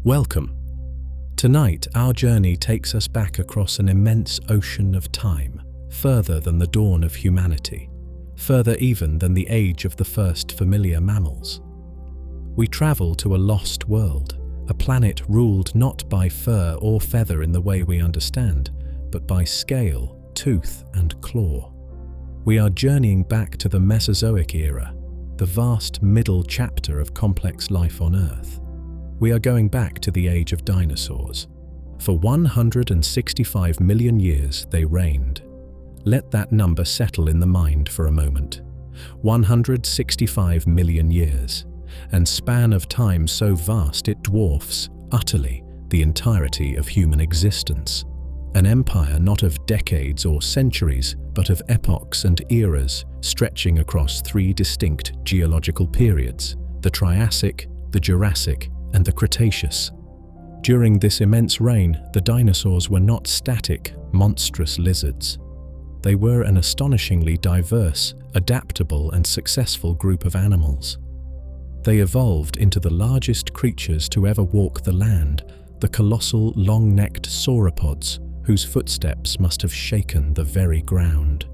Welcome. Tonight, our journey takes us back across an immense ocean of time, further than the dawn of humanity, further even than the age of the first familiar mammals. We travel to a lost world, a planet ruled not by fur or feather in the way we understand, but by scale, tooth, and claw. We are journeying back to the Mesozoic era, the vast middle chapter of complex life on Earth. We are going back to the age of dinosaurs. For 165 million years they reigned. Let that number settle in the mind for a moment. 165 million years, and span of time so vast it dwarfs, utterly, the entirety of human existence. An empire not of decades or centuries, but of epochs and eras stretching across three distinct geological periods: the Triassic, the Jurassic, and the Cretaceous. During this immense reign, the dinosaurs were not static, monstrous lizards. They were an astonishingly diverse, adaptable, and successful group of animals. They evolved into the largest creatures to ever walk the land, the colossal, long-necked sauropods, whose footsteps must have shaken the very ground.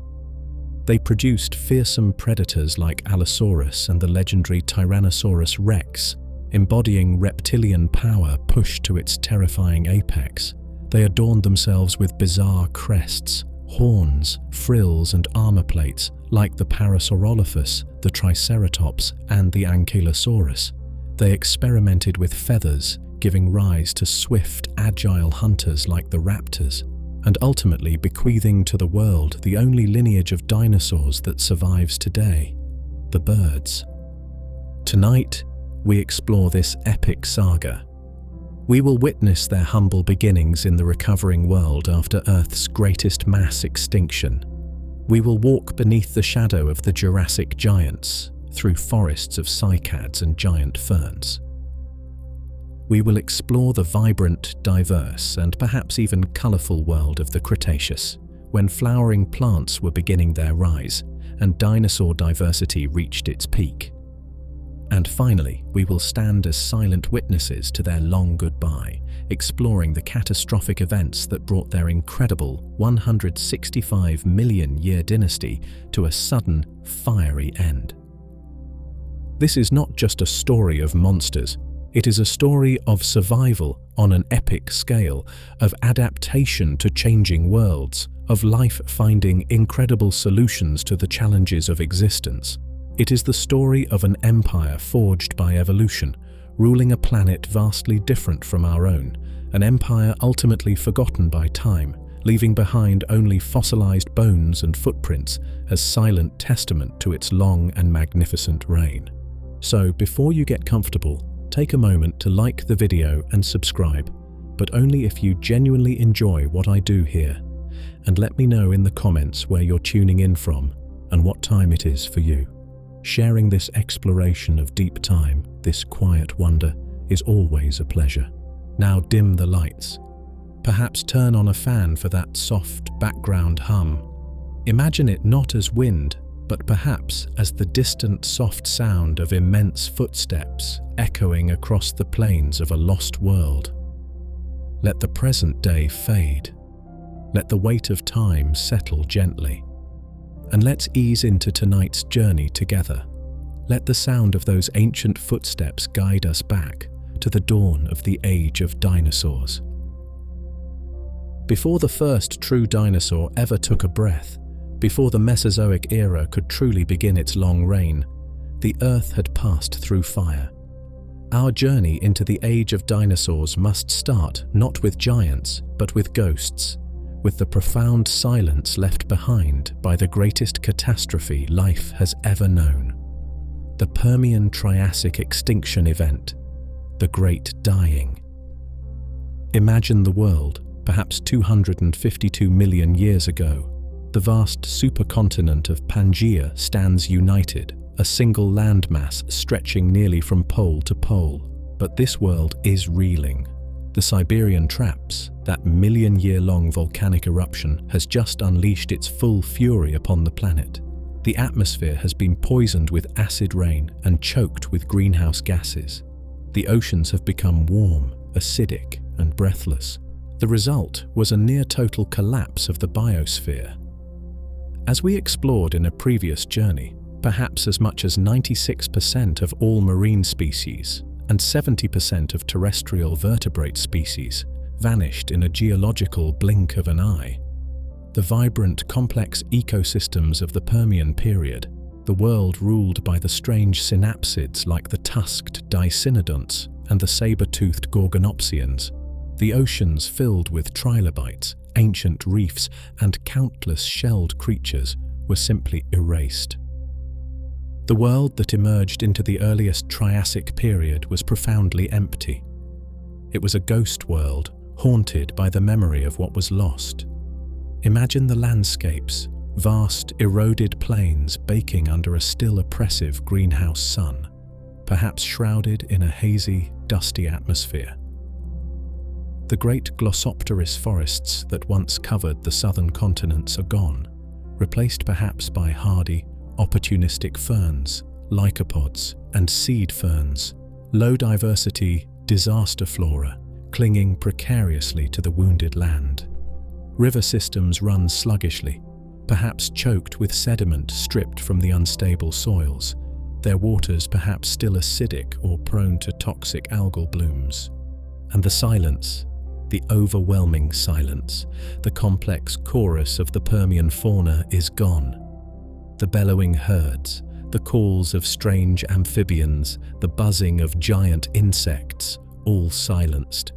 They produced fearsome predators like Allosaurus and the legendary Tyrannosaurus rex, embodying reptilian power pushed to its terrifying apex. They adorned themselves with bizarre crests, horns, frills, and armor plates like the Parasaurolophus, the Triceratops, and the Ankylosaurus. They experimented with feathers, giving rise to swift, agile hunters like the raptors, and ultimately bequeathing to the world the only lineage of dinosaurs that survives today: the birds. Tonight, we explore this epic saga. We will witness their humble beginnings in the recovering world after Earth's greatest mass extinction. We will walk beneath the shadow of the Jurassic giants, through forests of cycads and giant ferns. We will explore the vibrant, diverse, and perhaps even colourful world of the Cretaceous, when flowering plants were beginning their rise and dinosaur diversity reached its peak. And finally, we will stand as silent witnesses to their long goodbye, exploring the catastrophic events that brought their incredible 165 million year dynasty to a sudden, fiery end. This is not just a story of monsters, it is a story of survival on an epic scale, of adaptation to changing worlds, of life finding incredible solutions to the challenges of existence. It is the story of an empire forged by evolution, ruling a planet vastly different from our own, an empire ultimately forgotten by time, leaving behind only fossilized bones and footprints as silent testament to its long and magnificent reign. So, before you get comfortable, take a moment to like the video and subscribe, but only if you genuinely enjoy what I do here. And let me know in the comments where you're tuning in from and what time it is for you. Sharing this exploration of deep time, this quiet wonder, is always a pleasure. Now dim the lights. Perhaps turn on a fan for that soft background hum. Imagine it not as wind, but perhaps as the distant soft sound of immense footsteps echoing across the plains of a lost world. Let the present day fade. Let the weight of time settle gently. And let's ease into tonight's journey together. Let the sound of those ancient footsteps guide us back to the dawn of the age of dinosaurs. Before the first true dinosaur ever took a breath, before the Mesozoic era could truly begin its long reign, the Earth had passed through fire. Our journey into the age of dinosaurs must start not with giants, but with ghosts, with the profound silence left behind by the greatest catastrophe life has ever known. The Permian-Triassic extinction event, the Great Dying. Imagine the world, perhaps 252 million years ago. The vast supercontinent of Pangaea stands united, a single landmass stretching nearly from pole to pole. But this world is reeling. The Siberian Traps, that million-year-long volcanic eruption, has just unleashed its full fury upon the planet. The atmosphere has been poisoned with acid rain and choked with greenhouse gases. The oceans have become warm, acidic, and breathless. The result was a near-total collapse of the biosphere. As we explored in a previous journey, perhaps as much as 96% of all marine species and 70% of terrestrial vertebrate species vanished in a geological blink of an eye. The vibrant, complex ecosystems of the Permian period, the world ruled by the strange synapsids like the tusked dicynodonts and the saber-toothed gorgonopsians, the oceans filled with trilobites, ancient reefs, and countless shelled creatures were simply erased. The world that emerged into the earliest Triassic period was profoundly empty. It was a ghost world, haunted by the memory of what was lost. Imagine the landscapes, vast, eroded plains baking under a still oppressive greenhouse sun, perhaps shrouded in a hazy, dusty atmosphere. The great Glossopteris forests that once covered the southern continents are gone, replaced perhaps by hardy, opportunistic ferns, lycopods, and seed ferns, low-diversity disaster flora clinging precariously to the wounded land. River systems run sluggishly, perhaps choked with sediment stripped from the unstable soils, their waters perhaps still acidic or prone to toxic algal blooms. And the silence, the overwhelming silence, the complex chorus of the Permian fauna is gone. The bellowing herds, the calls of strange amphibians, the buzzing of giant insects, all silenced.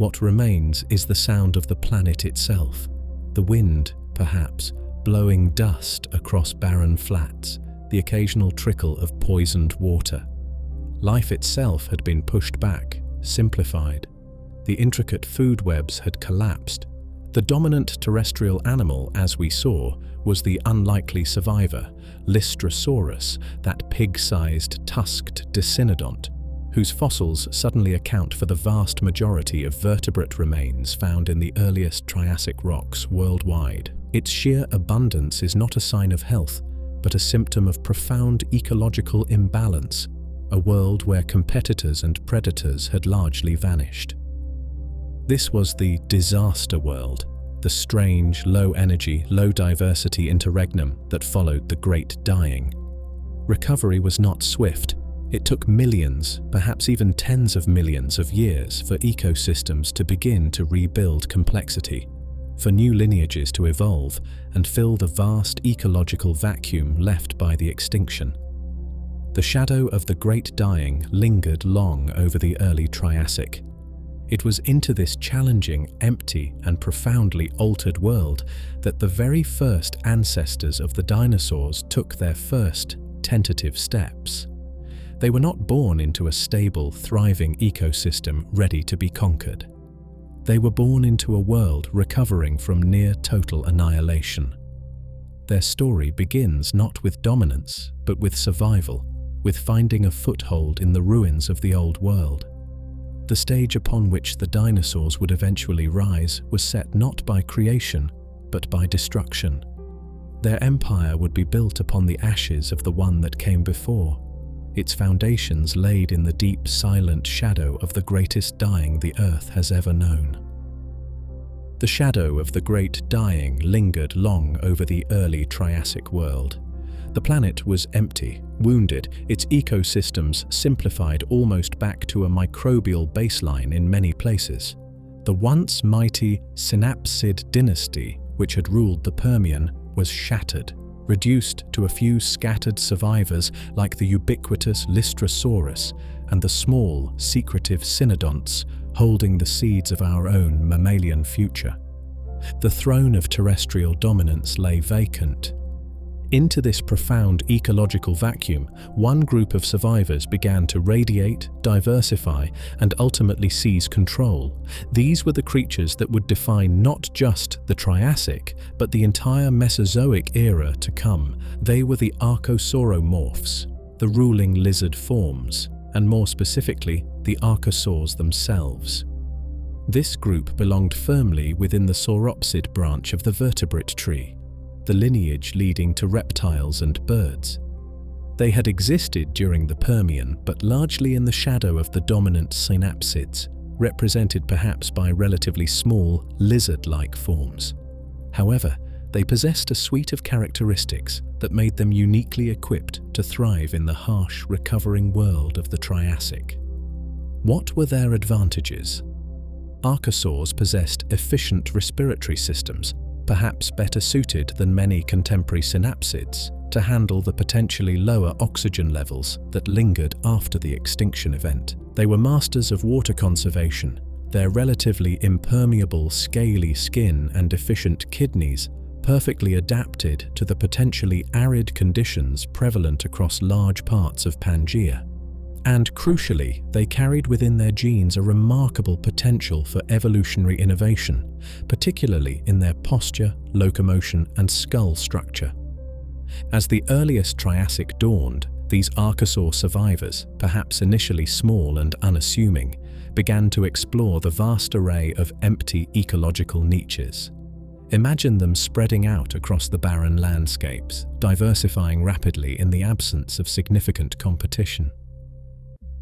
What remains is the sound of the planet itself, the wind, perhaps, blowing dust across barren flats, the occasional trickle of poisoned water. Life itself had been pushed back, simplified. The intricate food webs had collapsed. The dominant terrestrial animal, as we saw, was the unlikely survivor, Lystrosaurus, that pig-sized, tusked dicynodont, whose fossils suddenly account for the vast majority of vertebrate remains found in the earliest Triassic rocks worldwide. Its sheer abundance is not a sign of health, but a symptom of profound ecological imbalance, a world where competitors and predators had largely vanished. This was the disaster world, the strange, low-energy, low-diversity interregnum that followed the Great Dying. Recovery was not swift. It took millions, perhaps even tens of millions of years for ecosystems to begin to rebuild complexity, for new lineages to evolve and fill the vast ecological vacuum left by the extinction. The shadow of the Great Dying lingered long over the early Triassic. It was into this challenging, empty, and profoundly altered world that the very first ancestors of the dinosaurs took their first tentative steps. They were not born into a stable, thriving ecosystem ready to be conquered. They were born into a world recovering from near-total annihilation. Their story begins not with dominance, but with survival, with finding a foothold in the ruins of the old world. The stage upon which the dinosaurs would eventually rise was set not by creation, but by destruction. Their empire would be built upon the ashes of the one that came before, its foundations laid in the deep, silent shadow of the greatest dying the Earth has ever known. The shadow of the Great Dying lingered long over the early Triassic world. The planet was empty, wounded, its ecosystems simplified almost back to a microbial baseline in many places. The once mighty Synapsid dynasty, which had ruled the Permian, was shattered, reduced to a few scattered survivors like the ubiquitous Lystrosaurus and the small, secretive cynodonts holding the seeds of our own mammalian future. The throne of terrestrial dominance lay vacant. Into this profound ecological vacuum, one group of survivors began to radiate, diversify, and ultimately seize control. These were the creatures that would define not just the Triassic, but the entire Mesozoic era to come. They were the archosauromorphs, the ruling lizard forms, and more specifically, the archosaurs themselves. This group belonged firmly within the sauropsid branch of the vertebrate tree, the lineage leading to reptiles and birds. They had existed during the Permian, but largely in the shadow of the dominant synapsids, represented perhaps by relatively small, lizard-like forms. However, they possessed a suite of characteristics that made them uniquely equipped to thrive in the harsh, recovering world of the Triassic. What were their advantages? Archosaurs possessed efficient respiratory systems, perhaps better suited than many contemporary synapsids to handle the potentially lower oxygen levels that lingered after the extinction event. They were masters of water conservation. Their relatively impermeable, scaly skin and efficient kidneys perfectly adapted to the potentially arid conditions prevalent across large parts of Pangaea. And crucially, they carried within their genes a remarkable potential for evolutionary innovation, particularly in their posture, locomotion, and skull structure. As the earliest Triassic dawned, these archosaur survivors, perhaps initially small and unassuming, began to explore the vast array of empty ecological niches. Imagine them spreading out across the barren landscapes, diversifying rapidly in the absence of significant competition.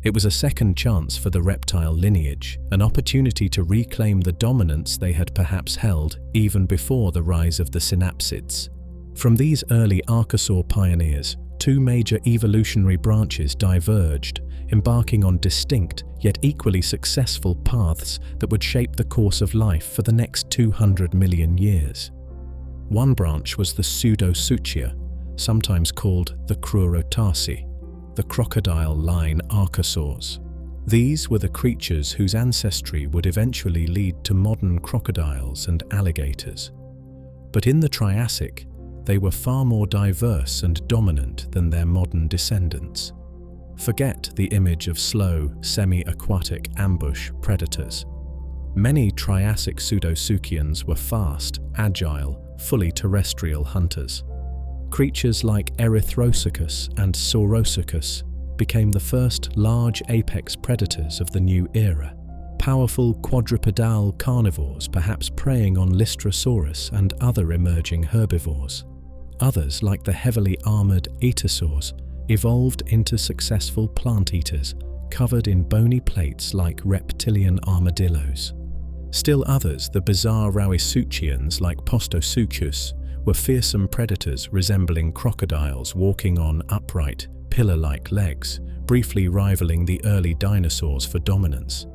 It was a second chance for the reptile lineage, an opportunity to reclaim the dominance they had perhaps held even before the rise of the synapsids. From these early archosaur pioneers, two major evolutionary branches diverged, embarking on distinct yet equally successful paths that would shape the course of life for the next 200 million years. One branch was the Pseudosuchia, sometimes called the Crurotarsi, the crocodile line archosaurs. These were the creatures whose ancestry would eventually lead to modern crocodiles and alligators. But in the Triassic, they were far more diverse and dominant than their modern descendants. Forget the image of slow, semi-aquatic ambush predators. Many Triassic Pseudosuchians were fast, agile, fully terrestrial hunters. Creatures like Erythrosaucus and Sauropods became the first large apex predators of the new era, powerful quadrupedal carnivores perhaps preying on Lystrosaurus and other emerging herbivores. Others, like the heavily armored Pterosaurs, evolved into successful plant eaters, covered in bony plates like reptilian armadillos. Still others, the bizarre Rauisuchians like Postosuchus, were fearsome predators resembling crocodiles walking on upright, pillar-like legs, briefly rivaling the early dinosaurs for dominance.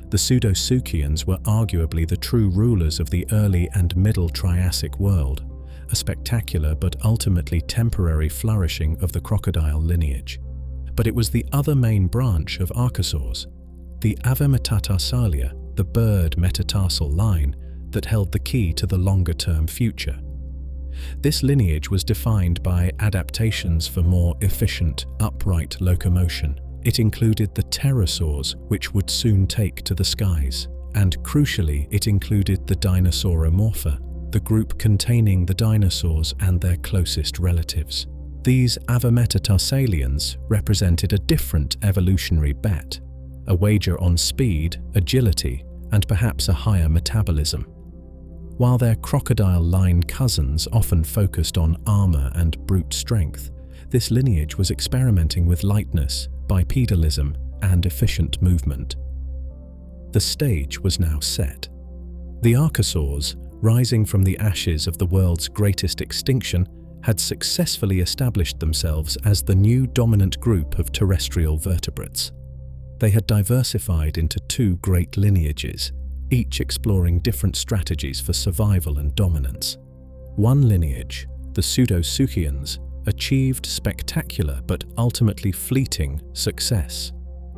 The Pseudosuchians were arguably the true rulers of the early and middle Triassic world, a spectacular but ultimately temporary flourishing of the crocodile lineage. But it was the other main branch of archosaurs, the Avemetatarsalia, the bird metatarsal line, that held the key to the longer-term future. This lineage was defined by adaptations for more efficient, upright locomotion. It included the pterosaurs, which would soon take to the skies, and crucially, it included the Dinosauromorpha, the group containing the dinosaurs and their closest relatives. These Avemetatarsalia represented a different evolutionary bet, a wager on speed, agility, and perhaps a higher metabolism. While their crocodile-line cousins often focused on armor and brute strength, this lineage was experimenting with lightness, bipedalism, and efficient movement. The stage was now set. The archosaurs, rising from the ashes of the world's greatest extinction, had successfully established themselves as the new dominant group of terrestrial vertebrates. They had diversified into two great lineages, each exploring different strategies for survival and dominance. One lineage, the Pseudosuchians, achieved spectacular but ultimately fleeting success.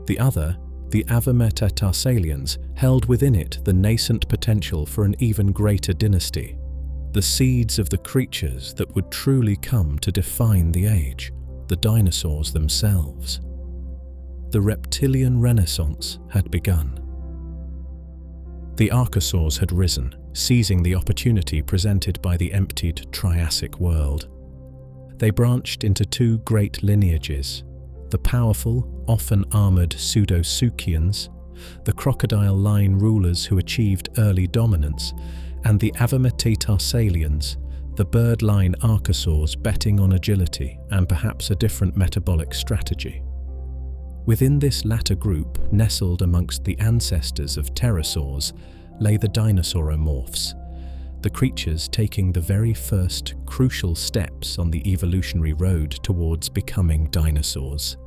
The other, the Avemetatarsalia, held within it the nascent potential for an even greater dynasty, the seeds of the creatures that would truly come to define the age, the dinosaurs themselves. The reptilian renaissance had begun. The archosaurs had risen, seizing the opportunity presented by the emptied Triassic world. They branched into two great lineages, the powerful, often armored Pseudosuchians, the crocodile line rulers who achieved early dominance, and the Avemetatarsalia, the bird-line archosaurs betting on agility and perhaps a different metabolic strategy. Within this latter group, nestled amongst the ancestors of pterosaurs, lay the dinosauromorphs, the creatures taking the very first crucial steps on the evolutionary road towards becoming dinosaurs.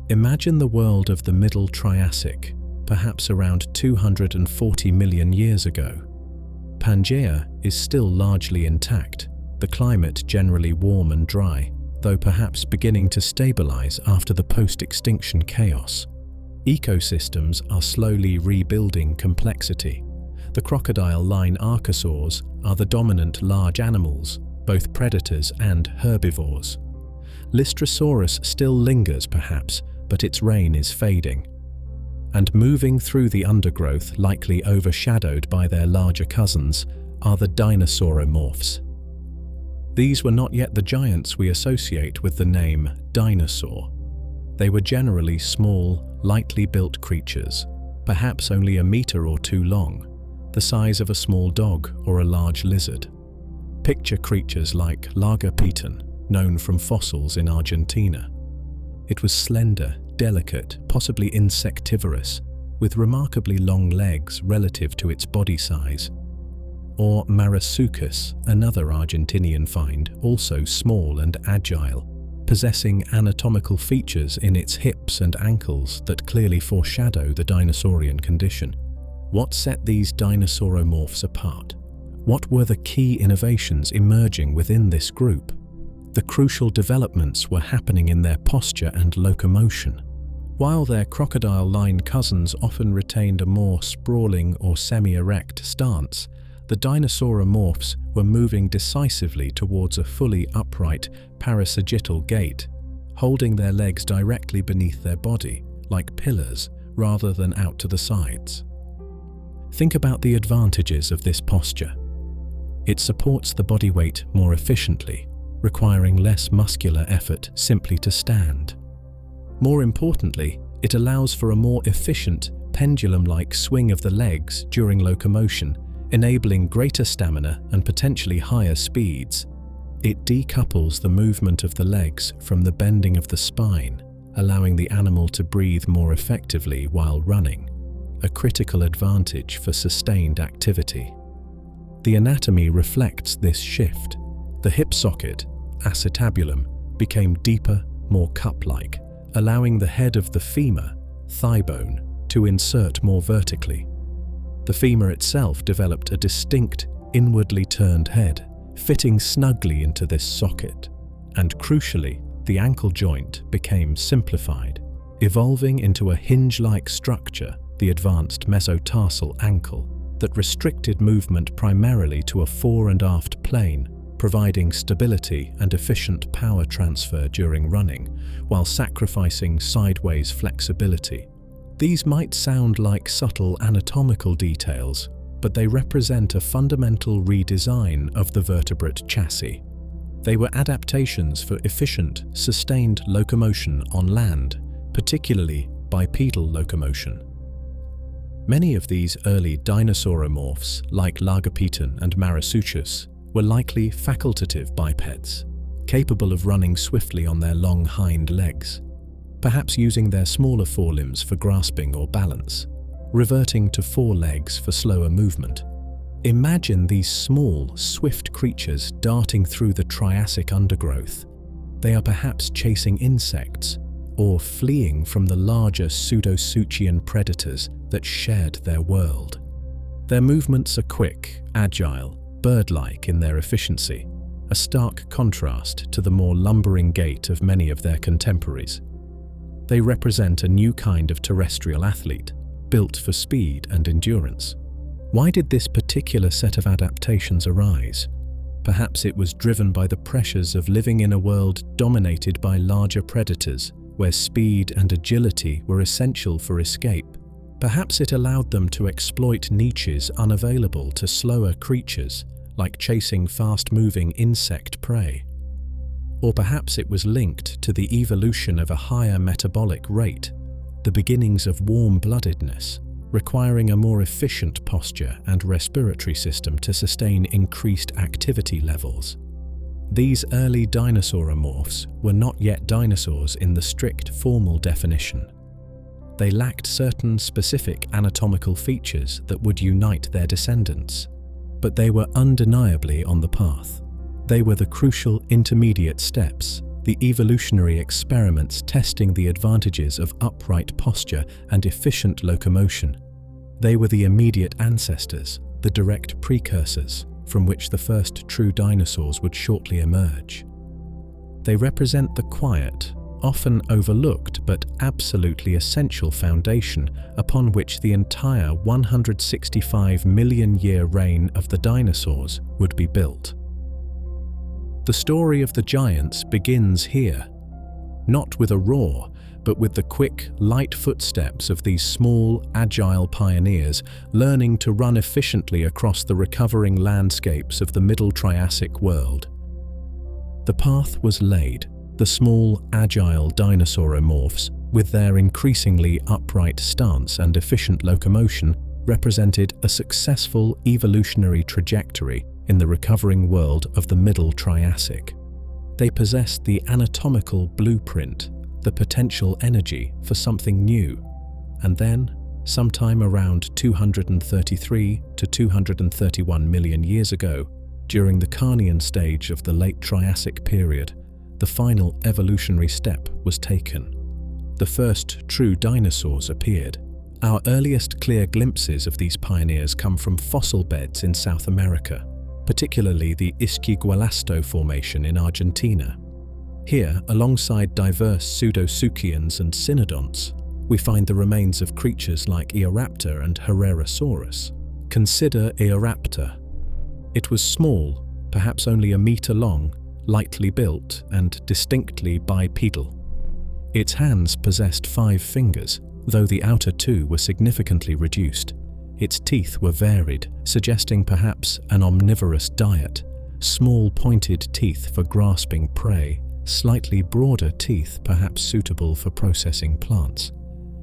Imagine the world of the Middle Triassic, perhaps around 240 million years ago. Pangaea is still largely intact, the climate generally warm and dry, though perhaps beginning to stabilize after the post-extinction chaos. Ecosystems are slowly rebuilding complexity. The crocodile-line archosaurs are the dominant large animals, both predators and herbivores. Lystrosaurus still lingers perhaps, but its reign is fading. And moving through the undergrowth, likely overshadowed by their larger cousins, are the dinosauromorphs. These were not yet the giants we associate with the name dinosaur. They were generally small, lightly built creatures, perhaps only a meter or two long, the size of a small dog or a large lizard. Picture creatures like Lagerpeton, known from fossils in Argentina. It was slender, delicate, possibly insectivorous, with remarkably long legs relative to its body size. Or Marsuchus, another Argentinian find, also small and agile, possessing anatomical features in its hips and ankles that clearly foreshadow the dinosaurian condition. What set these dinosauromorphs apart? What were the key innovations emerging within this group? The crucial developments were happening in their posture and locomotion. While their crocodile-line cousins often retained a more sprawling or semi-erect stance, the dinosauromorphs were moving decisively towards a fully upright, parasagittal gait, holding their legs directly beneath their body, like pillars, rather than out to the sides. Think about the advantages of this posture. It supports the body weight more efficiently, requiring less muscular effort simply to stand. More importantly, it allows for a more efficient, pendulum-like swing of the legs during locomotion, enabling greater stamina and potentially higher speeds. It decouples the movement of the legs from the bending of the spine, allowing the animal to breathe more effectively while running, a critical advantage for sustained activity. The anatomy reflects this shift. The hip socket, acetabulum, became deeper, more cup-like, allowing the head of the femur, thigh bone, to insert more vertically. The femur itself developed a distinct, inwardly turned head, fitting snugly into this socket. And crucially, the ankle joint became simplified, evolving into a hinge-like structure, the advanced mesotarsal ankle, that restricted movement primarily to a fore and aft plane, providing stability and efficient power transfer during running, while sacrificing sideways flexibility. These might sound like subtle anatomical details, but they represent a fundamental redesign of the vertebrate chassis. They were adaptations for efficient, sustained locomotion on land, particularly bipedal locomotion. Many of these early dinosauromorphs, like Lagerpeton and Marsuchus, were likely facultative bipeds, capable of running swiftly on their long hind legs, perhaps using their smaller forelimbs for grasping or balance, reverting to forelegs for slower movement. Imagine these small, swift creatures darting through the Triassic undergrowth. They are perhaps chasing insects or fleeing from the larger pseudosuchian predators that shared their world. Their movements are quick, agile, bird-like in their efficiency, a stark contrast to the more lumbering gait of many of their contemporaries. They represent a new kind of terrestrial athlete, built for speed and endurance. Why did this particular set of adaptations arise? Perhaps it was driven by the pressures of living in a world dominated by larger predators, where speed and agility were essential for escape. Perhaps it allowed them to exploit niches unavailable to slower creatures, like chasing fast-moving insect prey. Or perhaps it was linked to the evolution of a higher metabolic rate, the beginnings of warm-bloodedness, requiring a more efficient posture and respiratory system to sustain increased activity levels. These early dinosauromorphs were not yet dinosaurs in the strict formal definition. They lacked certain specific anatomical features that would unite their descendants, but they were undeniably on the path. They were the crucial intermediate steps, the evolutionary experiments testing the advantages of upright posture and efficient locomotion. They were the immediate ancestors, the direct precursors, from which the first true dinosaurs would shortly emerge. They represent the quiet, often overlooked but absolutely essential foundation upon which the entire 165 million year reign of the dinosaurs would be built. The story of the giants begins here, not with a roar, but with the quick, light footsteps of these small, agile pioneers learning to run efficiently across the recovering landscapes of the Middle Triassic world. The path was laid. The small, agile dinosauromorphs, with their increasingly upright stance and efficient locomotion, represented a successful evolutionary trajectory in the recovering world of the Middle Triassic. They possessed the anatomical blueprint, the potential energy for something new, and then, sometime around 233 to 231 million years ago, during the Carnian stage of the late Triassic period, the final evolutionary step was taken. The first true dinosaurs appeared. Our earliest clear glimpses of these pioneers come from fossil beds in South America, particularly the Isquigualasto Formation in Argentina. Here, alongside diverse pseudosuchians and cynodonts, we find the remains of creatures like Eoraptor and Herrerasaurus. Consider Eoraptor. It was small, perhaps only a meter long, lightly built and distinctly bipedal. Its hands possessed 5 fingers, though the outer 2 were significantly reduced. Its teeth were varied, suggesting perhaps an omnivorous diet. Small pointed teeth for grasping prey, slightly broader teeth perhaps suitable for processing plants.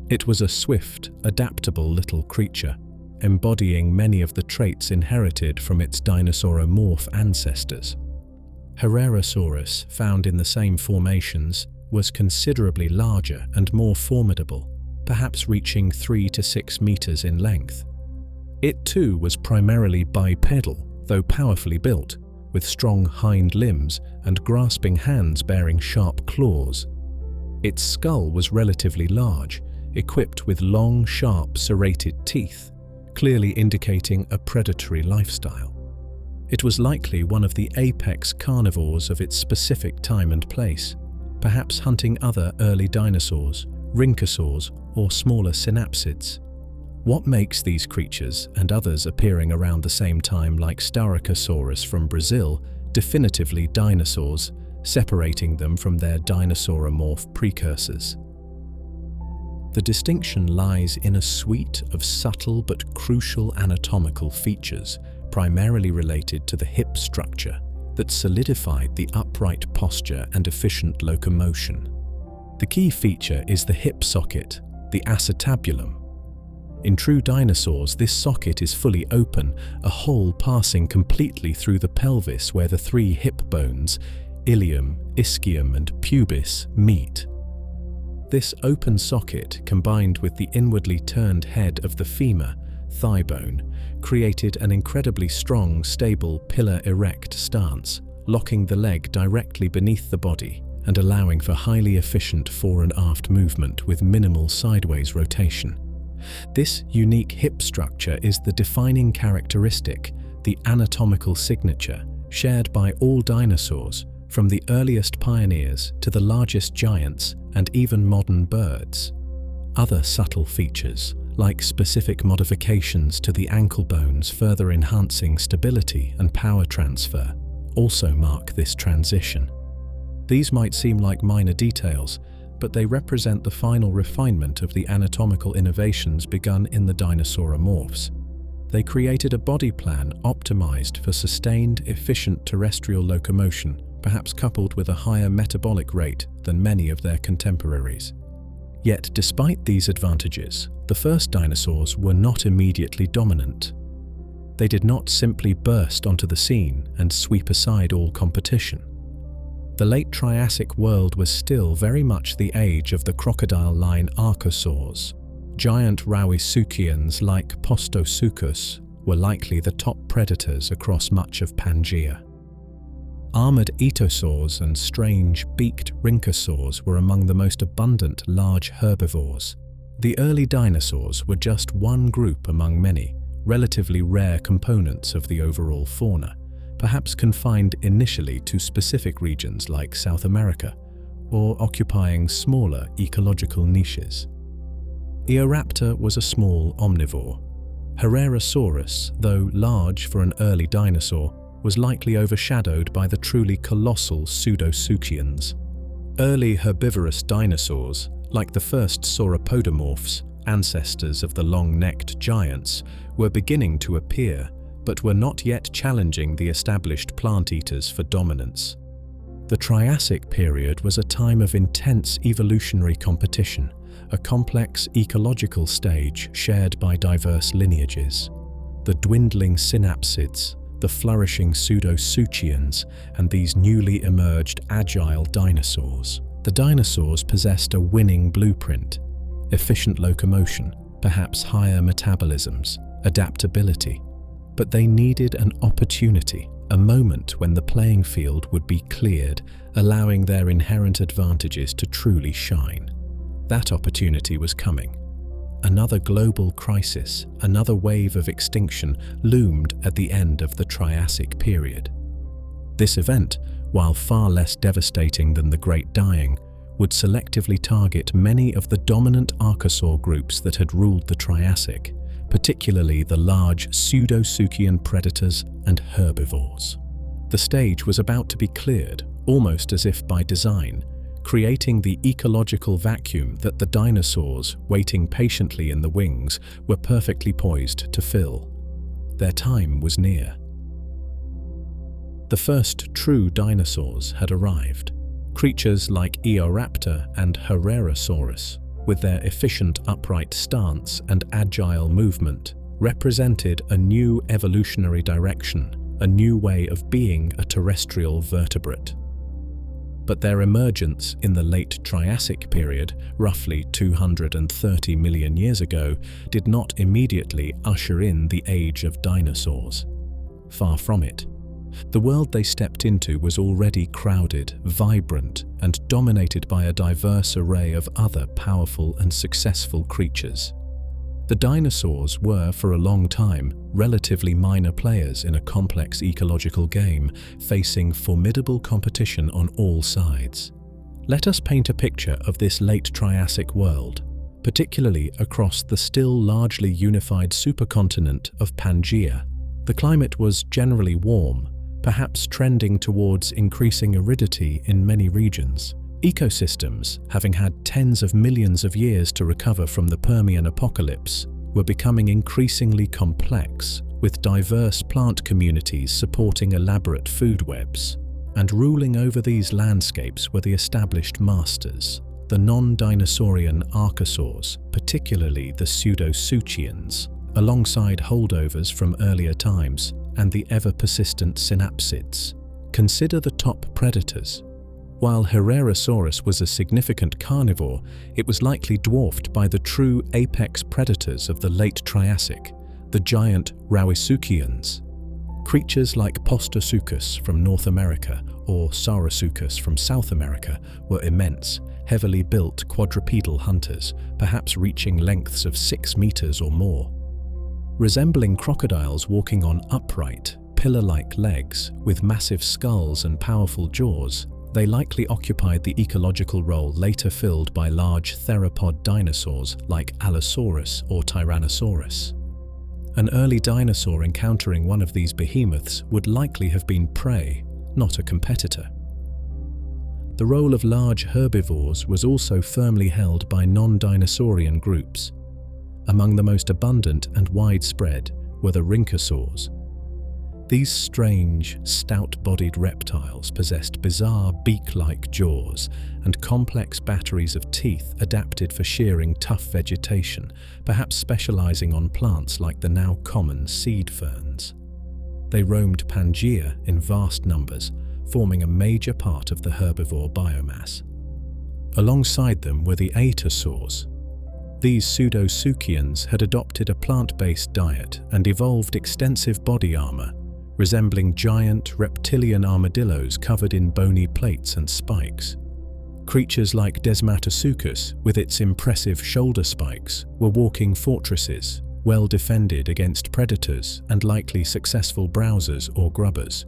It was a swift, adaptable little creature, embodying many of the traits inherited from its dinosauromorph ancestors. Herrerasaurus, found in the same formations, was considerably larger and more formidable, perhaps reaching 3 to 6 meters in length. It too was primarily bipedal, though powerfully built, with strong hind limbs and grasping hands bearing sharp claws. Its skull was relatively large, equipped with long, sharp, serrated teeth, clearly indicating a predatory lifestyle. It was likely one of the apex carnivores of its specific time and place, perhaps hunting other early dinosaurs, rhynchosaurs, or smaller synapsids. What makes these creatures, and others appearing around the same time like Styracosaurus from Brazil, definitively dinosaurs, separating them from their dinosauromorph precursors? The distinction lies in a suite of subtle but crucial anatomical features, primarily related to the hip structure, that solidified the upright posture and efficient locomotion. The key feature is the hip socket, the acetabulum. In true dinosaurs, this socket is fully open, a hole passing completely through the pelvis where the 3 hip bones, ilium, ischium, and pubis, meet. This open socket, combined with the inwardly turned head of the femur, thigh bone, created an incredibly strong, stable, pillar-erect stance, locking the leg directly beneath the body and allowing for highly efficient fore and aft movement with minimal sideways rotation. This unique hip structure is the defining characteristic, the anatomical signature, shared by all dinosaurs, from the earliest pioneers to the largest giants and even modern birds. Other subtle features, like specific modifications to the ankle bones further enhancing stability and power transfer, also mark this transition. These might seem like minor details, but they represent the final refinement of the anatomical innovations begun in the dinosauromorphs. They created a body plan optimized for sustained, efficient terrestrial locomotion, perhaps coupled with a higher metabolic rate than many of their contemporaries. Yet, despite these advantages, the first dinosaurs were not immediately dominant. They did not simply burst onto the scene and sweep aside all competition. The late Triassic world was still very much the age of the crocodile line archosaurs. Giant Rauisuchians like Postosuchus were likely the top predators across much of Pangaea. Armored etosaurs and strange beaked rhynchosaurs were among the most abundant large herbivores. The early dinosaurs were just one group among many, relatively rare components of the overall fauna, perhaps confined initially to specific regions like South America, or occupying smaller ecological niches. Eoraptor was a small omnivore. Herrerasaurus, though large for an early dinosaur, was likely overshadowed by the truly colossal pseudosuchians. Early herbivorous dinosaurs, like the first sauropodomorphs, ancestors of the long-necked giants, were beginning to appear, but were not yet challenging the established plant-eaters for dominance. The Triassic period was a time of intense evolutionary competition, a complex ecological stage shared by diverse lineages. The dwindling synapsids, the flourishing pseudosuchians, and these newly emerged agile dinosaurs. The dinosaurs possessed a winning blueprint: efficient locomotion, perhaps higher metabolisms, adaptability. But they needed an opportunity, a moment when the playing field would be cleared, allowing their inherent advantages to truly shine. That opportunity was coming. Another global crisis, another wave of extinction, loomed at the end of the Triassic period. This event, while far less devastating than the Great Dying, would selectively target many of the dominant archosaur groups that had ruled the Triassic, particularly the large pseudosuchian predators and herbivores. The stage was about to be cleared, almost as if by design, creating the ecological vacuum that the dinosaurs, waiting patiently in the wings, were perfectly poised to fill. Their time was near. The first true dinosaurs had arrived. Creatures like Eoraptor and Herrerasaurus, with their efficient upright stance and agile movement, represented a new evolutionary direction, a new way of being a terrestrial vertebrate. But their emergence in the late Triassic period, roughly 230 million years ago, did not immediately usher in the age of dinosaurs. Far from it. The world they stepped into was already crowded, vibrant, and dominated by a diverse array of other powerful and successful creatures. The dinosaurs were, for a long time, relatively minor players in a complex ecological game, facing formidable competition on all sides. Let us paint a picture of this late Triassic world, particularly across the still largely unified supercontinent of Pangaea. The climate was generally warm, perhaps trending towards increasing aridity in many regions. Ecosystems, having had tens of millions of years to recover from the Permian apocalypse, were becoming increasingly complex, with diverse plant communities supporting elaborate food webs. And ruling over these landscapes were the established masters, the non-dinosaurian archosaurs, particularly the pseudosuchians, alongside holdovers from earlier times, and the ever-persistent synapsids. Consider the top predators. While Herrerasaurus was a significant carnivore, it was likely dwarfed by the true apex predators of the late Triassic, the giant Rauisuchians. Creatures like Postosuchus from North America or Saurosuchus from South America were immense, heavily built quadrupedal hunters, perhaps reaching lengths of 6 meters or more. Resembling crocodiles walking on upright, pillar-like legs with massive skulls and powerful jaws, they likely occupied the ecological role later filled by large theropod dinosaurs like Allosaurus or Tyrannosaurus. An early dinosaur encountering one of these behemoths would likely have been prey, not a competitor. The role of large herbivores was also firmly held by non-dinosaurian groups. Among the most abundant and widespread were the rhynchosaurs. These strange, stout-bodied reptiles possessed bizarre beak-like jaws and complex batteries of teeth adapted for shearing tough vegetation, perhaps specializing on plants like the now common seed ferns. They roamed Pangaea in vast numbers, forming a major part of the herbivore biomass. Alongside them were the Pterosaurs. These pseudosuchians had adopted a plant-based diet and evolved extensive body armor, resembling giant reptilian armadillos covered in bony plates and spikes. Creatures like Desmatosuchus, with its impressive shoulder spikes, were walking fortresses, well defended against predators and likely successful browsers or grubbers.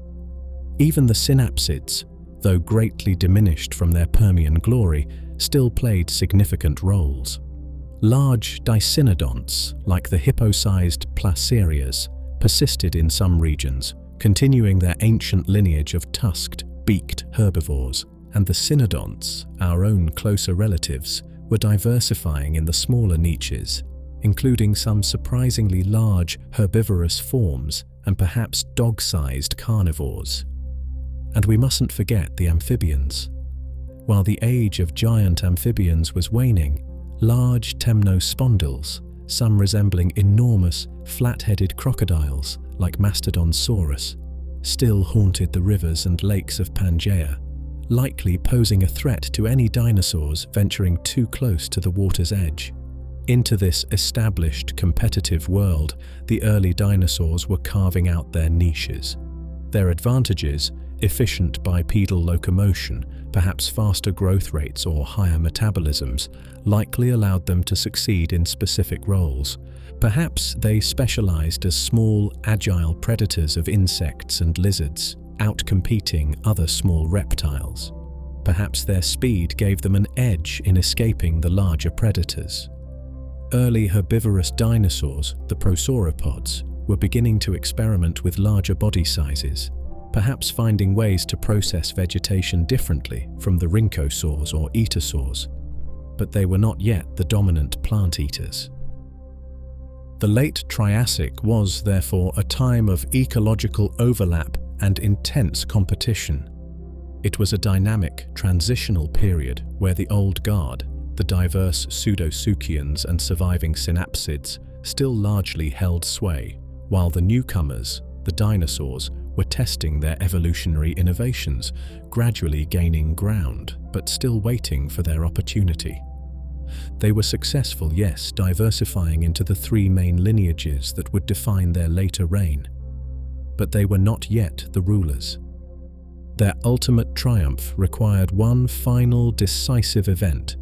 Even the synapsids, though greatly diminished from their Permian glory, still played significant roles. Large dicynodonts, like the hippo-sized placerias, persisted in some regions, continuing their ancient lineage of tusked, beaked herbivores, and the cynodonts, our own closer relatives, were diversifying in the smaller niches, including some surprisingly large herbivorous forms and perhaps dog-sized carnivores. And we mustn't forget the amphibians. While the age of giant amphibians was waning, large temnospondyls, some resembling enormous, flat-headed crocodiles like Mastodonsaurus, still haunted the rivers and lakes of Pangaea, likely posing a threat to any dinosaurs venturing too close to the water's edge. Into this established competitive world, the early dinosaurs were carving out their niches. Their advantages, efficient bipedal locomotion, perhaps faster growth rates or higher metabolisms, likely allowed them to succeed in specific roles. Perhaps they specialized as small, agile predators of insects and lizards, outcompeting other small reptiles. Perhaps their speed gave them an edge in escaping the larger predators. Early herbivorous dinosaurs, the prosauropods, were beginning to experiment with larger body sizes, perhaps finding ways to process vegetation differently from the rhynchosaurs or pterosaurs, but they were not yet the dominant plant eaters. The late Triassic was, therefore, a time of ecological overlap and intense competition. It was a dynamic, transitional period where the old guard, the diverse pseudosuchians and surviving synapsids, still largely held sway, while the newcomers, the dinosaurs, were testing their evolutionary innovations, gradually gaining ground, but still waiting for their opportunity. They were successful, yes, diversifying into the three main lineages that would define their later reign. But they were not yet the rulers. Their ultimate triumph required one final decisive event.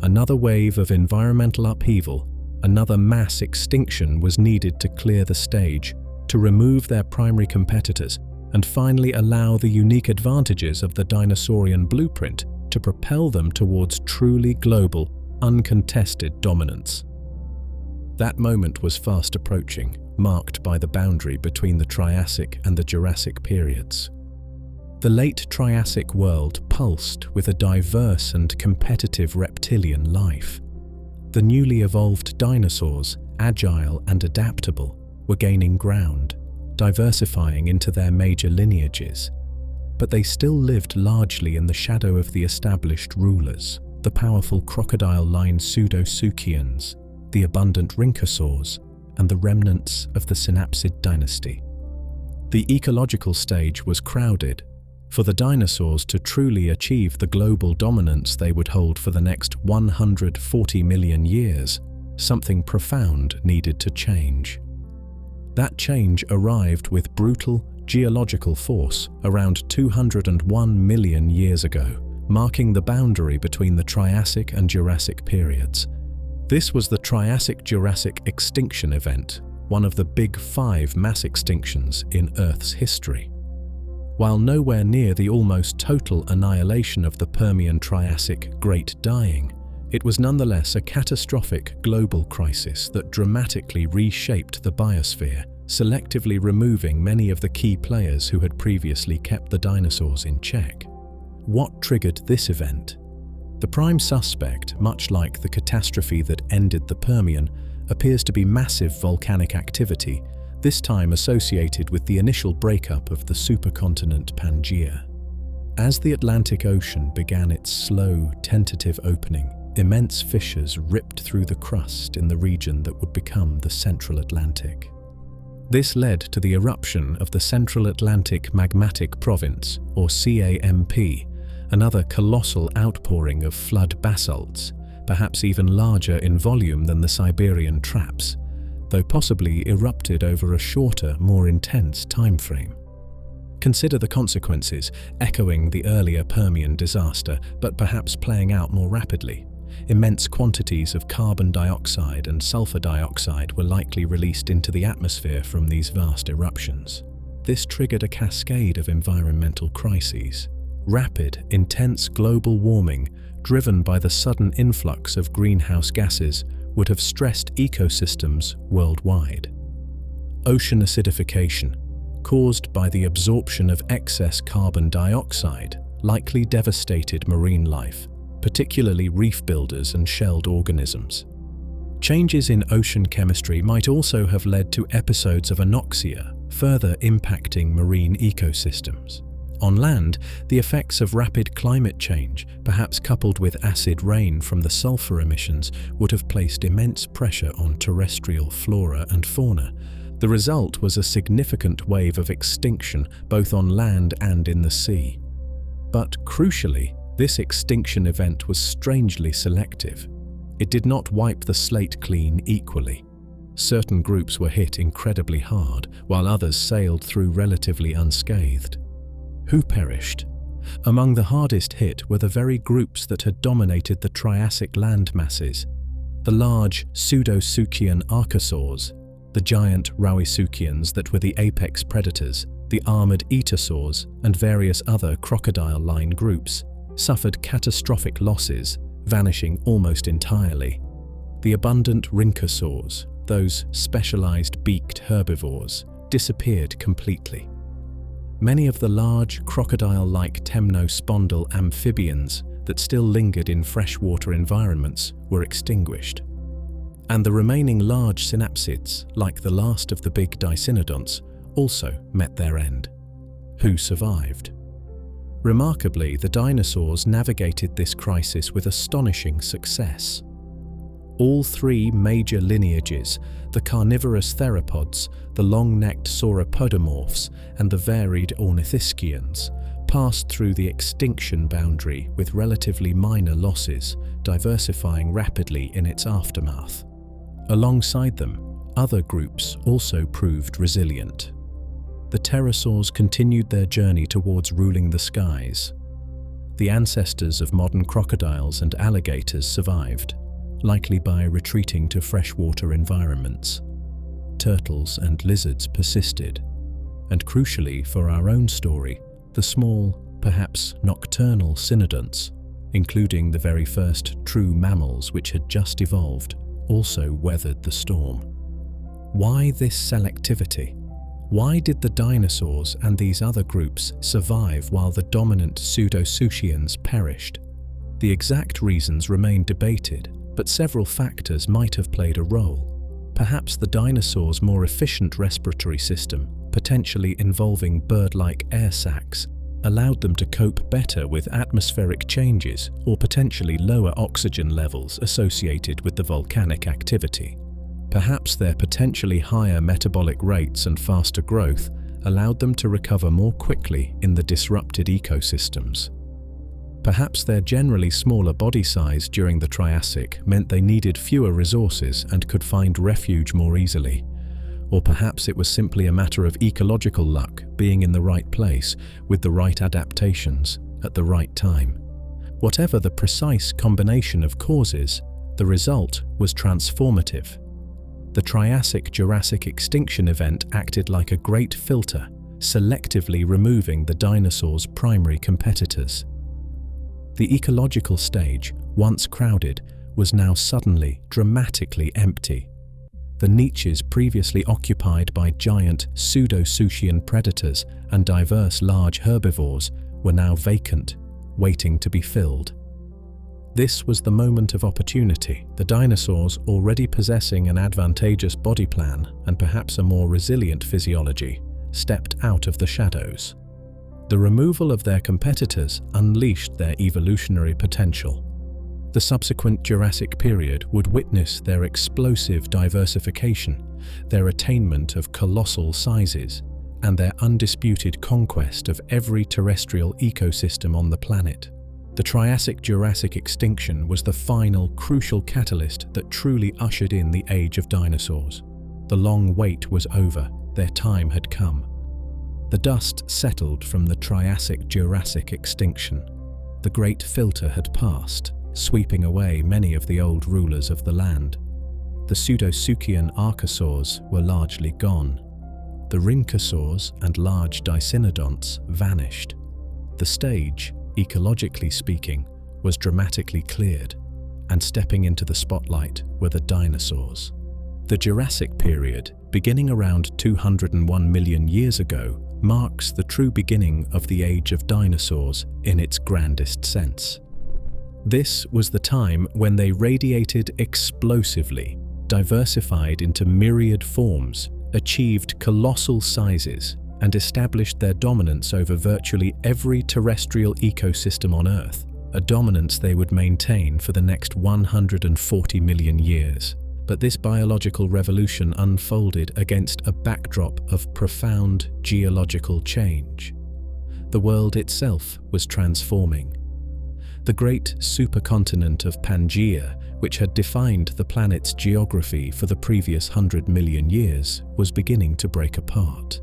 Another wave of environmental upheaval, another mass extinction was needed to clear the stage, to remove their primary competitors, and finally allow the unique advantages of the dinosaurian blueprint to propel them towards truly global, uncontested dominance. That moment was fast approaching, marked by the boundary between the Triassic and the Jurassic periods. The late Triassic world pulsed with a diverse and competitive reptilian life. The newly evolved dinosaurs, agile and adaptable, were gaining ground, diversifying into their major lineages. But they still lived largely in the shadow of the established rulers, the powerful crocodile-lined pseudosuchians, the abundant rhynchosaurs, and the remnants of the synapsid dynasty. The ecological stage was crowded. For the dinosaurs to truly achieve the global dominance they would hold for the next 140 million years, something profound needed to change. That change arrived with brutal geological force around 201 million years ago, marking the boundary between the Triassic and Jurassic periods. This was the Triassic-Jurassic extinction event, one of the big 5 mass extinctions in Earth's history. While nowhere near the almost total annihilation of the Permian-Triassic Great Dying, it was nonetheless a catastrophic global crisis that dramatically reshaped the biosphere, selectively removing many of the key players who had previously kept the dinosaurs in check. What triggered this event? The prime suspect, much like the catastrophe that ended the Permian, appears to be massive volcanic activity, this time associated with the initial breakup of the supercontinent Pangaea. As the Atlantic Ocean began its slow, tentative opening, immense fissures ripped through the crust in the region that would become the Central Atlantic. This led to the eruption of the Central Atlantic Magmatic Province, or CAMP, another colossal outpouring of flood basalts, perhaps even larger in volume than the Siberian traps, though possibly erupted over a shorter, more intense time frame. Consider the consequences, echoing the earlier Permian disaster, but perhaps playing out more rapidly. Immense quantities of carbon dioxide and sulfur dioxide were likely released into the atmosphere from these vast eruptions. This triggered a cascade of environmental crises. Rapid, intense global warming, driven by the sudden influx of greenhouse gases, would have stressed ecosystems worldwide. Ocean acidification, caused by the absorption of excess carbon dioxide, likely devastated marine life, particularly reef builders and shelled organisms. Changes in ocean chemistry might also have led to episodes of anoxia, further impacting marine ecosystems. On land, the effects of rapid climate change, perhaps coupled with acid rain from the sulfur emissions, would have placed immense pressure on terrestrial flora and fauna. The result was a significant wave of extinction, both on land and in the sea. But crucially, this extinction event was strangely selective. It did not wipe the slate clean equally. Certain groups were hit incredibly hard, while others sailed through relatively unscathed. Who perished? Among the hardest hit were the very groups that had dominated the Triassic land masses: the large pseudosuchian archosaurs, the giant rauisuchians that were the apex predators, the armored pterosaurs, and various other crocodile-line groups suffered catastrophic losses, vanishing almost entirely. The abundant rhynchosaurs, those specialized beaked herbivores, disappeared completely. Many of the large crocodile-like temnospondyle amphibians that still lingered in freshwater environments were extinguished. And the remaining large synapsids, like the last of the big dicynodonts, also met their end. Who survived? Remarkably, the dinosaurs navigated this crisis with astonishing success. All three major lineages, the carnivorous theropods, the long-necked sauropodomorphs, and the varied ornithischians, passed through the extinction boundary with relatively minor losses, diversifying rapidly in its aftermath. Alongside them, other groups also proved resilient. The pterosaurs continued their journey towards ruling the skies. The ancestors of modern crocodiles and alligators survived, likely by retreating to freshwater environments. Turtles and lizards persisted, and crucially for our own story, the small, perhaps nocturnal cynodonts, including the very first true mammals which had just evolved, also weathered the storm. Why this selectivity? Why did the dinosaurs and these other groups survive while the dominant pseudosuchians perished? The exact reasons remain debated, but several factors might have played a role. Perhaps the dinosaurs' more efficient respiratory system, potentially involving bird-like air sacs, allowed them to cope better with atmospheric changes or potentially lower oxygen levels associated with the volcanic activity. Perhaps their potentially higher metabolic rates and faster growth allowed them to recover more quickly in the disrupted ecosystems. Perhaps their generally smaller body size during the Triassic meant they needed fewer resources and could find refuge more easily. Or perhaps it was simply a matter of ecological luck, being in the right place, with the right adaptations, at the right time. Whatever the precise combination of causes, the result was transformative. The Triassic-Jurassic extinction event acted like a great filter, selectively removing the dinosaurs' primary competitors. The ecological stage, once crowded, was now suddenly, dramatically empty. The niches previously occupied by giant pseudosuchian predators and diverse large herbivores were now vacant, waiting to be filled. This was the moment of opportunity. The dinosaurs, already possessing an advantageous body plan and perhaps a more resilient physiology, stepped out of the shadows. The removal of their competitors unleashed their evolutionary potential. The subsequent Jurassic period would witness their explosive diversification, their attainment of colossal sizes, and their undisputed conquest of every terrestrial ecosystem on the planet. The Triassic-Jurassic extinction was the final crucial catalyst that truly ushered in the age of dinosaurs. The long wait was over, their time had come. The dust settled from the Triassic-Jurassic extinction. The great filter had passed, sweeping away many of the old rulers of the land. The Pseudosuchian archosaurs were largely gone. The rhynchosaurs and large dicynodonts vanished. The stage, ecologically speaking, was dramatically cleared, and stepping into the spotlight were the dinosaurs. The Jurassic period, beginning around 201 million years ago, marks the true beginning of the age of dinosaurs in its grandest sense. This was the time when they radiated explosively, diversified into myriad forms, achieved colossal sizes, and established their dominance over virtually every terrestrial ecosystem on Earth, a dominance they would maintain for the next 140 million years. But this biological revolution unfolded against a backdrop of profound geological change. The world itself was transforming. The great supercontinent of Pangaea, which had defined the planet's geography for the previous 100 million years, was beginning to break apart.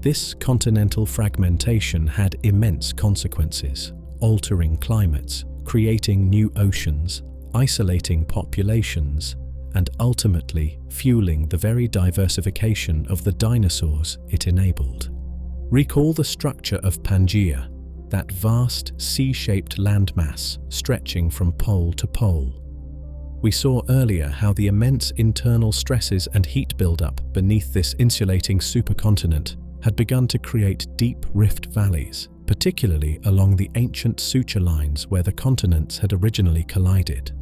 This continental fragmentation had immense consequences, altering climates, creating new oceans, isolating populations, and ultimately fueling the very diversification of the dinosaurs it enabled. Recall the structure of Pangaea, that vast C-shaped landmass stretching from pole to pole. We saw earlier how the immense internal stresses and heat buildup beneath this insulating supercontinent had begun to create deep rift valleys, particularly along the ancient suture lines where the continents had originally collided.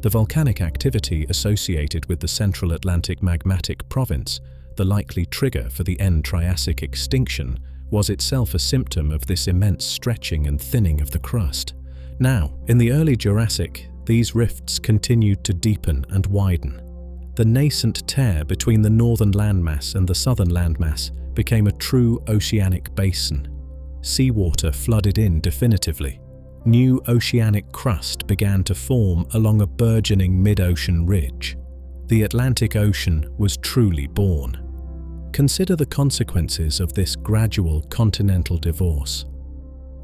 The volcanic activity associated with the Central Atlantic magmatic province, the likely trigger for the end Triassic extinction, was itself a symptom of this immense stretching and thinning of the crust. Now, in the early Jurassic, these rifts continued to deepen and widen. The nascent tear between the northern landmass and the southern landmass became a true oceanic basin. Seawater flooded in definitively. New oceanic crust began to form along a burgeoning mid-ocean ridge. The Atlantic Ocean was truly born. Consider the consequences of this gradual continental divorce.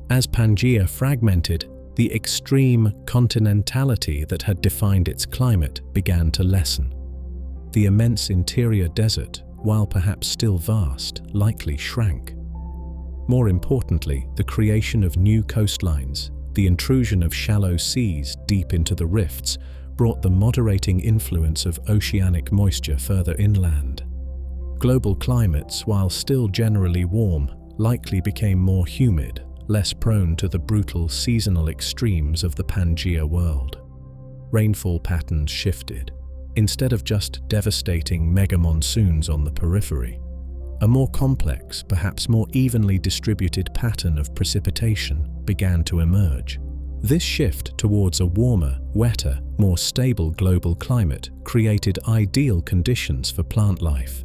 As Pangaea fragmented, the extreme continentality that had defined its climate began to lessen. The immense interior desert, while perhaps still vast, likely shrank. More importantly, the creation of new coastlines, the intrusion of shallow seas deep into the rifts, brought the moderating influence of oceanic moisture further inland. Global climates, while still generally warm, likely became more humid, less prone to the brutal seasonal extremes of the Pangaea world. Rainfall patterns shifted. Instead of just devastating mega monsoons on the periphery, a more complex, perhaps more evenly distributed pattern of precipitation began to emerge. This shift towards a warmer, wetter, more stable global climate created ideal conditions for plant life.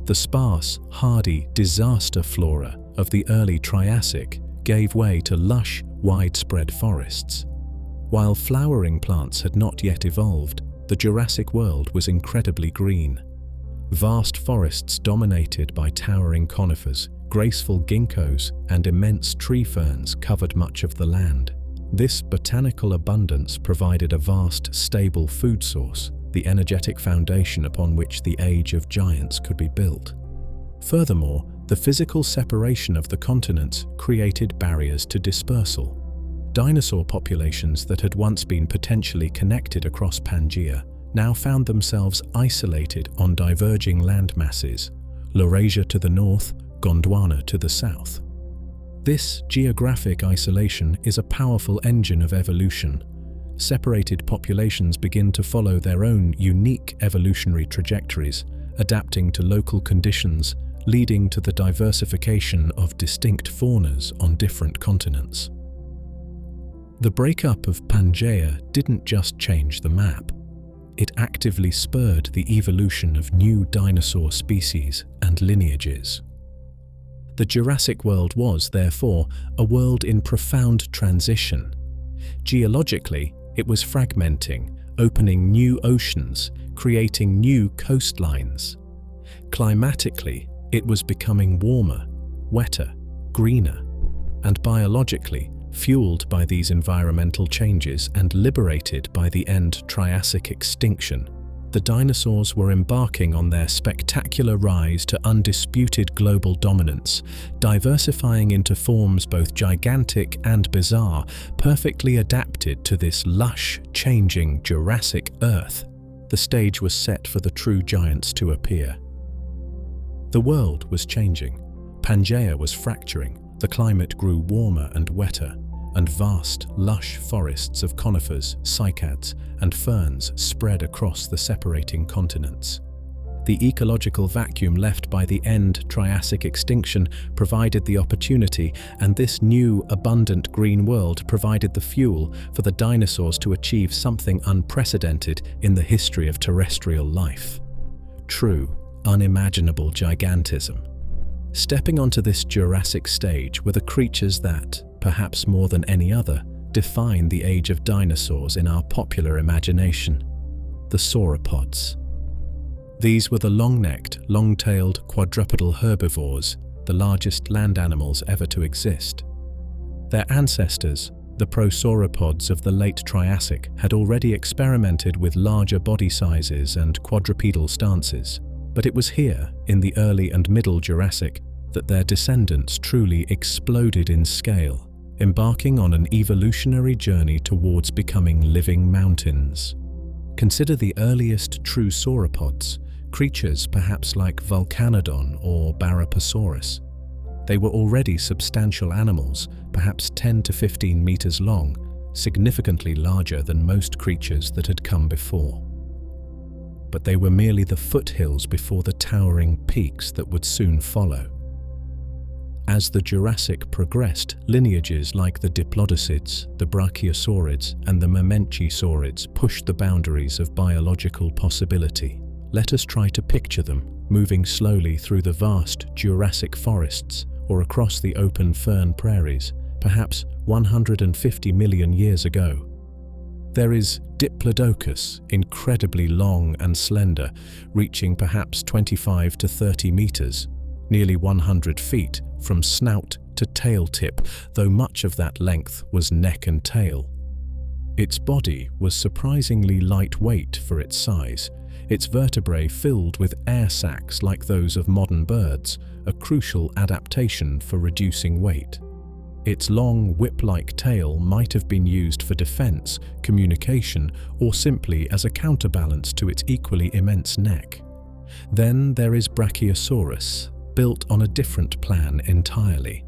The sparse, hardy disaster flora of the early Triassic gave way to lush, widespread forests. While flowering plants had not yet evolved, the Jurassic world was incredibly green. Vast forests dominated by towering conifers, graceful ginkgos, and immense tree ferns covered much of the land. This botanical abundance provided a vast, stable food source, the energetic foundation upon which the age of giants could be built. Furthermore, the physical separation of the continents created barriers to dispersal. Dinosaur populations that had once been potentially connected across Pangaea now found themselves isolated on diverging land masses, Laurasia to the north, Gondwana to the south. This geographic isolation is a powerful engine of evolution. Separated populations begin to follow their own unique evolutionary trajectories, adapting to local conditions, leading to the diversification of distinct faunas on different continents. The breakup of Pangaea didn't just change the map. It actively spurred the evolution of new dinosaur species and lineages. The Jurassic world was, therefore, a world in profound transition. Geologically, it was fragmenting, opening new oceans, creating new coastlines. Climatically, it was becoming warmer, wetter, greener, and biologically, fueled by these environmental changes and liberated by the end Triassic extinction, the dinosaurs were embarking on their spectacular rise to undisputed global dominance, diversifying into forms both gigantic and bizarre, perfectly adapted to this lush, changing Jurassic Earth. The stage was set for the true giants to appear. The world was changing. Pangaea was fracturing, the climate grew warmer and wetter, and vast, lush forests of conifers, cycads, and ferns spread across the separating continents. The ecological vacuum left by the end Triassic extinction provided the opportunity, and this new, abundant green world provided the fuel for the dinosaurs to achieve something unprecedented in the history of terrestrial life. True, unimaginable gigantism. Stepping onto this Jurassic stage were the creatures that, perhaps more than any other, define the age of dinosaurs in our popular imagination: the sauropods. These were the long-necked, long-tailed quadrupedal herbivores, the largest land animals ever to exist. Their ancestors, the prosauropods of the late Triassic, had already experimented with larger body sizes and quadrupedal stances, but it was here, in the early and middle Jurassic, that their descendants truly exploded in scale, embarking on an evolutionary journey towards becoming living mountains. Consider the earliest true sauropods, creatures perhaps like Vulcanodon or Baroposaurus. They were already substantial animals, perhaps 10 to 15 meters long, significantly larger than most creatures that had come before. But they were merely the foothills before the towering peaks that would soon follow. As the Jurassic progressed, lineages like the diplodocids, the brachiosaurids, and the mamenchisaurids pushed the boundaries of biological possibility. Let us try to picture them, moving slowly through the vast Jurassic forests or across the open fern prairies, perhaps 150 million years ago. There is Diplodocus, incredibly long and slender, reaching perhaps 25 to 30 meters, nearly 100 feet from snout to tail tip, though much of that length was neck and tail. Its body was surprisingly lightweight for its size, its vertebrae filled with air sacs like those of modern birds, a crucial adaptation for reducing weight. Its long, whip-like tail might have been used for defense, communication, or simply as a counterbalance to its equally immense neck. Then there is Brachiosaurus, built on a different plan entirely.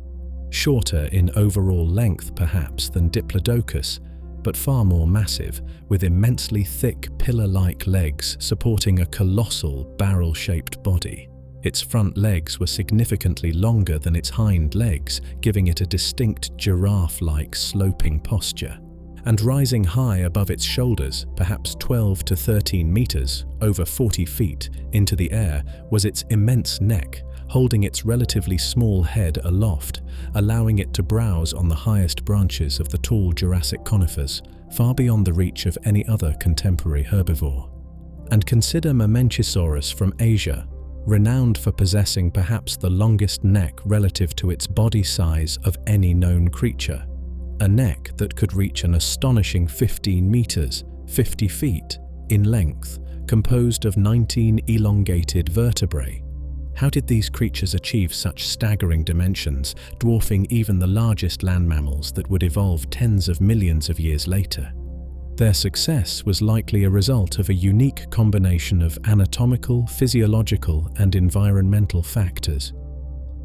Shorter in overall length perhaps than Diplodocus, but far more massive, with immensely thick pillar-like legs supporting a colossal barrel-shaped body. Its front legs were significantly longer than its hind legs, giving it a distinct giraffe-like sloping posture. And rising high above its shoulders, perhaps 12 to 13 meters, over 40 feet, into the air, was its immense neck, holding its relatively small head aloft, allowing it to browse on the highest branches of the tall Jurassic conifers, far beyond the reach of any other contemporary herbivore. And consider Mamenchisaurus from Asia, renowned for possessing perhaps the longest neck relative to its body size of any known creature, a neck that could reach an astonishing 15 meters, 50 feet, in length, composed of 19 elongated vertebrae. How did these creatures achieve such staggering dimensions, dwarfing even the largest land mammals that would evolve tens of millions of years later? Their success was likely a result of a unique combination of anatomical, physiological, and environmental factors.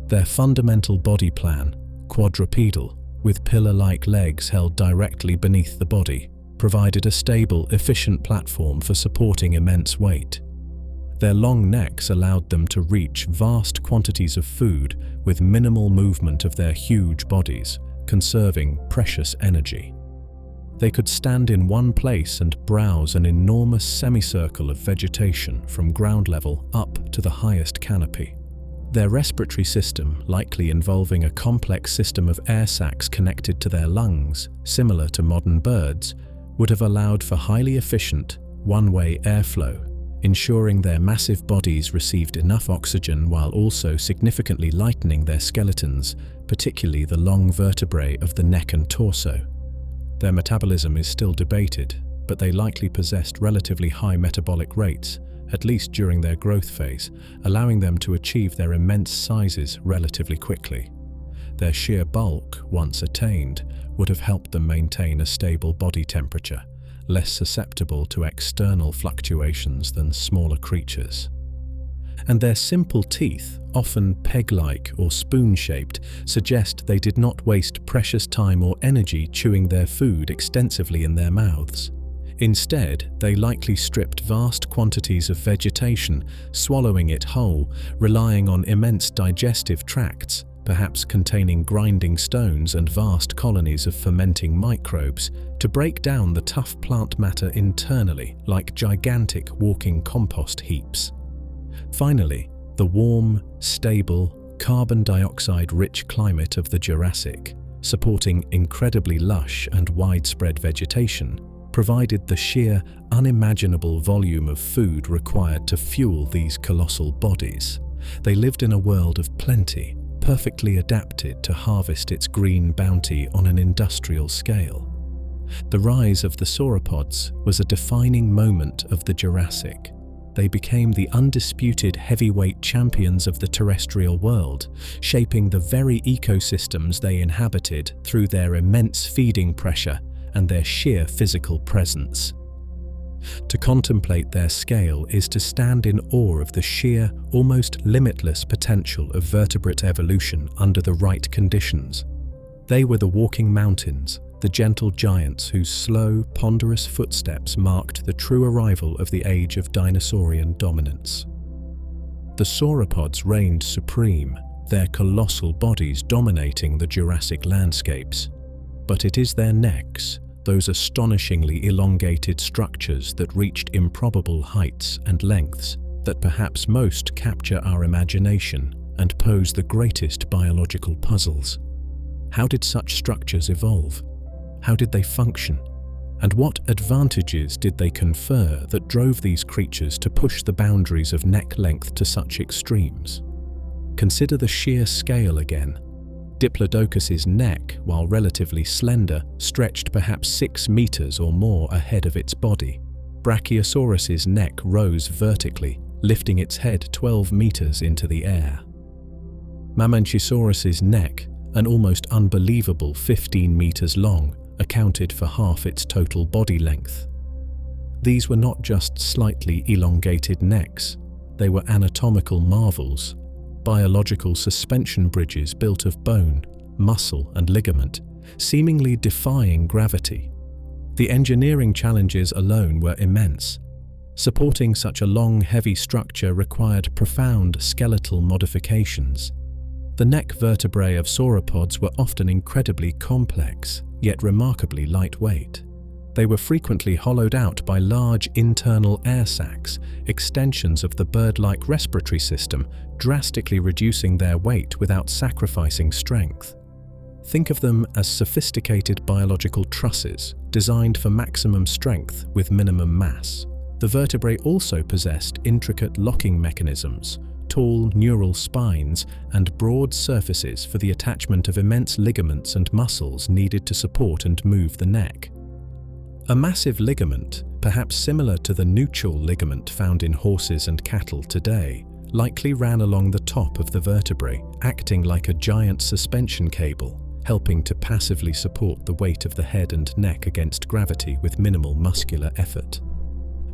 Their fundamental body plan, quadrupedal, with pillar-like legs held directly beneath the body, provided a stable, efficient platform for supporting immense weight. Their long necks allowed them to reach vast quantities of food with minimal movement of their huge bodies, conserving precious energy. They could stand in one place and browse an enormous semicircle of vegetation from ground level up to the highest canopy. Their respiratory system, likely involving a complex system of air sacs connected to their lungs, similar to modern birds, would have allowed for highly efficient, one-way airflow, ensuring their massive bodies received enough oxygen while also significantly lightening their skeletons, particularly the long vertebrae of the neck and torso. Their metabolism is still debated, but they likely possessed relatively high metabolic rates, at least during their growth phase, allowing them to achieve their immense sizes relatively quickly. Their sheer bulk, once attained, would have helped them maintain a stable body temperature, less susceptible to external fluctuations than smaller creatures. And their simple teeth, often peg-like or spoon-shaped, suggest they did not waste precious time or energy chewing their food extensively in their mouths. Instead, they likely stripped vast quantities of vegetation, swallowing it whole, relying on immense digestive tracts, perhaps containing grinding stones and vast colonies of fermenting microbes, to break down the tough plant matter internally like gigantic walking compost heaps. Finally, the warm, stable, carbon dioxide-rich climate of the Jurassic, supporting incredibly lush and widespread vegetation, provided the sheer, unimaginable volume of food required to fuel these colossal bodies. They lived in a world of plenty, perfectly adapted to harvest its green bounty on an industrial scale. The rise of the sauropods was a defining moment of the Jurassic. They became the undisputed heavyweight champions of the terrestrial world, shaping the very ecosystems they inhabited through their immense feeding pressure and their sheer physical presence. To contemplate their scale is to stand in awe of the sheer, almost limitless potential of vertebrate evolution under the right conditions. They were the walking mountains, the gentle giants whose slow, ponderous footsteps marked the true arrival of the age of dinosaurian dominance. The sauropods reigned supreme, their colossal bodies dominating the Jurassic landscapes. But it is their necks, those astonishingly elongated structures that reached improbable heights and lengths, that perhaps most capture our imagination and pose the greatest biological puzzles. How did such structures evolve? How did they function? And what advantages did they confer that drove these creatures to push the boundaries of neck length to such extremes? Consider the sheer scale again. Diplodocus's neck, while relatively slender, stretched perhaps 6 meters or more ahead of its body. Brachiosaurus's neck rose vertically, lifting its head 12 meters into the air. Mamenchisaurus's neck, an almost unbelievable 15 meters long, accounted for half its total body length. These were not just slightly elongated necks, they were anatomical marvels, biological suspension bridges built of bone, muscle and ligament, seemingly defying gravity. The engineering challenges alone were immense. Supporting such a long, heavy structure required profound skeletal modifications. The neck vertebrae of sauropods were often incredibly complex, yet remarkably lightweight. They were frequently hollowed out by large internal air sacs, extensions of the bird-like respiratory system, drastically reducing their weight without sacrificing strength. Think of them as sophisticated biological trusses, designed for maximum strength with minimum mass. The vertebrae also possessed intricate locking mechanisms, tall neural spines, and broad surfaces for the attachment of immense ligaments and muscles needed to support and move the neck. A massive ligament, perhaps similar to the nuchal ligament found in horses and cattle today, likely ran along the top of the vertebrae, acting like a giant suspension cable, helping to passively support the weight of the head and neck against gravity with minimal muscular effort.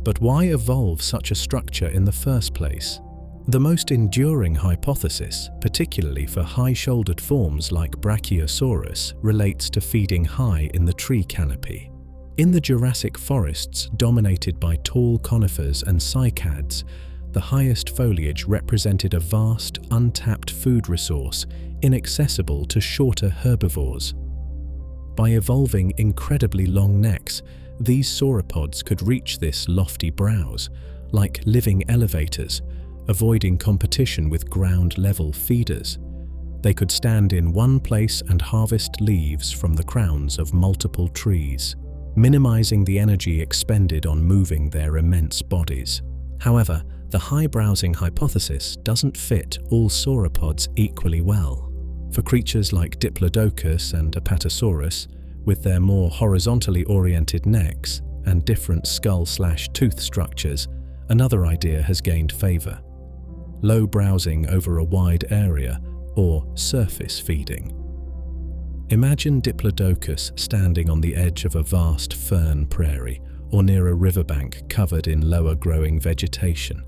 But why evolve such a structure in the first place? The most enduring hypothesis, particularly for high-shouldered forms like Brachiosaurus, relates to feeding high in the tree canopy. In the Jurassic forests dominated by tall conifers and cycads, the highest foliage represented a vast, untapped food resource, inaccessible to shorter herbivores. By evolving incredibly long necks, these sauropods could reach this lofty browse, like living elevators, avoiding competition with ground-level feeders. They could stand in one place and harvest leaves from the crowns of multiple trees, minimizing the energy expended on moving their immense bodies. However, the high-browsing hypothesis doesn't fit all sauropods equally well. For creatures like Diplodocus and Apatosaurus, with their more horizontally oriented necks and different skull/tooth structures, another idea has gained favor: low browsing over a wide area, or surface feeding. Imagine Diplodocus standing on the edge of a vast fern prairie or near a riverbank covered in lower-growing vegetation.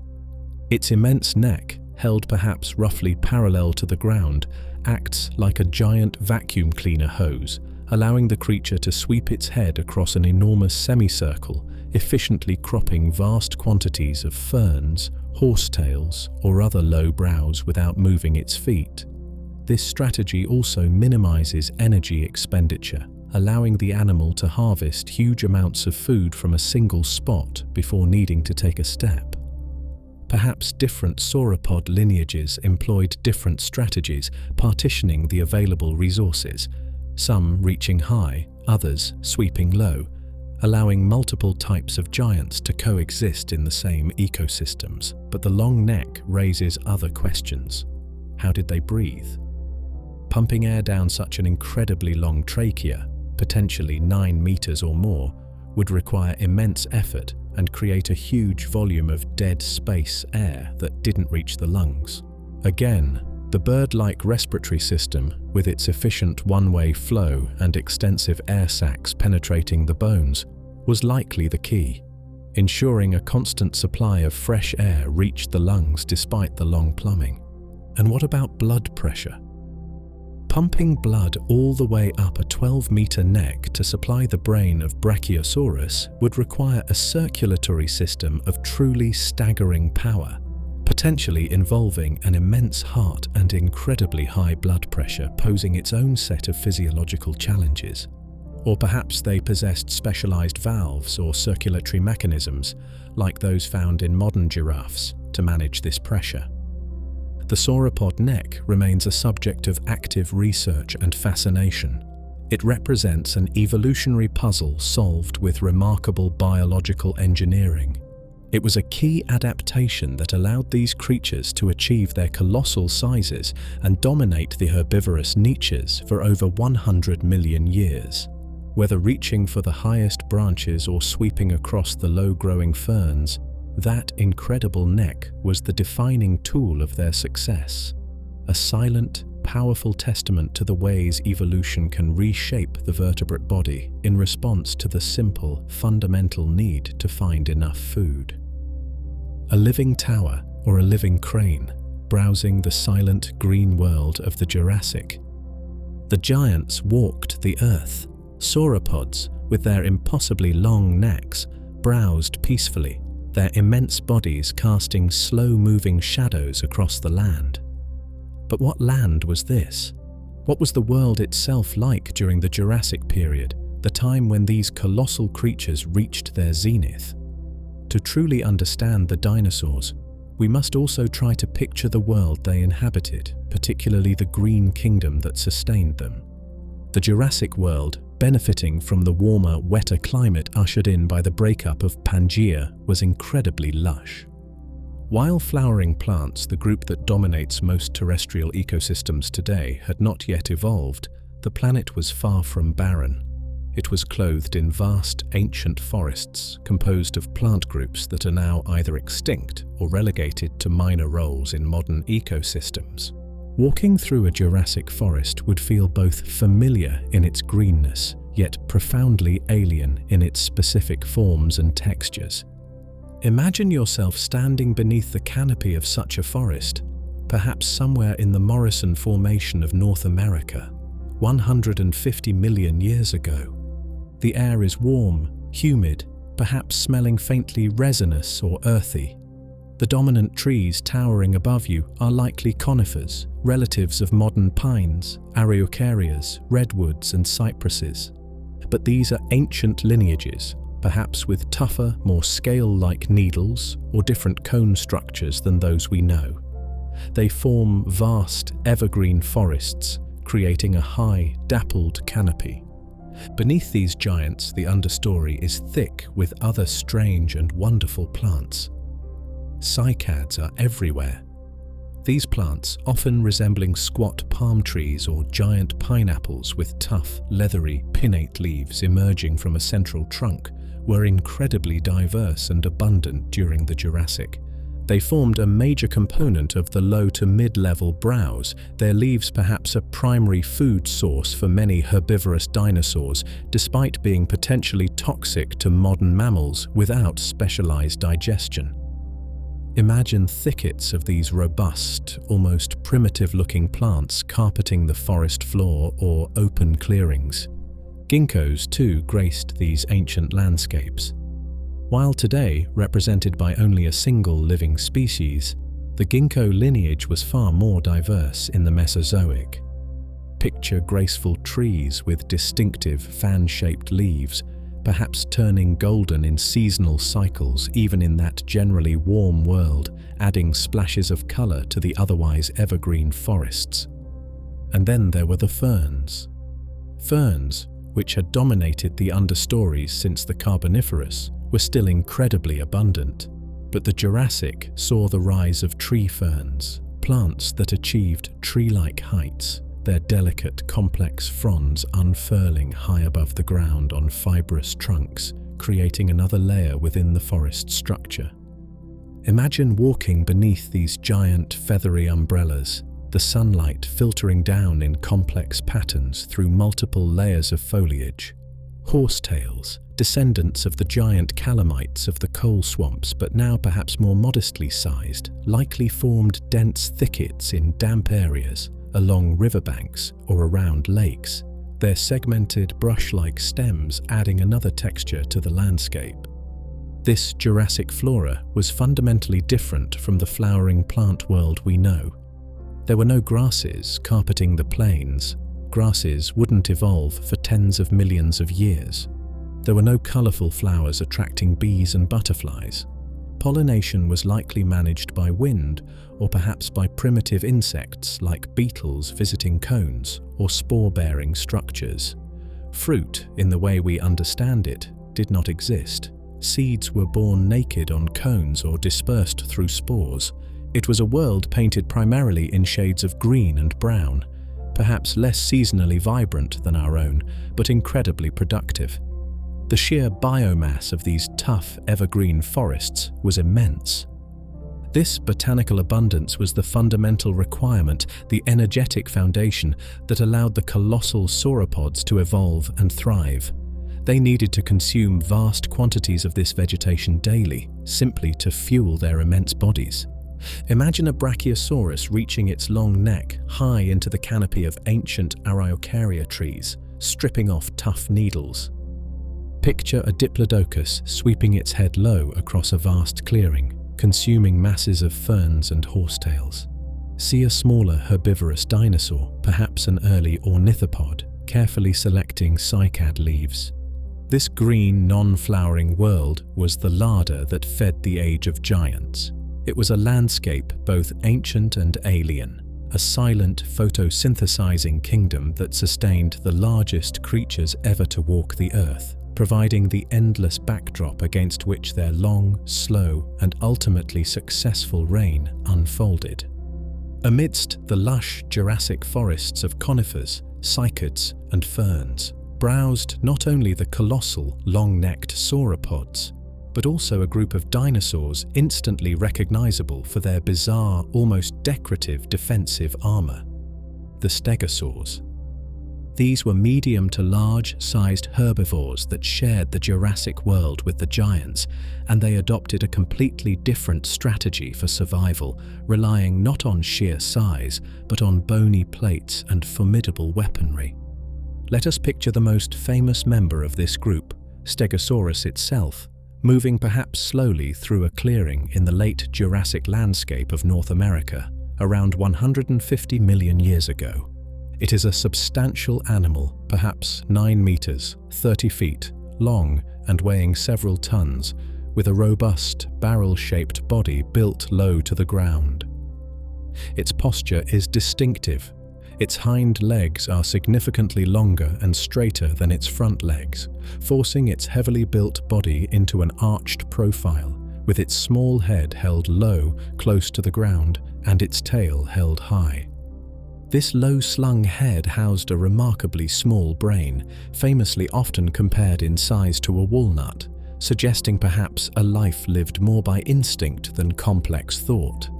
Its immense neck, held perhaps roughly parallel to the ground, acts like a giant vacuum cleaner hose, allowing the creature to sweep its head across an enormous semicircle, efficiently cropping vast quantities of ferns, horsetails, or other low browse without moving its feet. This strategy also minimizes energy expenditure, allowing the animal to harvest huge amounts of food from a single spot before needing to take a step. Perhaps different sauropod lineages employed different strategies, partitioning the available resources, some reaching high, others sweeping low, allowing multiple types of giants to coexist in the same ecosystems. But the long neck raises other questions. How did they breathe? Pumping air down such an incredibly long trachea, potentially 9 meters or more, would require immense effort and create a huge volume of dead space air that didn't reach the lungs. Again, the bird-like respiratory system, with its efficient one-way flow and extensive air sacs penetrating the bones, was likely the key, ensuring a constant supply of fresh air reached the lungs despite the long plumbing. And what about blood pressure? Pumping blood all the way up a 12-meter neck to supply the brain of Brachiosaurus would require a circulatory system of truly staggering power, potentially involving an immense heart and incredibly high blood pressure, posing its own set of physiological challenges. Or perhaps they possessed specialized valves or circulatory mechanisms, like those found in modern giraffes, to manage this pressure. The sauropod neck remains a subject of active research and fascination. It represents an evolutionary puzzle solved with remarkable biological engineering. It was a key adaptation that allowed these creatures to achieve their colossal sizes and dominate the herbivorous niches for over 100 million years. Whether reaching for the highest branches or sweeping across the low-growing ferns, that incredible neck was the defining tool of their success, a silent, powerful testament to the ways evolution can reshape the vertebrate body in response to the simple, fundamental need to find enough food. A living tower or a living crane, browsing the silent green world of the Jurassic. The giants walked the earth. Sauropods, with their impossibly long necks, browsed peacefully, their immense bodies casting slow-moving shadows across the land. But what land was this? What was the world itself like during the Jurassic period, the time when these colossal creatures reached their zenith? To truly understand the dinosaurs, we must also try to picture the world they inhabited, particularly the green kingdom that sustained them. The Jurassic world, benefiting from the warmer, wetter climate ushered in by the breakup of Pangaea, was incredibly lush. While flowering plants, the group that dominates most terrestrial ecosystems today, had not yet evolved, the planet was far from barren. It was clothed in vast, ancient forests composed of plant groups that are now either extinct or relegated to minor roles in modern ecosystems. Walking through a Jurassic forest would feel both familiar in its greenness, yet profoundly alien in its specific forms and textures. Imagine yourself standing beneath the canopy of such a forest, perhaps somewhere in the Morrison Formation of North America, 150 million years ago. The air is warm, humid, perhaps smelling faintly resinous or earthy. The dominant trees towering above you are likely conifers, relatives of modern pines, araucarias, redwoods and cypresses. But these are ancient lineages, perhaps with tougher, more scale-like needles or different cone structures than those we know. They form vast, evergreen forests, creating a high, dappled canopy. Beneath these giants, the understory is thick with other strange and wonderful plants. Cycads are everywhere. These plants, often resembling squat palm trees or giant pineapples with tough, leathery, pinnate leaves emerging from a central trunk, were incredibly diverse and abundant during the Jurassic. They formed a major component of the low to mid-level browse, their leaves perhaps a primary food source for many herbivorous dinosaurs, despite being potentially toxic to modern mammals without specialized digestion. Imagine thickets of these robust, almost primitive-looking plants carpeting the forest floor or open clearings. Ginkgos, too, graced these ancient landscapes. While today represented by only a single living species, the ginkgo lineage was far more diverse in the Mesozoic. Picture graceful trees with distinctive fan-shaped leaves, perhaps turning golden in seasonal cycles even in that generally warm world, adding splashes of color to the otherwise evergreen forests. And then there were the ferns. Ferns, which had dominated the understories since the Carboniferous, were still incredibly abundant, but the Jurassic saw the rise of tree ferns, plants that achieved tree-like heights, their delicate, complex fronds unfurling high above the ground on fibrous trunks, creating another layer within the forest structure. Imagine walking beneath these giant, feathery umbrellas, the sunlight filtering down in complex patterns through multiple layers of foliage. Horsetails, descendants of the giant calamites of the coal swamps but now perhaps more modestly sized, likely formed dense thickets in damp areas, along riverbanks or around lakes, their segmented brush-like stems adding another texture to the landscape. This Jurassic flora was fundamentally different from the flowering plant world we know. There were no grasses carpeting the plains. Grasses wouldn't evolve for tens of millions of years. There were no colorful flowers attracting bees and butterflies. Pollination was likely managed by wind or perhaps by primitive insects like beetles visiting cones or spore-bearing structures. Fruit, in the way we understand it, did not exist. Seeds were born naked on cones or dispersed through spores. It was a world painted primarily in shades of green and brown, perhaps less seasonally vibrant than our own, but incredibly productive. The sheer biomass of these tough, evergreen forests was immense. This botanical abundance was the fundamental requirement, the energetic foundation that allowed the colossal sauropods to evolve and thrive. They needed to consume vast quantities of this vegetation daily, simply to fuel their immense bodies. Imagine a brachiosaurus reaching its long neck high into the canopy of ancient Araucaria trees, stripping off tough needles. Picture a diplodocus sweeping its head low across a vast clearing, consuming masses of ferns and horsetails. See a smaller herbivorous dinosaur, perhaps an early ornithopod, carefully selecting cycad leaves. This green, non-flowering world was the larder that fed the age of giants. It was a landscape both ancient and alien, a silent, photosynthesizing kingdom that sustained the largest creatures ever to walk the earth, providing the endless backdrop against which their long, slow, and ultimately successful reign unfolded. Amidst the lush Jurassic forests of conifers, cycads, and ferns, browsed not only the colossal, long-necked sauropods, but also a group of dinosaurs instantly recognizable for their bizarre, almost decorative defensive armor, the stegosaurs. These were medium to large-sized herbivores that shared the Jurassic world with the giants, and they adopted a completely different strategy for survival, relying not on sheer size, but on bony plates and formidable weaponry. Let us picture the most famous member of this group, Stegosaurus itself, moving perhaps slowly through a clearing in the late Jurassic landscape of North America, around 150 million years ago. It is a substantial animal, perhaps 9 meters, 30 feet, long and weighing several tons, with a robust, barrel-shaped body built low to the ground. Its posture is distinctive. Its hind legs are significantly longer and straighter than its front legs, forcing its heavily built body into an arched profile, with its small head held low, close to the ground, and its tail held high. This low-slung head housed a remarkably small brain, famously often compared in size to a walnut, suggesting perhaps a life lived more by instinct than complex thought.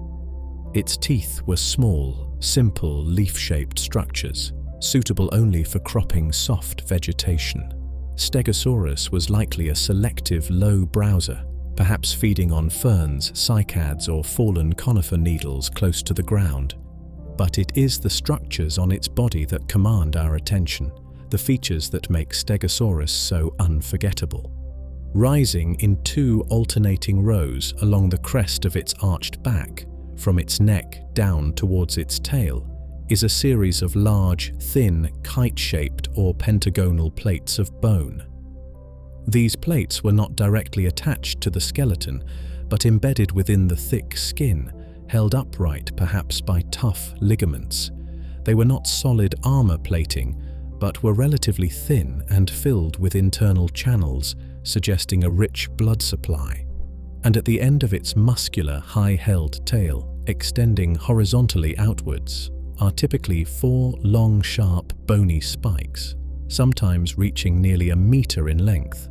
Its teeth were small, simple, leaf-shaped structures, suitable only for cropping soft vegetation. Stegosaurus was likely a selective low browser, perhaps feeding on ferns, cycads, or fallen conifer needles close to the ground. But it is the structures on its body that command our attention, the features that make Stegosaurus so unforgettable. Rising in 2 alternating rows along the crest of its arched back, from its neck down towards its tail, is a series of large, thin, kite-shaped or pentagonal plates of bone. These plates were not directly attached to the skeleton, but embedded within the thick skin, held upright perhaps by tough ligaments. They were not solid armor plating, but were relatively thin and filled with internal channels, suggesting a rich blood supply. And at the end of its muscular, high-held tail, extending horizontally outwards, are typically 4 long, sharp, bony spikes, sometimes reaching nearly a meter in length.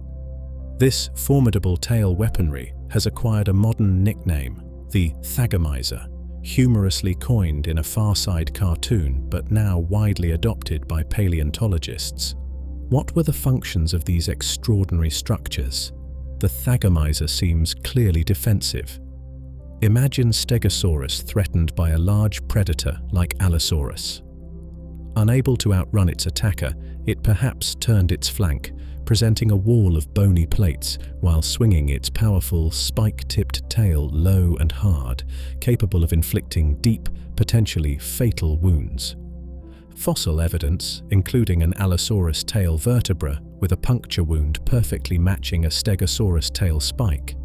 This formidable tail weaponry has acquired a modern nickname, the Thagomizer, humorously coined in a Far Side cartoon but now widely adopted by paleontologists. What were the functions of these extraordinary structures? The Thagomizer seems clearly defensive. Imagine Stegosaurus threatened by a large predator like Allosaurus. Unable to outrun its attacker, it perhaps turned its flank, presenting a wall of bony plates while swinging its powerful, spike-tipped tail low and hard, capable of inflicting deep, potentially fatal wounds. Fossil evidence, including an Allosaurus tail vertebra with a puncture wound perfectly matching a Stegosaurus tail spike,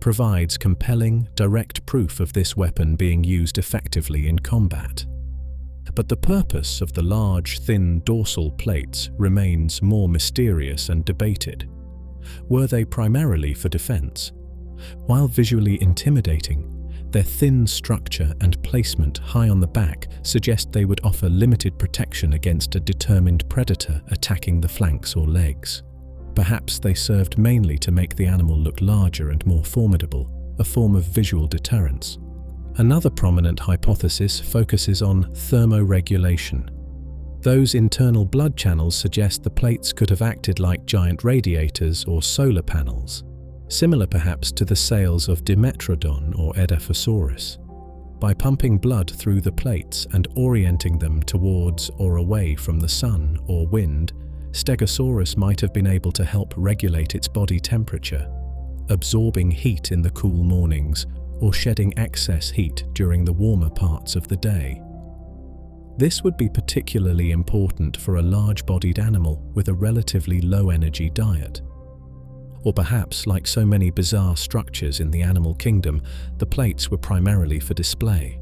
provides compelling, direct proof of this weapon being used effectively in combat. But the purpose of the large, thin dorsal plates remains more mysterious and debated. Were they primarily for defense? While visually intimidating, their thin structure and placement high on the back suggest they would offer limited protection against a determined predator attacking the flanks or legs. Perhaps they served mainly to make the animal look larger and more formidable, a form of visual deterrence. Another prominent hypothesis focuses on thermoregulation. Those internal blood channels suggest the plates could have acted like giant radiators or solar panels, similar perhaps to the sails of Dimetrodon or Edaphosaurus. By pumping blood through the plates and orienting them towards or away from the sun or wind, Stegosaurus might have been able to help regulate its body temperature, absorbing heat in the cool mornings or shedding excess heat during the warmer parts of the day. This would be particularly important for a large-bodied animal with a relatively low-energy diet. Or perhaps, like so many bizarre structures in the animal kingdom, the plates were primarily for display.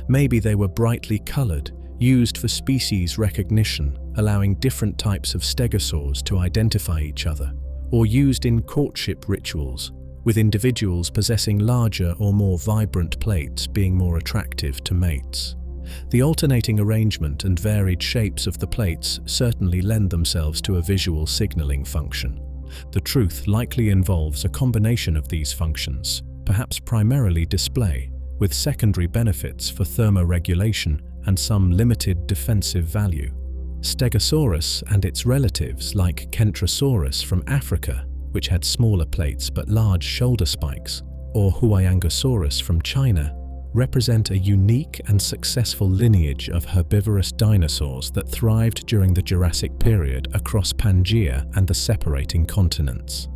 Maybe they were brightly colored, used for species recognition, allowing different types of stegosaurs to identify each other, or used in courtship rituals, with individuals possessing larger or more vibrant plates being more attractive to mates. The alternating arrangement and varied shapes of the plates certainly lend themselves to a visual signaling function. The truth likely involves a combination of these functions, perhaps primarily display, with secondary benefits for thermoregulation and some limited defensive value. Stegosaurus and its relatives like Kentrosaurus from Africa, which had smaller plates but large shoulder spikes, or Huayangosaurus from China, represent a unique and successful lineage of herbivorous dinosaurs that thrived during the Jurassic period across Pangaea and the separating continents.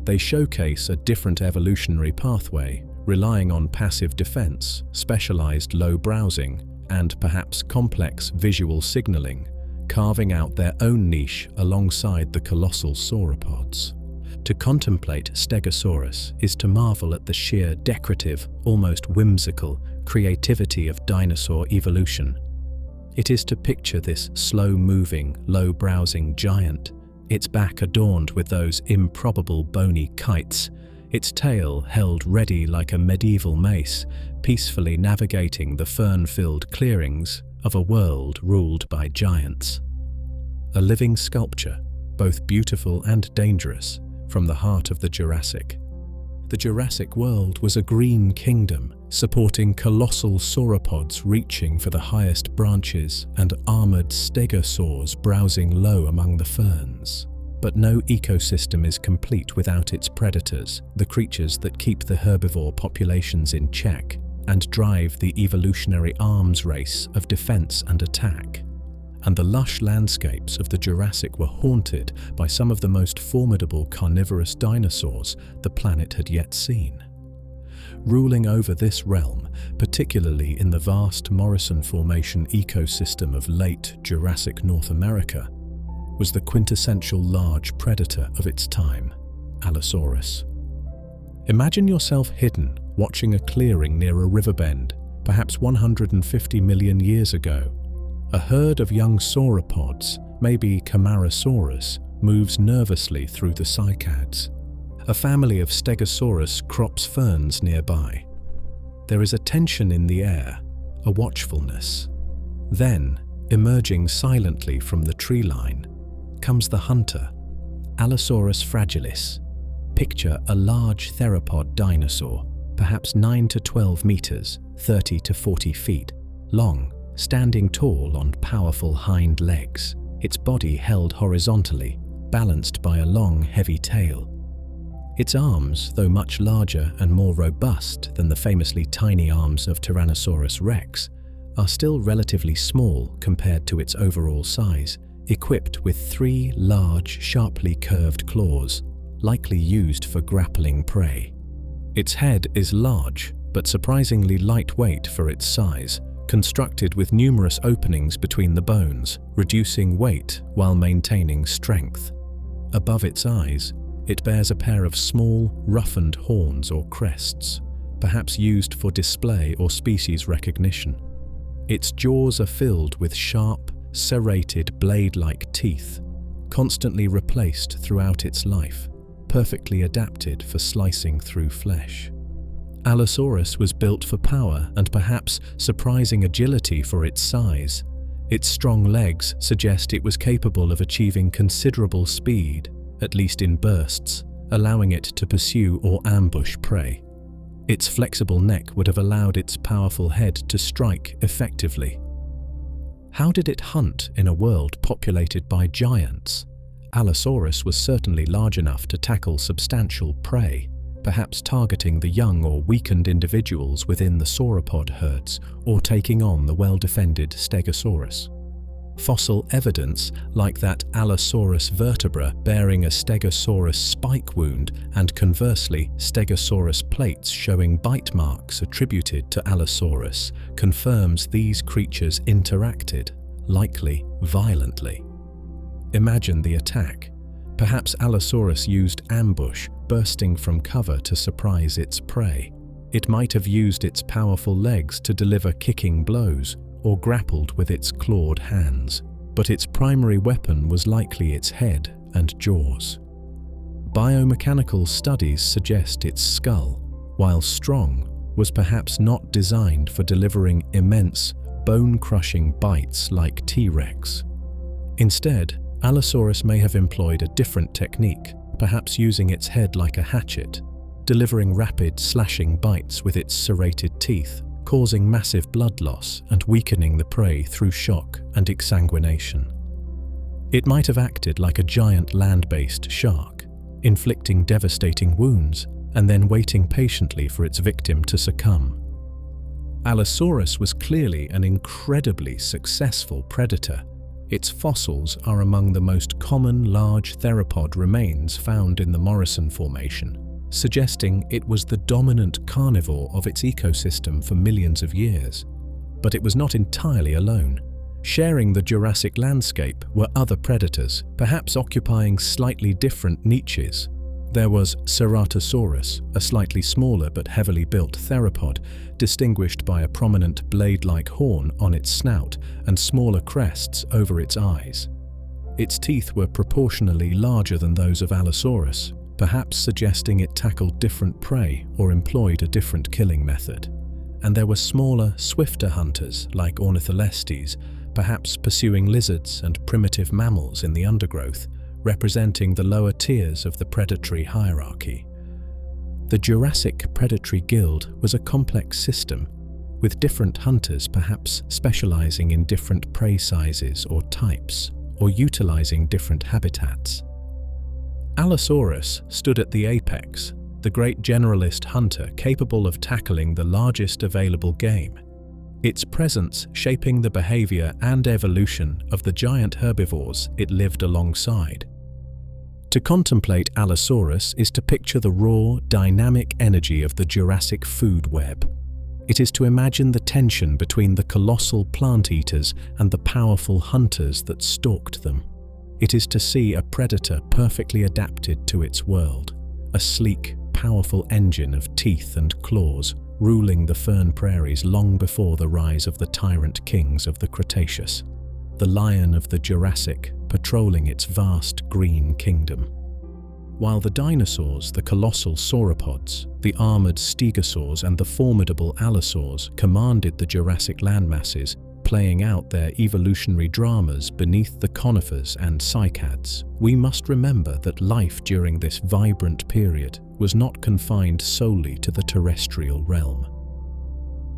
They showcase a different evolutionary pathway, relying on passive defense, specialized low browsing, and perhaps complex visual signaling, carving out their own niche alongside the colossal sauropods. To contemplate Stegosaurus is to marvel at the sheer decorative, almost whimsical, creativity of dinosaur evolution. It is to picture this slow-moving, low-browsing giant, its back adorned with those improbable bony kites, its tail held ready like a medieval mace, peacefully navigating the fern-filled clearings of a world ruled by giants. A living sculpture, both beautiful and dangerous, from the heart of the Jurassic. The Jurassic world was a green kingdom, supporting colossal sauropods reaching for the highest branches and armored stegosaurs browsing low among the ferns. But no ecosystem is complete without its predators, the creatures that keep the herbivore populations in check and drive the evolutionary arms race of defense and attack. And the lush landscapes of the Jurassic were haunted by some of the most formidable carnivorous dinosaurs the planet had yet seen. Ruling over this realm, particularly in the vast Morrison Formation ecosystem of late Jurassic North America, was the quintessential large predator of its time, Allosaurus. Imagine yourself hidden, watching a clearing near a river bend, perhaps 150 million years ago. A herd of young sauropods, maybe Camarasaurus, moves nervously through the cycads. A family of Stegosaurus crops ferns nearby. There is a tension in the air, a watchfulness. Then, emerging silently from the tree line, comes the hunter, Allosaurus fragilis. Picture a large theropod dinosaur, perhaps 9 to 12 meters, 30 to 40 feet, long, standing tall on powerful hind legs, its body held horizontally, balanced by a long, heavy tail. Its arms, though much larger and more robust than the famously tiny arms of Tyrannosaurus rex, are still relatively small compared to its overall size, equipped with 3 large, sharply curved claws, likely used for grappling prey. Its head is large, but surprisingly lightweight for its size, constructed with numerous openings between the bones, reducing weight while maintaining strength. Above its eyes, it bears a pair of small, roughened horns or crests, perhaps used for display or species recognition. Its jaws are filled with sharp, serrated blade-like teeth, constantly replaced throughout its life, perfectly adapted for slicing through flesh. Allosaurus was built for power and perhaps surprising agility for its size. Its strong legs suggest it was capable of achieving considerable speed, at least in bursts, allowing it to pursue or ambush prey. Its flexible neck would have allowed its powerful head to strike effectively. How did it hunt in a world populated by giants? Allosaurus was certainly large enough to tackle substantial prey, perhaps targeting the young or weakened individuals within the sauropod herds or taking on the well-defended Stegosaurus. Fossil evidence, like that Allosaurus vertebra bearing a Stegosaurus spike wound and conversely Stegosaurus plates showing bite marks attributed to Allosaurus, confirms these creatures interacted, likely violently. Imagine the attack. Perhaps Allosaurus used ambush, bursting from cover to surprise its prey. It might have used its powerful legs to deliver kicking blows or grappled with its clawed hands, but its primary weapon was likely its head and jaws. Biomechanical studies suggest its skull, while strong, was perhaps not designed for delivering immense, bone-crushing bites like T-Rex. Instead, Allosaurus may have employed a different technique, perhaps using its head like a hatchet, delivering rapid, slashing bites with its serrated teeth, causing massive blood loss and weakening the prey through shock and exsanguination. It might have acted like a giant land-based shark, inflicting devastating wounds and then waiting patiently for its victim to succumb. Allosaurus was clearly an incredibly successful predator. Its fossils are among the most common large theropod remains found in the Morrison Formation, suggesting it was the dominant carnivore of its ecosystem for millions of years. But it was not entirely alone. Sharing the Jurassic landscape were other predators, perhaps occupying slightly different niches. There was Ceratosaurus, a slightly smaller but heavily built theropod, distinguished by a prominent blade-like horn on its snout and smaller crests over its eyes. Its teeth were proportionally larger than those of Allosaurus, perhaps suggesting it tackled different prey or employed a different killing method. And there were smaller, swifter hunters like Ornitholestes, perhaps pursuing lizards and primitive mammals in the undergrowth, representing the lower tiers of the predatory hierarchy. The Jurassic Predatory Guild was a complex system, with different hunters perhaps specializing in different prey sizes or types, or utilizing different habitats. Allosaurus stood at the apex, the great generalist hunter capable of tackling the largest available game, its presence shaping the behavior and evolution of the giant herbivores it lived alongside. To contemplate Allosaurus is to picture the raw, dynamic energy of the Jurassic food web. It is to imagine the tension between the colossal plant-eaters and the powerful hunters that stalked them. It is to see a predator perfectly adapted to its world, a sleek, powerful engine of teeth and claws ruling the fern prairies long before the rise of the tyrant kings of the Cretaceous, the lion of the Jurassic patrolling its vast green kingdom. While the dinosaurs, the colossal sauropods, the armored stegosaurs and the formidable allosaurs commanded the Jurassic landmasses, playing out their evolutionary dramas beneath the conifers and cycads, we must remember that life during this vibrant period was not confined solely to the terrestrial realm.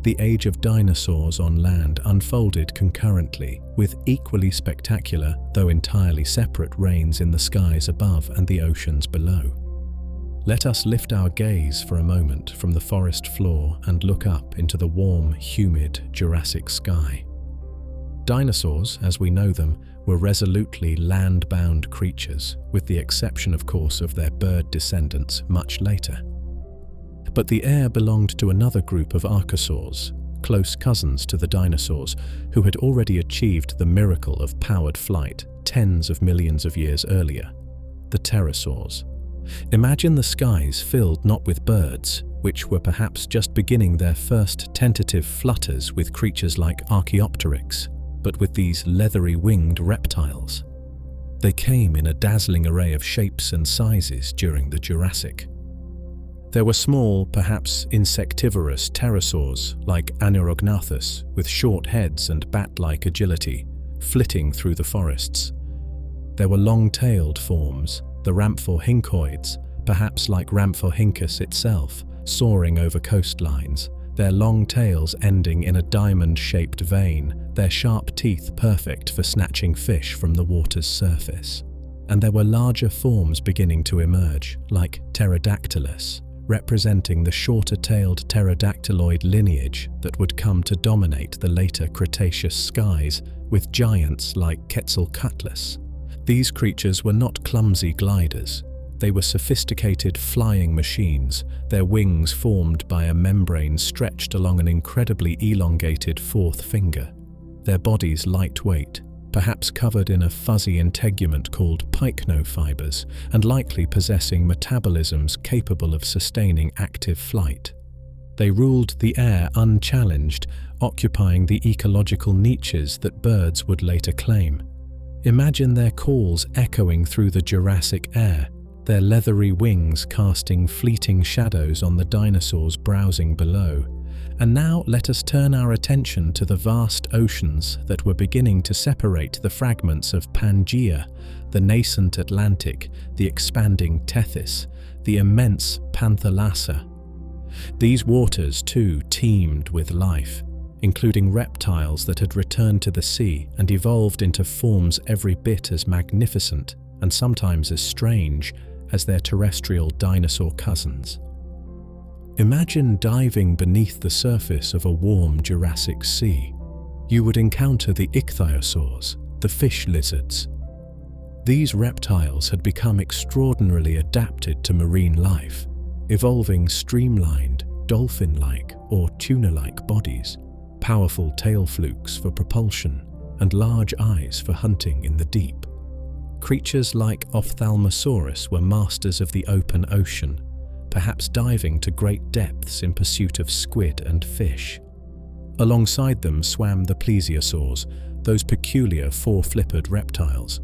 The age of dinosaurs on land unfolded concurrently, with equally spectacular, though entirely separate, reigns in the skies above and the oceans below. Let us lift our gaze for a moment from the forest floor and look up into the warm, humid Jurassic sky. Dinosaurs, as we know them, were resolutely land-bound creatures, with the exception, of course, of their bird descendants much later. But the air belonged to another group of archosaurs, close cousins to the dinosaurs, who had already achieved the miracle of powered flight tens of millions of years earlier, the pterosaurs. Imagine the skies filled not with birds, which were perhaps just beginning their first tentative flutters with creatures like Archaeopteryx, but with these leathery winged reptiles. They came in a dazzling array of shapes and sizes during the Jurassic. There were small, perhaps insectivorous pterosaurs like Aneurognathus, with short heads and bat-like agility, flitting through the forests. There were long-tailed forms, the Ramphorhynchoids, perhaps like Ramphorhynchus itself, soaring over coastlines, their long tails ending in a diamond-shaped vein, their sharp teeth perfect for snatching fish from the water's surface. And there were larger forms beginning to emerge, like Pterodactylus, representing the shorter-tailed pterodactyloid lineage that would come to dominate the later Cretaceous skies, with giants like Quetzalcoatlus. These creatures were not clumsy gliders. They were sophisticated flying machines, their wings formed by a membrane stretched along an incredibly elongated fourth finger, their bodies lightweight, perhaps covered in a fuzzy integument called pycnofibers, and likely possessing metabolisms capable of sustaining active flight. They ruled the air unchallenged, occupying the ecological niches that birds would later claim. Imagine their calls echoing through the Jurassic air, their leathery wings casting fleeting shadows on the dinosaurs browsing below. And now let us turn our attention to the vast oceans that were beginning to separate the fragments of Pangaea, the nascent Atlantic, the expanding Tethys, the immense Panthalassa. These waters, too, teemed with life, including reptiles that had returned to the sea and evolved into forms every bit as magnificent and sometimes as strange as their terrestrial dinosaur cousins. Imagine diving beneath the surface of a warm Jurassic sea. You would encounter the ichthyosaurs, the fish lizards. These reptiles had become extraordinarily adapted to marine life, evolving streamlined, dolphin-like or tuna-like bodies, powerful tail flukes for propulsion, and large eyes for hunting in the deep. Creatures like Ophthalmosaurus were masters of the open ocean, perhaps diving to great depths in pursuit of squid and fish. Alongside them swam the Plesiosaurs, those peculiar four-flippered reptiles.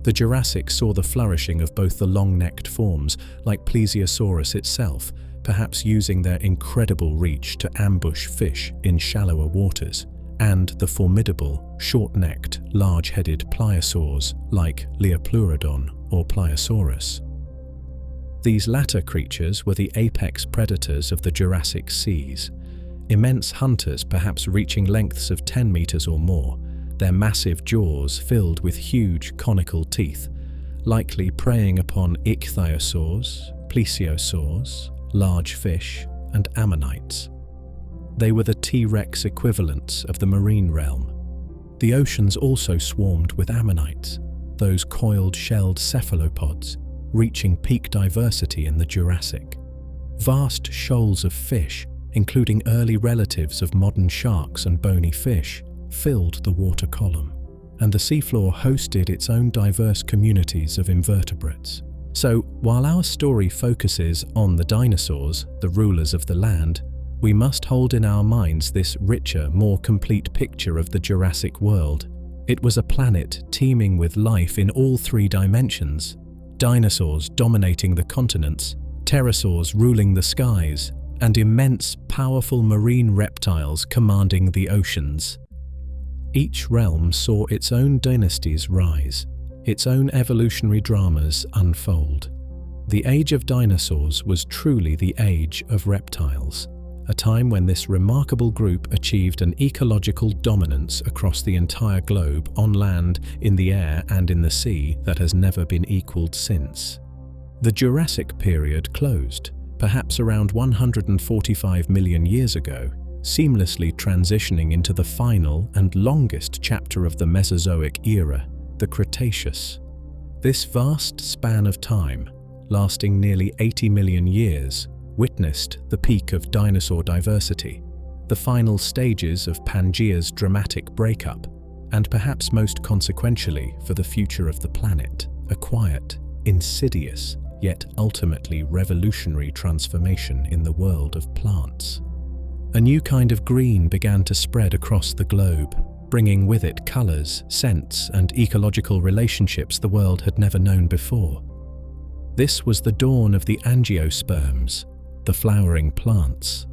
The Jurassic saw the flourishing of both the long-necked forms, like Plesiosaurus itself, perhaps using their incredible reach to ambush fish in shallower waters, and the formidable, short-necked, large-headed pliosaurs like Leopleurodon or Pliosaurus. These latter creatures were the apex predators of the Jurassic seas, immense hunters perhaps reaching lengths of 10 meters or more, their massive jaws filled with huge conical teeth, likely preying upon ichthyosaurs, plesiosaurs, large fish, and ammonites. They were the T-Rex equivalents of the marine realm. The oceans also swarmed with ammonites, those coiled-shelled cephalopods, reaching peak diversity in the Jurassic. Vast shoals of fish, including early relatives of modern sharks and bony fish, filled the water column, and the seafloor hosted its own diverse communities of invertebrates. So, while our story focuses on the dinosaurs, the rulers of the land, we must hold in our minds this richer, more complete picture of the Jurassic world. It was a planet teeming with life in all three dimensions: dinosaurs dominating the continents, pterosaurs ruling the skies, and immense, powerful marine reptiles commanding the oceans. Each realm saw its own dynasties rise, its own evolutionary dramas unfold. The age of dinosaurs was truly the age of reptiles, a time when this remarkable group achieved an ecological dominance across the entire globe, on land, in the air, and in the sea that has never been equaled since. The Jurassic period closed, perhaps around 145 million years ago, seamlessly transitioning into the final and longest chapter of the Mesozoic era, the Cretaceous. This vast span of time, lasting nearly 80 million years, witnessed the peak of dinosaur diversity, the final stages of Pangaea's dramatic breakup, and perhaps most consequentially for the future of the planet, a quiet, insidious, yet ultimately revolutionary transformation in the world of plants. A new kind of green began to spread across the globe, bringing with it colors, scents, and ecological relationships the world had never known before. This was the dawn of the angiosperms, the flowering plants.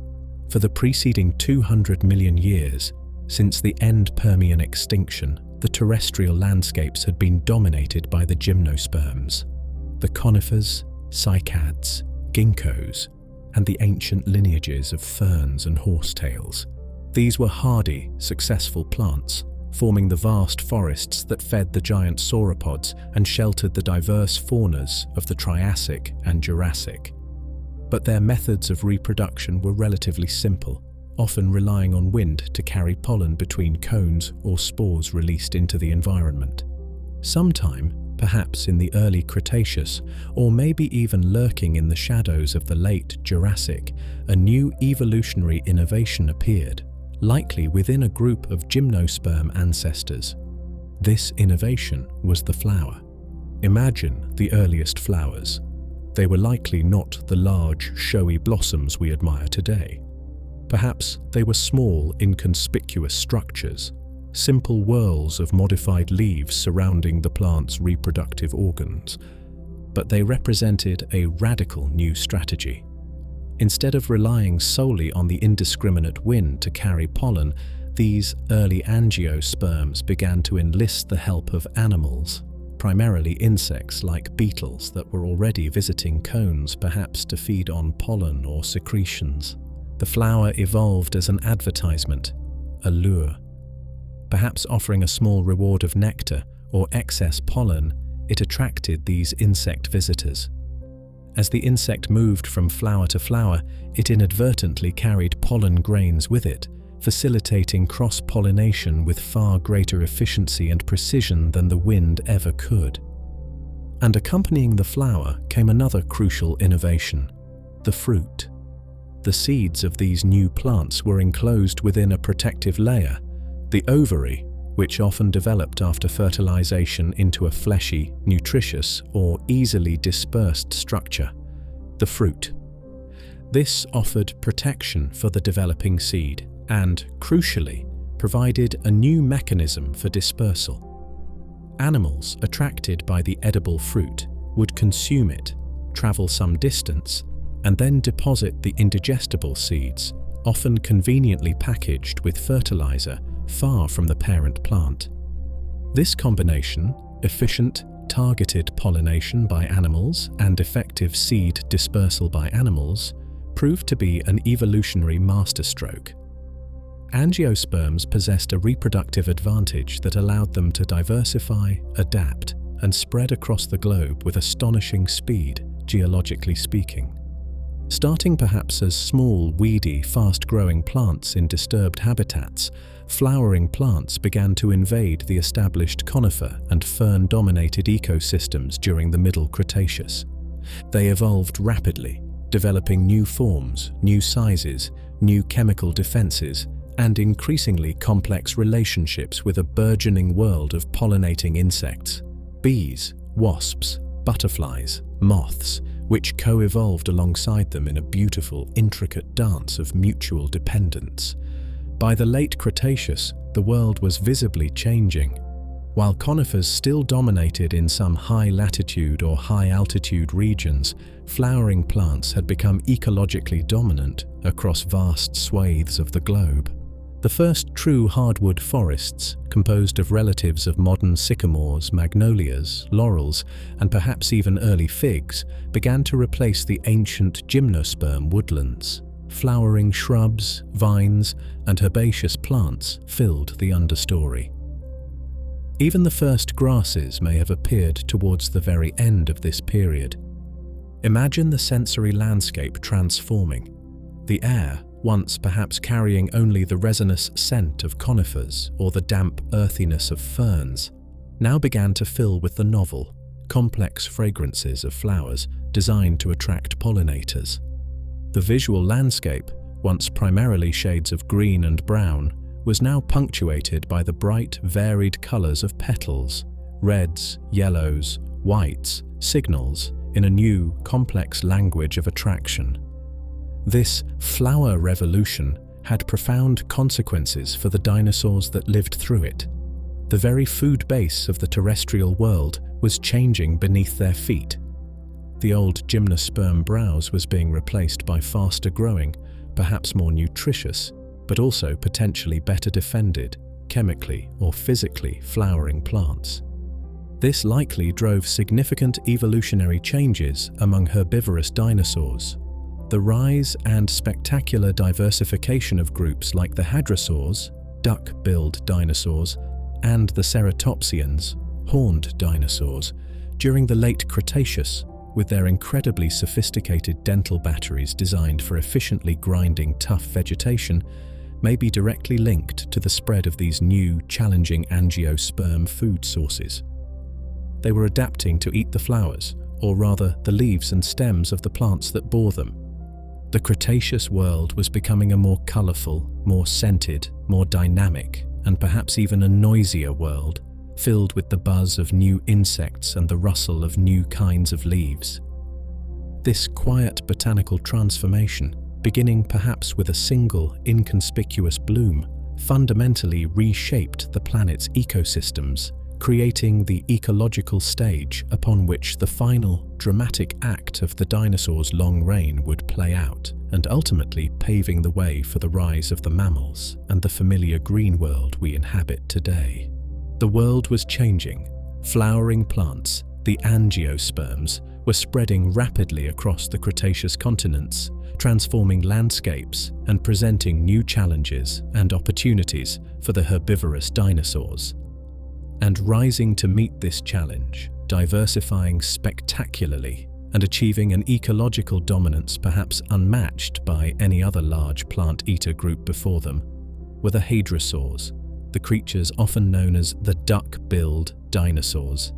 For the preceding 200 million years, since the end Permian extinction, the terrestrial landscapes had been dominated by the gymnosperms, the conifers, cycads, ginkgos, and the ancient lineages of ferns and horsetails. These were hardy, successful plants, forming the vast forests that fed the giant sauropods and sheltered the diverse faunas of the Triassic and Jurassic. But their methods of reproduction were relatively simple, often relying on wind to carry pollen between cones or spores released into the environment. Sometime, perhaps in the early Cretaceous, or maybe even lurking in the shadows of the late Jurassic, a new evolutionary innovation appeared, likely within a group of gymnosperm ancestors. This innovation was the flower. Imagine the earliest flowers. They were likely not the large, showy blossoms we admire today. Perhaps they were small, inconspicuous structures, simple whorls of modified leaves surrounding the plant's reproductive organs. But they represented a radical new strategy. Instead of relying solely on the indiscriminate wind to carry pollen, these early angiosperms began to enlist the help of animals, primarily insects like beetles that were already visiting cones, perhaps to feed on pollen or secretions. The flower evolved as an advertisement, a lure. Perhaps offering a small reward of nectar or excess pollen, it attracted these insect visitors. As the insect moved from flower to flower, it inadvertently carried pollen grains with it, facilitating cross-pollination with far greater efficiency and precision than the wind ever could. And accompanying the flower came another crucial innovation: the fruit. The seeds of these new plants were enclosed within a protective layer, the ovary, which often developed after fertilization into a fleshy, nutritious, or easily dispersed structure, the fruit. This offered protection for the developing seed and, crucially, provided a new mechanism for dispersal. Animals attracted by the edible fruit would consume it, travel some distance, and then deposit the indigestible seeds, often conveniently packaged with fertilizer far from the parent plant. This combination, efficient, targeted pollination by animals and effective seed dispersal by animals, proved to be an evolutionary masterstroke. Angiosperms possessed a reproductive advantage that allowed them to diversify, adapt, and spread across the globe with astonishing speed, geologically speaking. Starting perhaps as small, weedy, fast-growing plants in disturbed habitats, flowering plants began to invade the established conifer and fern-dominated ecosystems during the Middle Cretaceous. They evolved rapidly, developing new forms, new sizes, new chemical defenses, and increasingly complex relationships with a burgeoning world of pollinating insects, bees, wasps, butterflies, moths, which co-evolved alongside them in a beautiful, intricate dance of mutual dependence. By the late Cretaceous, the world was visibly changing. While conifers still dominated in some high-latitude or high-altitude regions, flowering plants had become ecologically dominant across vast swathes of the globe. The first true hardwood forests, composed of relatives of modern sycamores, magnolias, laurels, and perhaps even early figs, began to replace the ancient gymnosperm woodlands. Flowering shrubs, vines, and herbaceous plants filled the understory. Even the first grasses may have appeared towards the very end of this period. Imagine the sensory landscape transforming. The air, once perhaps carrying only the resinous scent of conifers or the damp earthiness of ferns, now began to fill with the novel, complex fragrances of flowers designed to attract pollinators. The visual landscape, once primarily shades of green and brown, was now punctuated by the bright, varied colors of petals, reds, yellows, whites, signals in a new, complex language of attraction. This flower revolution had profound consequences for the dinosaurs that lived through it. The very food base of the terrestrial world was changing beneath their feet. The old gymnosperm browse was being replaced by faster growing, perhaps more nutritious, but also potentially better defended, chemically or physically flowering plants. This likely drove significant evolutionary changes among herbivorous dinosaurs. The rise and spectacular diversification of groups like the hadrosaurs, duck-billed dinosaurs, and the ceratopsians, horned dinosaurs, during the late Cretaceous, with their incredibly sophisticated dental batteries designed for efficiently grinding tough vegetation, may be directly linked to the spread of these new, challenging angiosperm food sources. They were adapting to eat the flowers, or rather the leaves and stems of the plants that bore them. The Cretaceous world was becoming a more colorful, more scented, more dynamic, and perhaps even a noisier world, filled with the buzz of new insects and the rustle of new kinds of leaves. This quiet botanical transformation, beginning perhaps with a single, inconspicuous bloom, fundamentally reshaped the planet's ecosystems, creating the ecological stage upon which the final, dramatic act of the dinosaurs' long reign would play out, and ultimately paving the way for the rise of the mammals and the familiar green world we inhabit today. The world was changing. Flowering plants, the angiosperms, were spreading rapidly across the Cretaceous continents, transforming landscapes and presenting new challenges and opportunities for the herbivorous dinosaurs. And rising to meet this challenge, diversifying spectacularly and achieving an ecological dominance perhaps unmatched by any other large plant-eater group before them, were the hadrosaurs, the creatures often known as the duck-billed dinosaurs.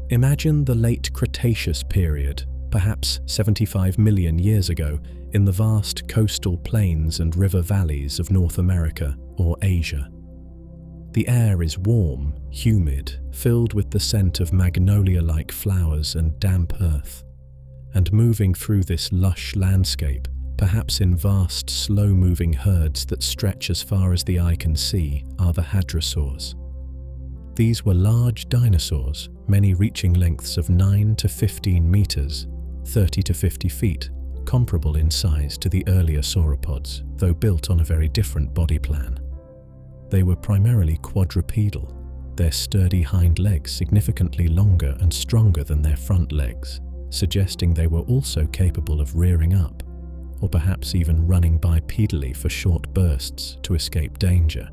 Imagine the late Cretaceous period, perhaps 75 million years ago, in the vast coastal plains and river valleys of North America or Asia. The air is warm, humid, filled with the scent of magnolia-like flowers and damp earth. And moving through this lush landscape, perhaps in vast, slow-moving herds that stretch as far as the eye can see, are the hadrosaurs. These were large dinosaurs, many reaching lengths of 9 to 15 meters, 30 to 50 feet, comparable in size to the earlier sauropods, though built on a very different body plan. They were primarily quadrupedal, their sturdy hind legs significantly longer and stronger than their front legs, suggesting they were also capable of rearing up, or perhaps even running bipedally for short bursts to escape danger.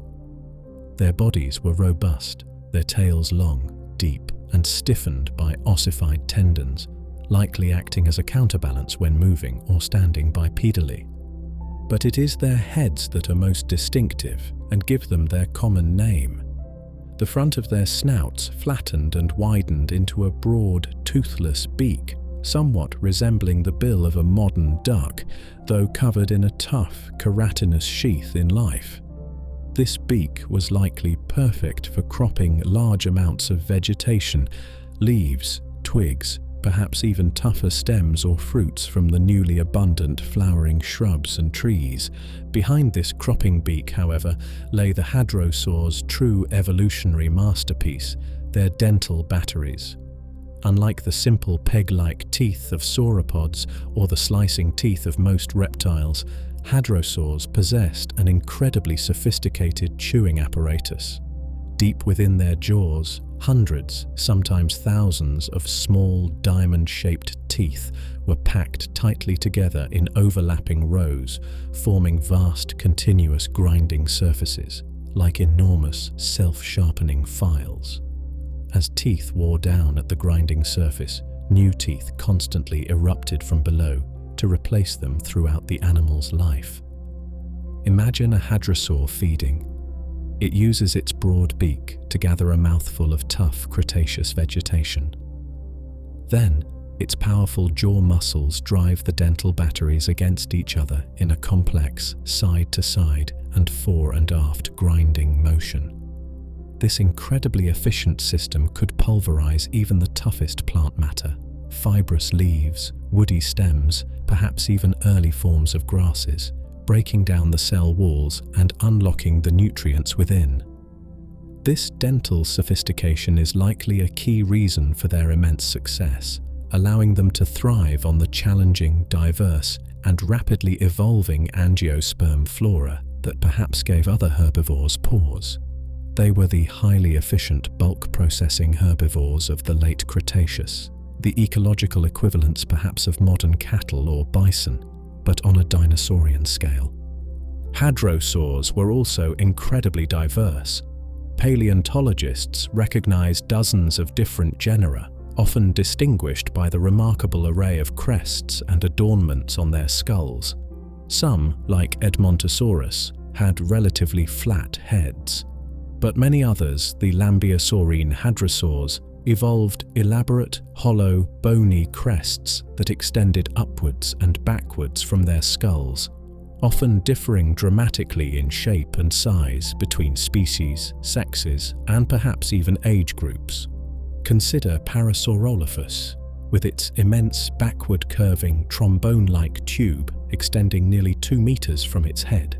Their bodies were robust, their tails long, deep, and stiffened by ossified tendons, likely acting as a counterbalance when moving or standing bipedally. But it is their heads that are most distinctive and give them their common name. The front of their snouts flattened and widened into a broad, toothless beak, somewhat resembling the bill of a modern duck, though covered in a tough, keratinous sheath in life. This beak was likely perfect for cropping large amounts of vegetation, leaves, twigs, perhaps even tougher stems or fruits from the newly abundant flowering shrubs and trees. Behind this cropping beak, however, lay the hadrosaurs' true evolutionary masterpiece, their dental batteries. Unlike the simple peg-like teeth of sauropods or the slicing teeth of most reptiles, hadrosaurs possessed an incredibly sophisticated chewing apparatus. Deep within their jaws, hundreds, sometimes thousands of small diamond-shaped teeth were packed tightly together in overlapping rows, forming vast continuous grinding surfaces, like enormous self-sharpening files. As teeth wore down at the grinding surface, new teeth constantly erupted from below to replace them throughout the animal's life. Imagine a hadrosaur feeding. It uses its broad beak to gather a mouthful of tough Cretaceous vegetation. Then, its powerful jaw muscles drive the dental batteries against each other in a complex side-to-side and fore and aft grinding motion. This incredibly efficient system could pulverize even the toughest plant matter, fibrous leaves, woody stems, perhaps even early forms of grasses, breaking down the cell walls and unlocking the nutrients within. This dental sophistication is likely a key reason for their immense success, allowing them to thrive on the challenging, diverse, and rapidly evolving angiosperm flora that perhaps gave other herbivores pause. They were the highly efficient bulk-processing herbivores of the late Cretaceous, the ecological equivalents perhaps of modern cattle or bison, but on a dinosaurian scale. Hadrosaurs were also incredibly diverse. Paleontologists recognize dozens of different genera, often distinguished by the remarkable array of crests and adornments on their skulls. Some, like Edmontosaurus, had relatively flat heads, but many others, the Lambeosaurine hadrosaurs, evolved elaborate, hollow, bony crests that extended upwards and backwards from their skulls, often differing dramatically in shape and size between species, sexes, and perhaps even age groups. Consider Parasaurolophus, with its immense backward-curving trombone-like tube extending nearly 2 meters from its head,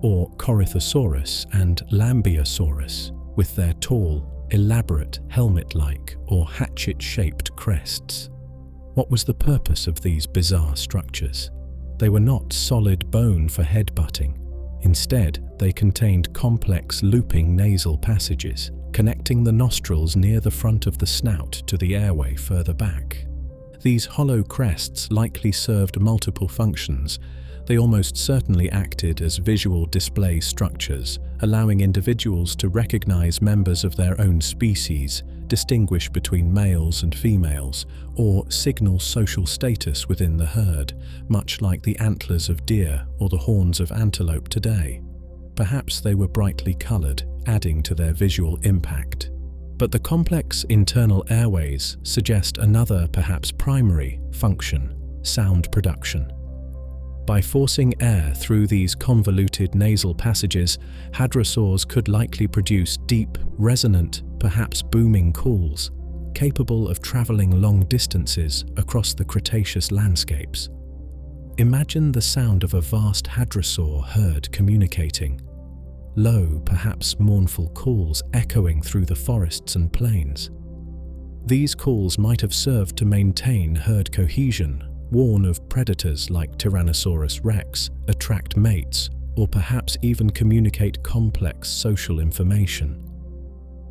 or Corythosaurus and Lambeosaurus, with their tall, elaborate helmet-like or hatchet-shaped crests. What was the purpose of these bizarre structures? They were not solid bone for headbutting. Instead, they contained complex looping nasal passages, connecting the nostrils near the front of the snout to the airway further back. These hollow crests likely served multiple functions. They almost certainly acted as visual display structures, allowing individuals to recognize members of their own species, distinguish between males and females, or signal social status within the herd, much like the antlers of deer or the horns of antelope today. Perhaps they were brightly colored, adding to their visual impact. But the complex internal airways suggest another, perhaps primary, function: sound production. By forcing air through these convoluted nasal passages, hadrosaurs could likely produce deep, resonant, perhaps booming calls, capable of traveling long distances across the Cretaceous landscapes. Imagine the sound of a vast hadrosaur herd communicating. Low, perhaps mournful calls echoing through the forests and plains. These calls might have served to maintain herd cohesion, warn of predators like Tyrannosaurus rex, attract mates, or perhaps even communicate complex social information.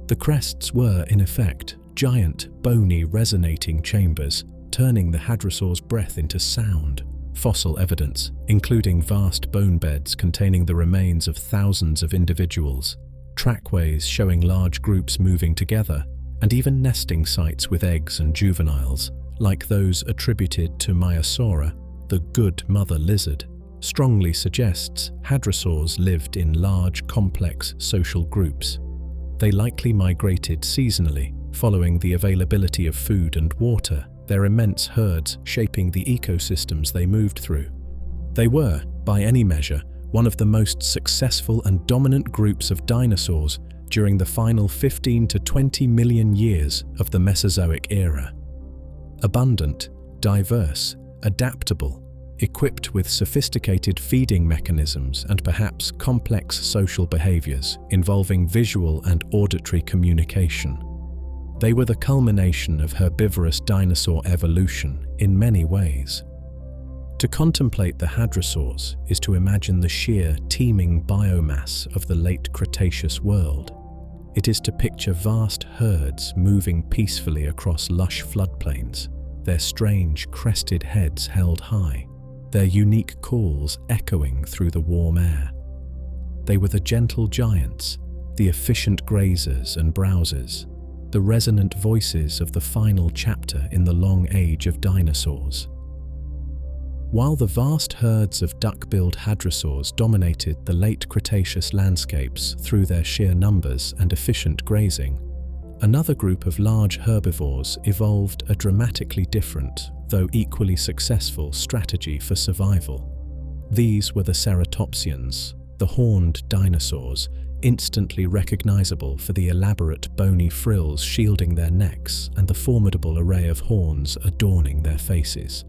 The crests were, in effect, giant, bony, resonating chambers, turning the hadrosaur's breath into sound. Fossil evidence, including vast bone beds containing the remains of thousands of individuals, trackways showing large groups moving together, and even nesting sites with eggs and juveniles, like those attributed to Maiasaura, the good mother lizard, strongly suggests hadrosaurs lived in large, complex social groups. They likely migrated seasonally, following the availability of food and water, their immense herds shaping the ecosystems they moved through. They were, by any measure, one of the most successful and dominant groups of dinosaurs during the final 15 to 20 million years of the Mesozoic era. Abundant, diverse, adaptable, equipped with sophisticated feeding mechanisms and perhaps complex social behaviors involving visual and auditory communication. They were the culmination of herbivorous dinosaur evolution in many ways. To contemplate the hadrosaurs is to imagine the sheer, teeming biomass of the late Cretaceous world. It is to picture vast herds moving peacefully across lush floodplains, their strange, crested heads held high, their unique calls echoing through the warm air. They were the gentle giants, the efficient grazers and browsers, the resonant voices of the final chapter in the long age of dinosaurs. While the vast herds of duck-billed hadrosaurs dominated the late Cretaceous landscapes through their sheer numbers and efficient grazing, another group of large herbivores evolved a dramatically different, though equally successful, strategy for survival. These were the ceratopsians, the horned dinosaurs, instantly recognizable for the elaborate bony frills shielding their necks and the formidable array of horns adorning their faces.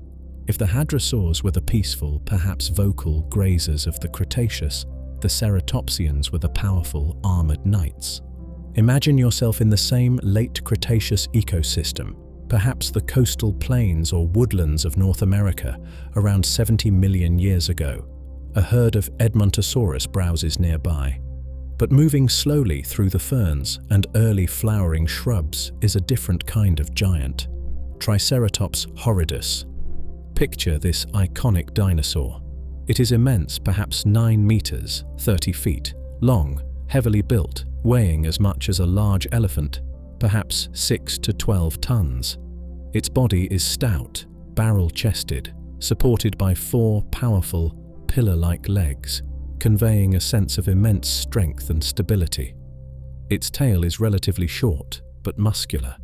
If the hadrosaurs were the peaceful, perhaps vocal, grazers of the Cretaceous, the ceratopsians were the powerful, armored knights. Imagine yourself in the same late Cretaceous ecosystem, perhaps the coastal plains or woodlands of North America around 70 million years ago. A herd of Edmontosaurus browses nearby. But moving slowly through the ferns and early flowering shrubs is a different kind of giant, Triceratops horridus. Picture this iconic dinosaur. It is immense, perhaps 9 meters, 30 feet, long, heavily built, weighing as much as a large elephant, perhaps 6 to 12 tons. Its body is stout, barrel-chested, supported by 4 powerful, pillar-like legs, conveying a sense of immense strength and stability. Its tail is relatively short, but muscular.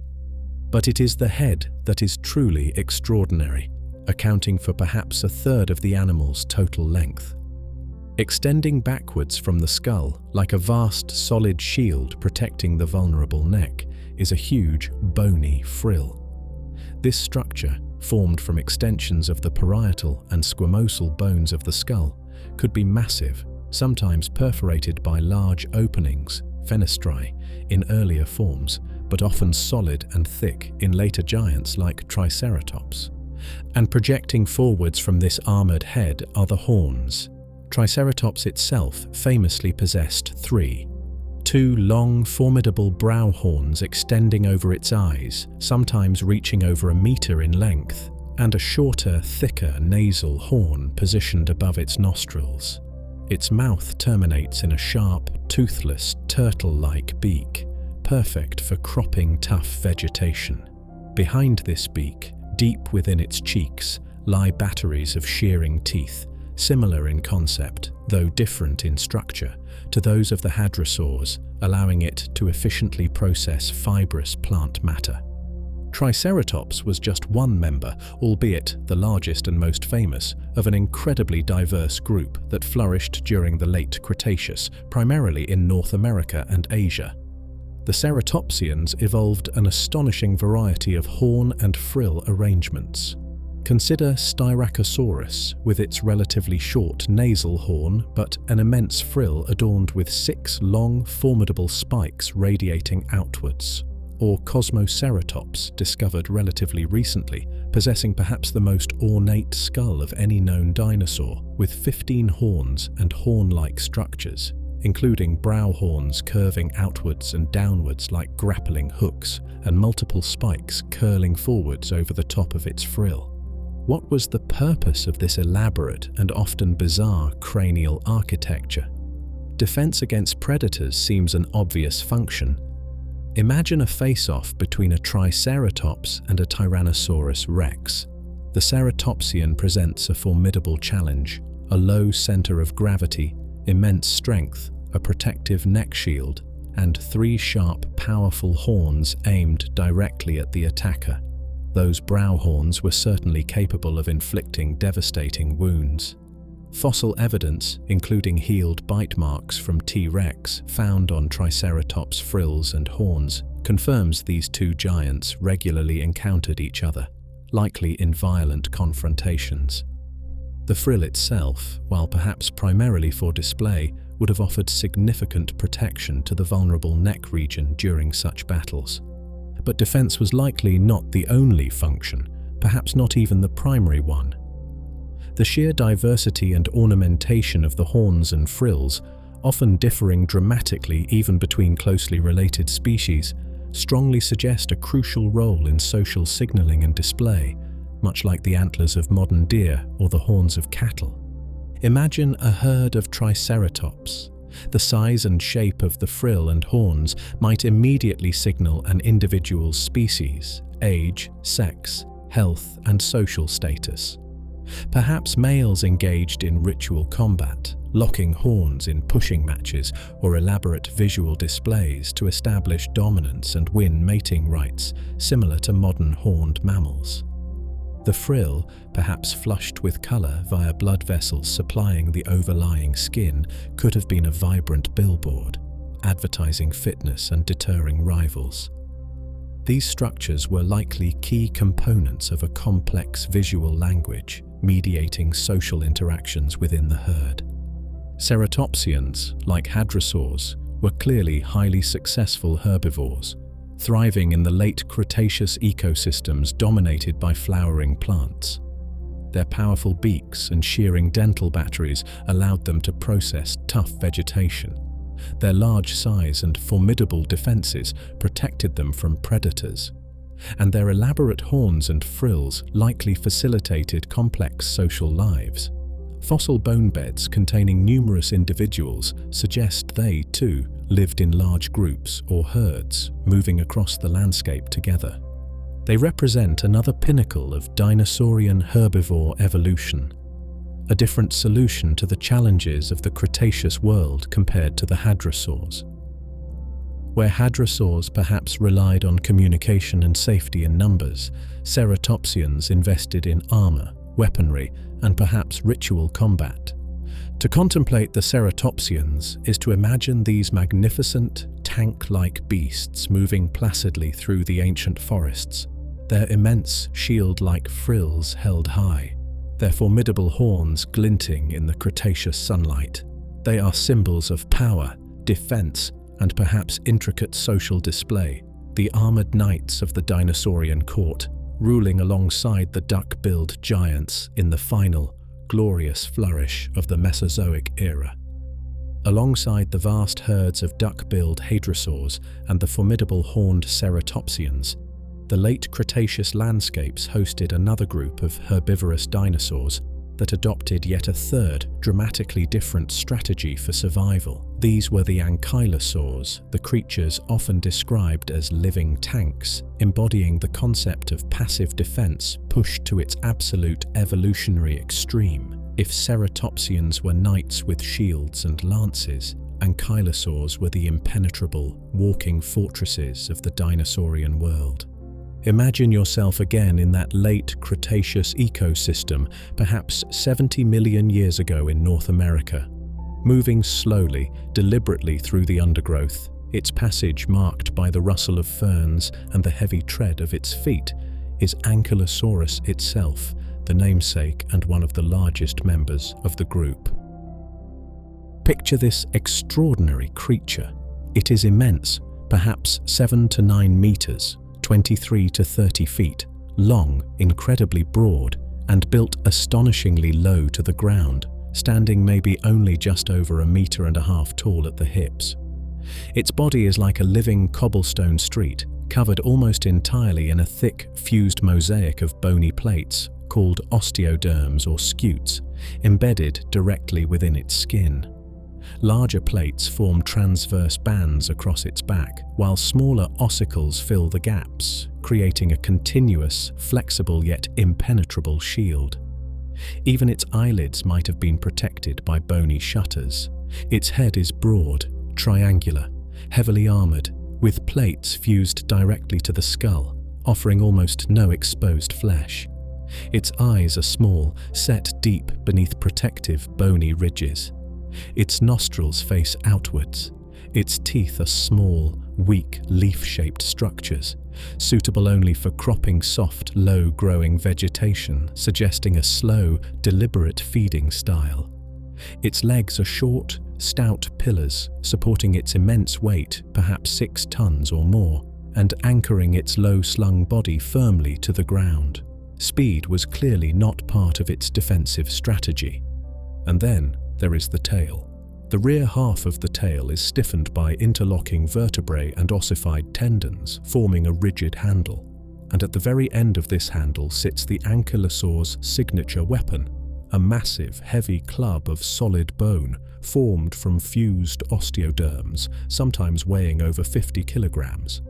But it is the head that is truly extraordinary, accounting for perhaps a third of the animal's total length. Extending backwards from the skull, like a vast solid shield protecting the vulnerable neck, is a huge, bony frill. This structure, formed from extensions of the parietal and squamosal bones of the skull, could be massive, sometimes perforated by large openings, fenestrae, in earlier forms, but often solid and thick in later giants like Triceratops. And projecting forwards from this armored head are the horns. Triceratops itself famously possessed 2 long, formidable brow horns extending over its eyes, sometimes reaching over a meter in length, and a shorter, thicker nasal horn positioned above its nostrils. Its mouth terminates in a sharp, toothless, turtle-like beak, perfect for cropping tough vegetation. Behind this beak, deep within its cheeks, lie batteries of shearing teeth, similar in concept, though different in structure, to those of the hadrosaurs, allowing it to efficiently process fibrous plant matter. Triceratops was just one member, albeit the largest and most famous, of an incredibly diverse group that flourished during the late Cretaceous, primarily in North America and Asia. The ceratopsians evolved an astonishing variety of horn and frill arrangements. Consider Styracosaurus, with its relatively short nasal horn but an immense frill adorned with 6 long, formidable spikes radiating outwards. Or Cosmoceratops, discovered relatively recently, possessing perhaps the most ornate skull of any known dinosaur, with 15 horns and horn-like structures, including brow horns curving outwards and downwards like grappling hooks, and multiple spikes curling forwards over the top of its frill. What was the purpose of this elaborate and often bizarre cranial architecture? Defense against predators seems an obvious function. Imagine a face-off between a Triceratops and a Tyrannosaurus rex. The ceratopsian presents a formidable challenge: a low center of gravity, immense strength, a protective neck shield, and 3 sharp, powerful horns aimed directly at the attacker. Those brow horns were certainly capable of inflicting devastating wounds. Fossil evidence, including healed bite marks from T-Rex found on Triceratops' frills and horns, confirms these two giants regularly encountered each other, likely in violent confrontations. The frill itself, while perhaps primarily for display, would have offered significant protection to the vulnerable neck region during such battles. But defense was likely not the only function, perhaps not even the primary one. The sheer diversity and ornamentation of the horns and frills, often differing dramatically even between closely related species, strongly suggest a crucial role in social signaling and display, much like the antlers of modern deer or the horns of cattle. Imagine a herd of Triceratops. The size and shape of the frill and horns might immediately signal an individual's species, age, sex, health, and social status. Perhaps males engaged in ritual combat, locking horns in pushing matches or elaborate visual displays to establish dominance and win mating rights, similar to modern horned mammals. The frill, perhaps flushed with color via blood vessels supplying the overlying skin, could have been a vibrant billboard, advertising fitness and deterring rivals. These structures were likely key components of a complex visual language, mediating social interactions within the herd. Ceratopsians, like hadrosaurs, were clearly highly successful herbivores, thriving in the late Cretaceous ecosystems dominated by flowering plants. Their powerful beaks and shearing dental batteries allowed them to process tough vegetation. Their large size and formidable defenses protected them from predators, and their elaborate horns and frills likely facilitated complex social lives. Fossil bone beds containing numerous individuals suggest they, too, lived in large groups or herds, moving across the landscape together. They represent another pinnacle of dinosaurian herbivore evolution, a different solution to the challenges of the Cretaceous world compared to the hadrosaurs. Where hadrosaurs perhaps relied on communication and safety in numbers, ceratopsians invested in armor, weaponry, and perhaps ritual combat. To contemplate the ceratopsians is to imagine these magnificent, tank-like beasts moving placidly through the ancient forests, their immense shield-like frills held high, their formidable horns glinting in the Cretaceous sunlight. They are symbols of power, defense, and perhaps intricate social display, the armored knights of the dinosaurian court, ruling alongside the duck-billed giants in the final, glorious flourish of the Mesozoic era. Alongside the vast herds of duck-billed hadrosaurs and the formidable horned ceratopsians, the late Cretaceous landscapes hosted another group of herbivorous dinosaurs that adopted yet a third, dramatically different strategy for survival. These were the Ankylosaurs, the creatures often described as living tanks, embodying the concept of passive defense pushed to its absolute evolutionary extreme. If ceratopsians were knights with shields and lances, Ankylosaurs were the impenetrable, walking fortresses of the dinosaurian world. Imagine yourself again in that late Cretaceous ecosystem, perhaps 70 million years ago in North America. Moving slowly, deliberately through the undergrowth, its passage marked by the rustle of ferns and the heavy tread of its feet, is Ankylosaurus itself, the namesake and one of the largest members of the group. Picture this extraordinary creature. It is immense, perhaps 7 to 9 meters, 23 to 30 feet, long, incredibly broad, and built astonishingly low to the ground, standing maybe only just over 1.5 meters tall at the hips. Its body is like a living cobblestone street, covered almost entirely in a thick, fused mosaic of bony plates, called osteoderms or scutes, embedded directly within its skin. Larger plates form transverse bands across its back, while smaller ossicles fill the gaps, creating a continuous, flexible yet impenetrable shield. Even its eyelids might have been protected by bony shutters. Its head is broad, triangular, heavily armored, with plates fused directly to the skull, offering almost no exposed flesh. Its eyes are small, set deep beneath protective, bony ridges. Its nostrils face outwards. Its teeth are small, weak, leaf-shaped structures, suitable only for cropping soft, low-growing vegetation, suggesting a slow, deliberate feeding style. Its legs are short, stout pillars, supporting its immense weight, perhaps 6 tons or more, and anchoring its low-slung body firmly to the ground. Speed was clearly not part of its defensive strategy. And then there is the tail. The rear half of the tail is stiffened by interlocking vertebrae and ossified tendons, forming a rigid handle. And at the very end of this handle sits the Ankylosaur's signature weapon, a massive, heavy club of solid bone formed from fused osteoderms, sometimes weighing over 50 kilograms.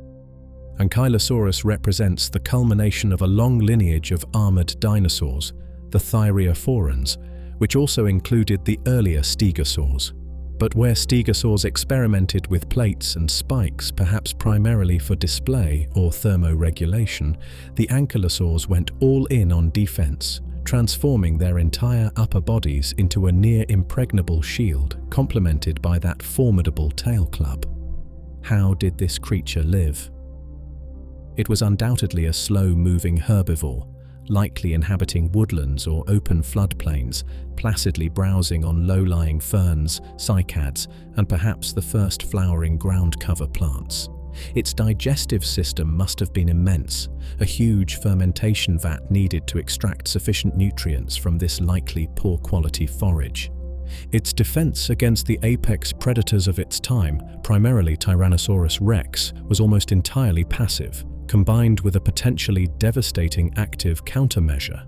Ankylosaurus represents the culmination of a long lineage of armored dinosaurs, the Thyreophorans, which also included the earlier stegosaurs. But where stegosaurs experimented with plates and spikes, perhaps primarily for display or thermoregulation, the ankylosaurs went all in on defense, transforming their entire upper bodies into a near-impregnable shield, complemented by that formidable tail club. How did this creature live? It was undoubtedly a slow-moving herbivore, likely inhabiting woodlands or open floodplains, placidly browsing on low-lying ferns, cycads, and perhaps the first flowering ground cover plants. Its digestive system must have been immense, a huge fermentation vat needed to extract sufficient nutrients from this likely poor-quality forage. Its defense against the apex predators of its time, primarily Tyrannosaurus rex, was almost entirely passive, combined with a potentially devastating active countermeasure.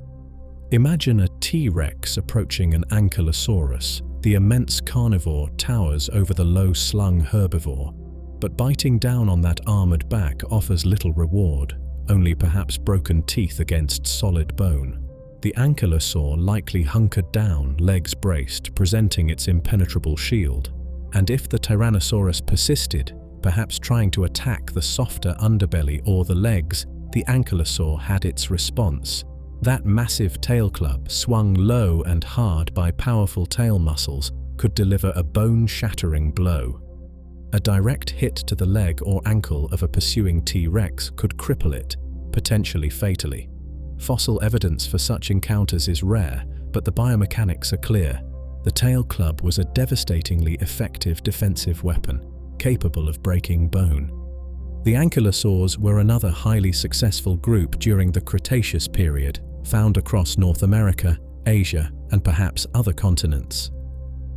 Imagine a T-Rex approaching an Ankylosaurus. The immense carnivore towers over the low-slung herbivore, but biting down on that armored back offers little reward, only perhaps broken teeth against solid bone. The Ankylosaur likely hunkered down, legs braced, presenting its impenetrable shield. And if the Tyrannosaurus persisted, perhaps trying to attack the softer underbelly or the legs, the Ankylosaur had its response. That massive tail club, swung low and hard by powerful tail muscles, could deliver a bone-shattering blow. A direct hit to the leg or ankle of a pursuing T-Rex could cripple it, potentially fatally. Fossil evidence for such encounters is rare, but the biomechanics are clear. The tail club was a devastatingly effective defensive weapon, capable of breaking bone. The Ankylosaurs were another highly successful group during the Cretaceous period, found across North America, Asia, and perhaps other continents.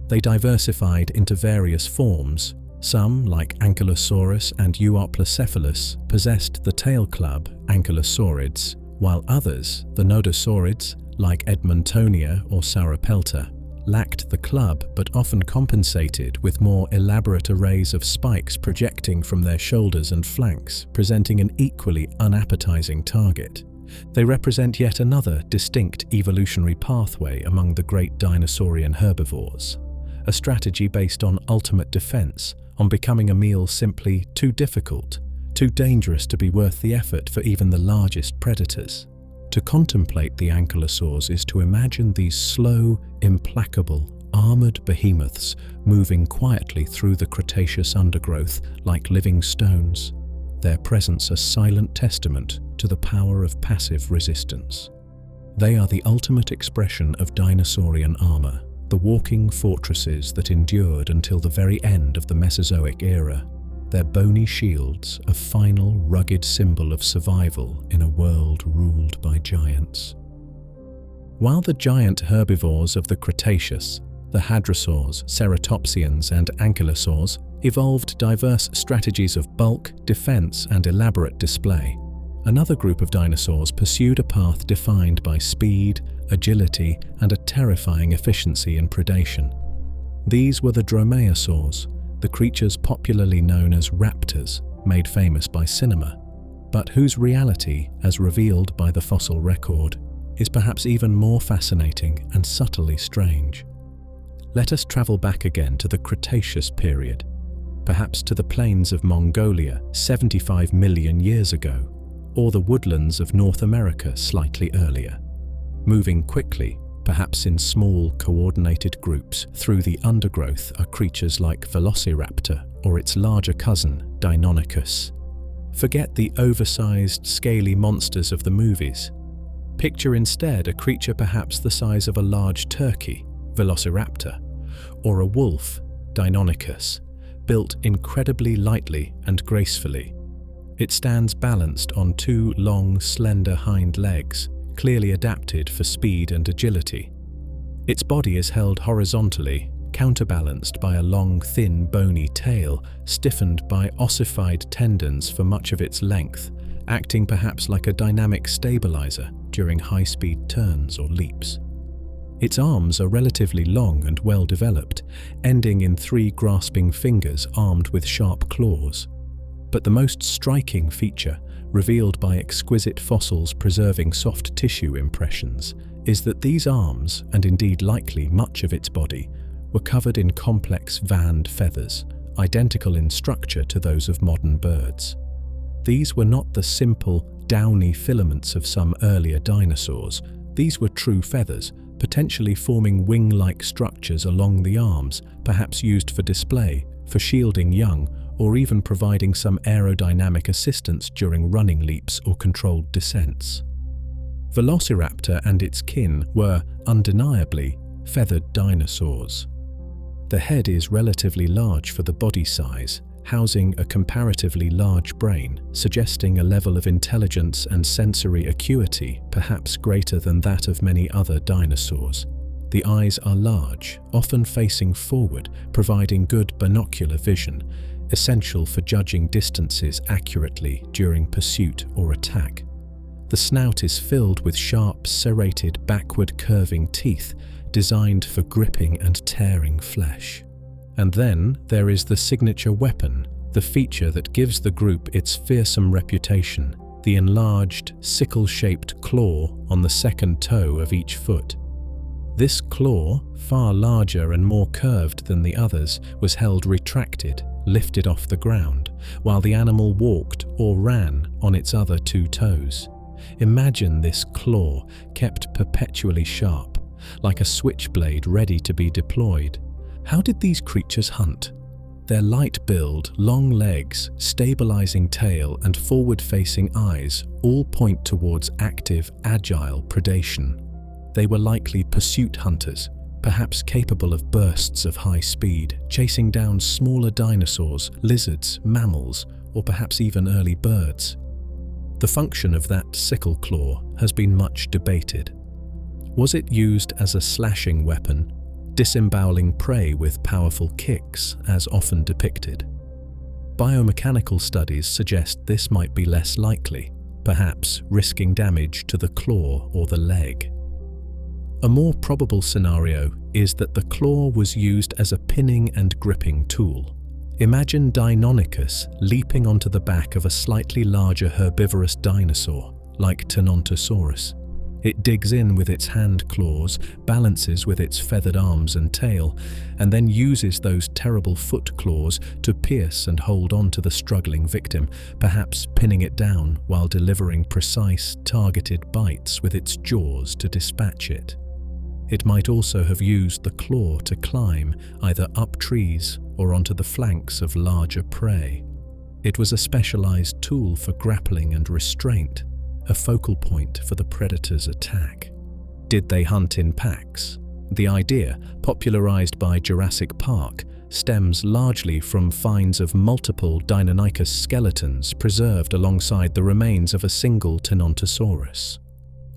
They diversified into various forms. Some, like Ankylosaurus and Euoplocephalus, possessed the tail club, Ankylosaurids, while others, the Nodosaurids, like Edmontonia or Sauropelta, lacked the club but often compensated with more elaborate arrays of spikes projecting from their shoulders and flanks, presenting an equally unappetizing target. They represent yet another distinct evolutionary pathway among the great dinosaurian herbivores, a strategy based on ultimate defense, on becoming a meal simply too difficult, too dangerous to be worth the effort for even the largest predators. To contemplate the Ankylosaurs is to imagine these slow, implacable, armored behemoths moving quietly through the Cretaceous undergrowth like living stones, their presence a silent testament to the power of passive resistance. They are the ultimate expression of dinosaurian armor, the walking fortresses that endured until the very end of the Mesozoic era, their bony shields a final, rugged symbol of survival in a world ruled by giants. While the giant herbivores of the Cretaceous, the hadrosaurs, ceratopsians, and ankylosaurs, evolved diverse strategies of bulk, defense, and elaborate display, another group of dinosaurs pursued a path defined by speed, agility, and a terrifying efficiency in predation. These were the dromaeosaurs, the creatures popularly known as raptors, made famous by cinema, but whose reality, as revealed by the fossil record, is perhaps even more fascinating and subtly strange. Let us travel back again to the Cretaceous period, perhaps to the plains of Mongolia 75 million years ago, or the woodlands of North America slightly earlier. Moving quickly, perhaps in small, coordinated groups, through the undergrowth are creatures like Velociraptor or its larger cousin, Deinonychus. Forget the oversized, scaly monsters of the movies. Picture instead a creature perhaps the size of a large turkey, Velociraptor, or a wolf, Deinonychus, built incredibly lightly and gracefully. It stands balanced on two long, slender hind legs, clearly adapted for speed and agility. Its body is held horizontally, counterbalanced by a long, thin, bony tail, stiffened by ossified tendons for much of its length, acting perhaps like a dynamic stabilizer during high-speed turns or leaps. Its arms are relatively long and well-developed, ending in 3 grasping fingers armed with sharp claws. But the most striking feature, revealed by exquisite fossils preserving soft tissue impressions, is that these arms, and indeed likely much of its body, were covered in complex veined feathers, identical in structure to those of modern birds. These were not the simple, downy filaments of some earlier dinosaurs. These were true feathers, potentially forming wing-like structures along the arms, perhaps used for display, for shielding young, or even providing some aerodynamic assistance during running leaps or controlled descents. Velociraptor and its kin were, undeniably, feathered dinosaurs. The head is relatively large for the body size, housing a comparatively large brain, suggesting a level of intelligence and sensory acuity perhaps greater than that of many other dinosaurs. The eyes are large, often facing forward, providing good binocular vision, essential for judging distances accurately during pursuit or attack. The snout is filled with sharp, serrated, backward curving teeth designed for gripping and tearing flesh. And then there is the signature weapon, the feature that gives the group its fearsome reputation, the enlarged, sickle-shaped claw on the second toe of each foot. This claw, far larger and more curved than the others, was held retracted, lifted off the ground, while the animal walked or ran on its other 2 toes. Imagine this claw kept perpetually sharp, like a switchblade ready to be deployed. How did these creatures hunt? Their light build, long legs, stabilizing tail, and forward-facing eyes all point towards active, agile predation. They were likely pursuit hunters, perhaps capable of bursts of high speed, chasing down smaller dinosaurs, lizards, mammals, or perhaps even early birds. The function of that sickle claw has been much debated. Was it used as a slashing weapon, disemboweling prey with powerful kicks, as often depicted? Biomechanical studies suggest this might be less likely, perhaps risking damage to the claw or the leg. A more probable scenario is that the claw was used as a pinning and gripping tool. Imagine Deinonychus leaping onto the back of a slightly larger herbivorous dinosaur, like Tyrannosaurus. It digs in with its hand claws, balances with its feathered arms and tail, and then uses those terrible foot claws to pierce and hold on to the struggling victim, perhaps pinning it down while delivering precise, targeted bites with its jaws to dispatch it. It might also have used the claw to climb either up trees or onto the flanks of larger prey. It was a specialized tool for grappling and restraint, a focal point for the predator's attack. Did they hunt in packs? The idea, popularized by Jurassic Park, stems largely from finds of multiple Deinonychus skeletons preserved alongside the remains of a single Tenontosaurus.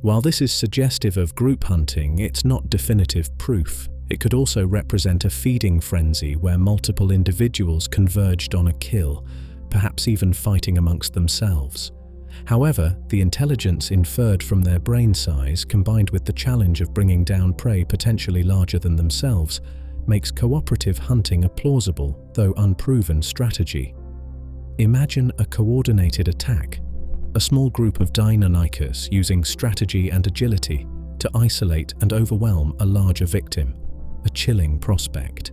While this is suggestive of group hunting, it's not definitive proof. It could also represent a feeding frenzy where multiple individuals converged on a kill, perhaps even fighting amongst themselves. However, the intelligence inferred from their brain size, combined with the challenge of bringing down prey potentially larger than themselves, makes cooperative hunting a plausible, though unproven, strategy. Imagine a coordinated attack, a small group of Deinonychus using strategy and agility to isolate and overwhelm a larger victim, a chilling prospect.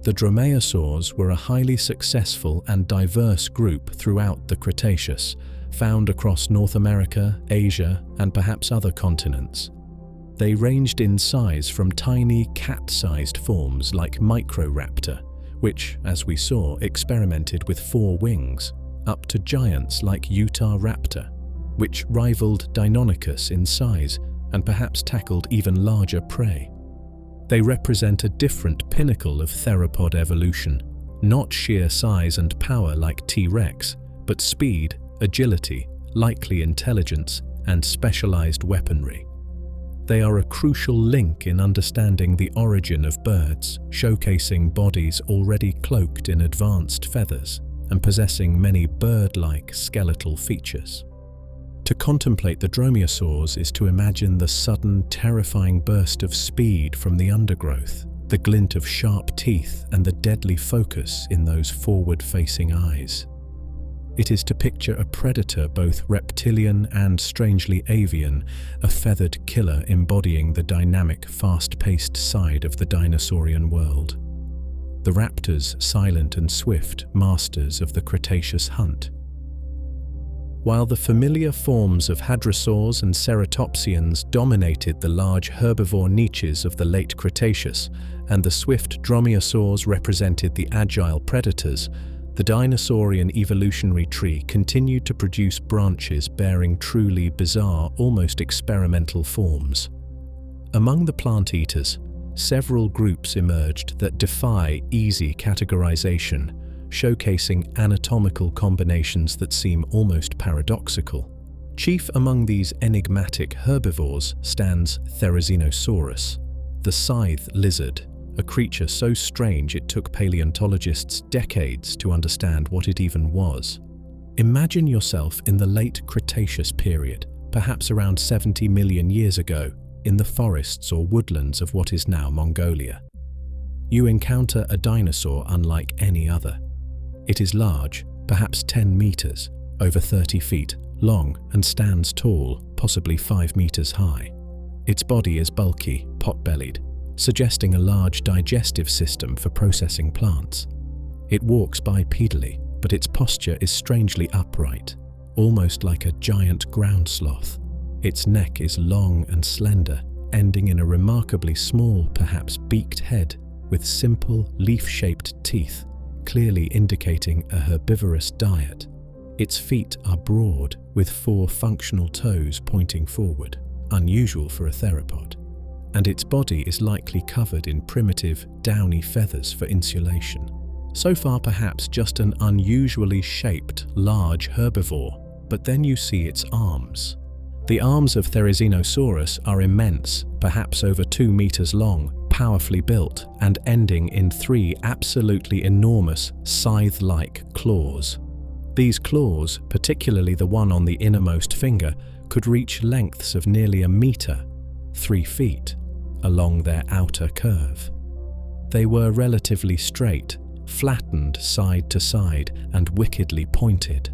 The dromaeosaurs were a highly successful and diverse group throughout the Cretaceous, found across North America, Asia, and perhaps other continents. They ranged in size from tiny cat-sized forms like Microraptor, which, as we saw, experimented with 4 wings, up to giants like Utah Raptor, which rivaled Deinonychus in size and perhaps tackled even larger prey. They represent a different pinnacle of theropod evolution, not sheer size and power like T-Rex, but speed, agility, likely intelligence, and specialized weaponry. They are a crucial link in understanding the origin of birds, showcasing bodies already cloaked in advanced feathers and possessing many bird-like skeletal features. To contemplate the dromaeosaurs is to imagine the sudden, terrifying burst of speed from the undergrowth, the glint of sharp teeth, and the deadly focus in those forward-facing eyes. It is to picture a predator both reptilian and strangely avian, a feathered killer embodying the dynamic, fast-paced side of the dinosaurian world. The raptors, silent and swift, masters of the Cretaceous hunt. While the familiar forms of hadrosaurs and ceratopsians dominated the large herbivore niches of the late Cretaceous, and the swift dromaeosaurs represented the agile predators, the dinosaurian evolutionary tree continued to produce branches bearing truly bizarre, almost experimental forms. Among the plant eaters, several groups emerged that defy easy categorization, showcasing anatomical combinations that seem almost paradoxical. Chief among these enigmatic herbivores stands Therizinosaurus, the scythe lizard, a creature so strange it took paleontologists decades to understand what it even was. Imagine yourself in the late Cretaceous period, perhaps around 70 million years ago, in the forests or woodlands of what is now Mongolia. You encounter a dinosaur unlike any other. It is large, perhaps 10 meters, over 30 feet long, and stands tall, possibly 5 meters high. Its body is bulky, pot-bellied, suggesting a large digestive system for processing plants. It walks bipedally, but its posture is strangely upright, almost like a giant ground sloth. Its neck is long and slender, ending in a remarkably small, perhaps beaked head, with simple, leaf-shaped teeth, clearly indicating a herbivorous diet. Its feet are broad, with 4 functional toes pointing forward, unusual for a theropod. And its body is likely covered in primitive, downy feathers for insulation. So far, perhaps just an unusually shaped, large herbivore, but then you see its arms. The arms of Therizinosaurus are immense, perhaps over 2 meters long, powerfully built, and ending in 3 absolutely enormous, scythe-like claws. These claws, particularly the one on the innermost finger, could reach lengths of nearly a meter, 3 feet, along their outer curve. They were relatively straight, flattened side to side, and wickedly pointed.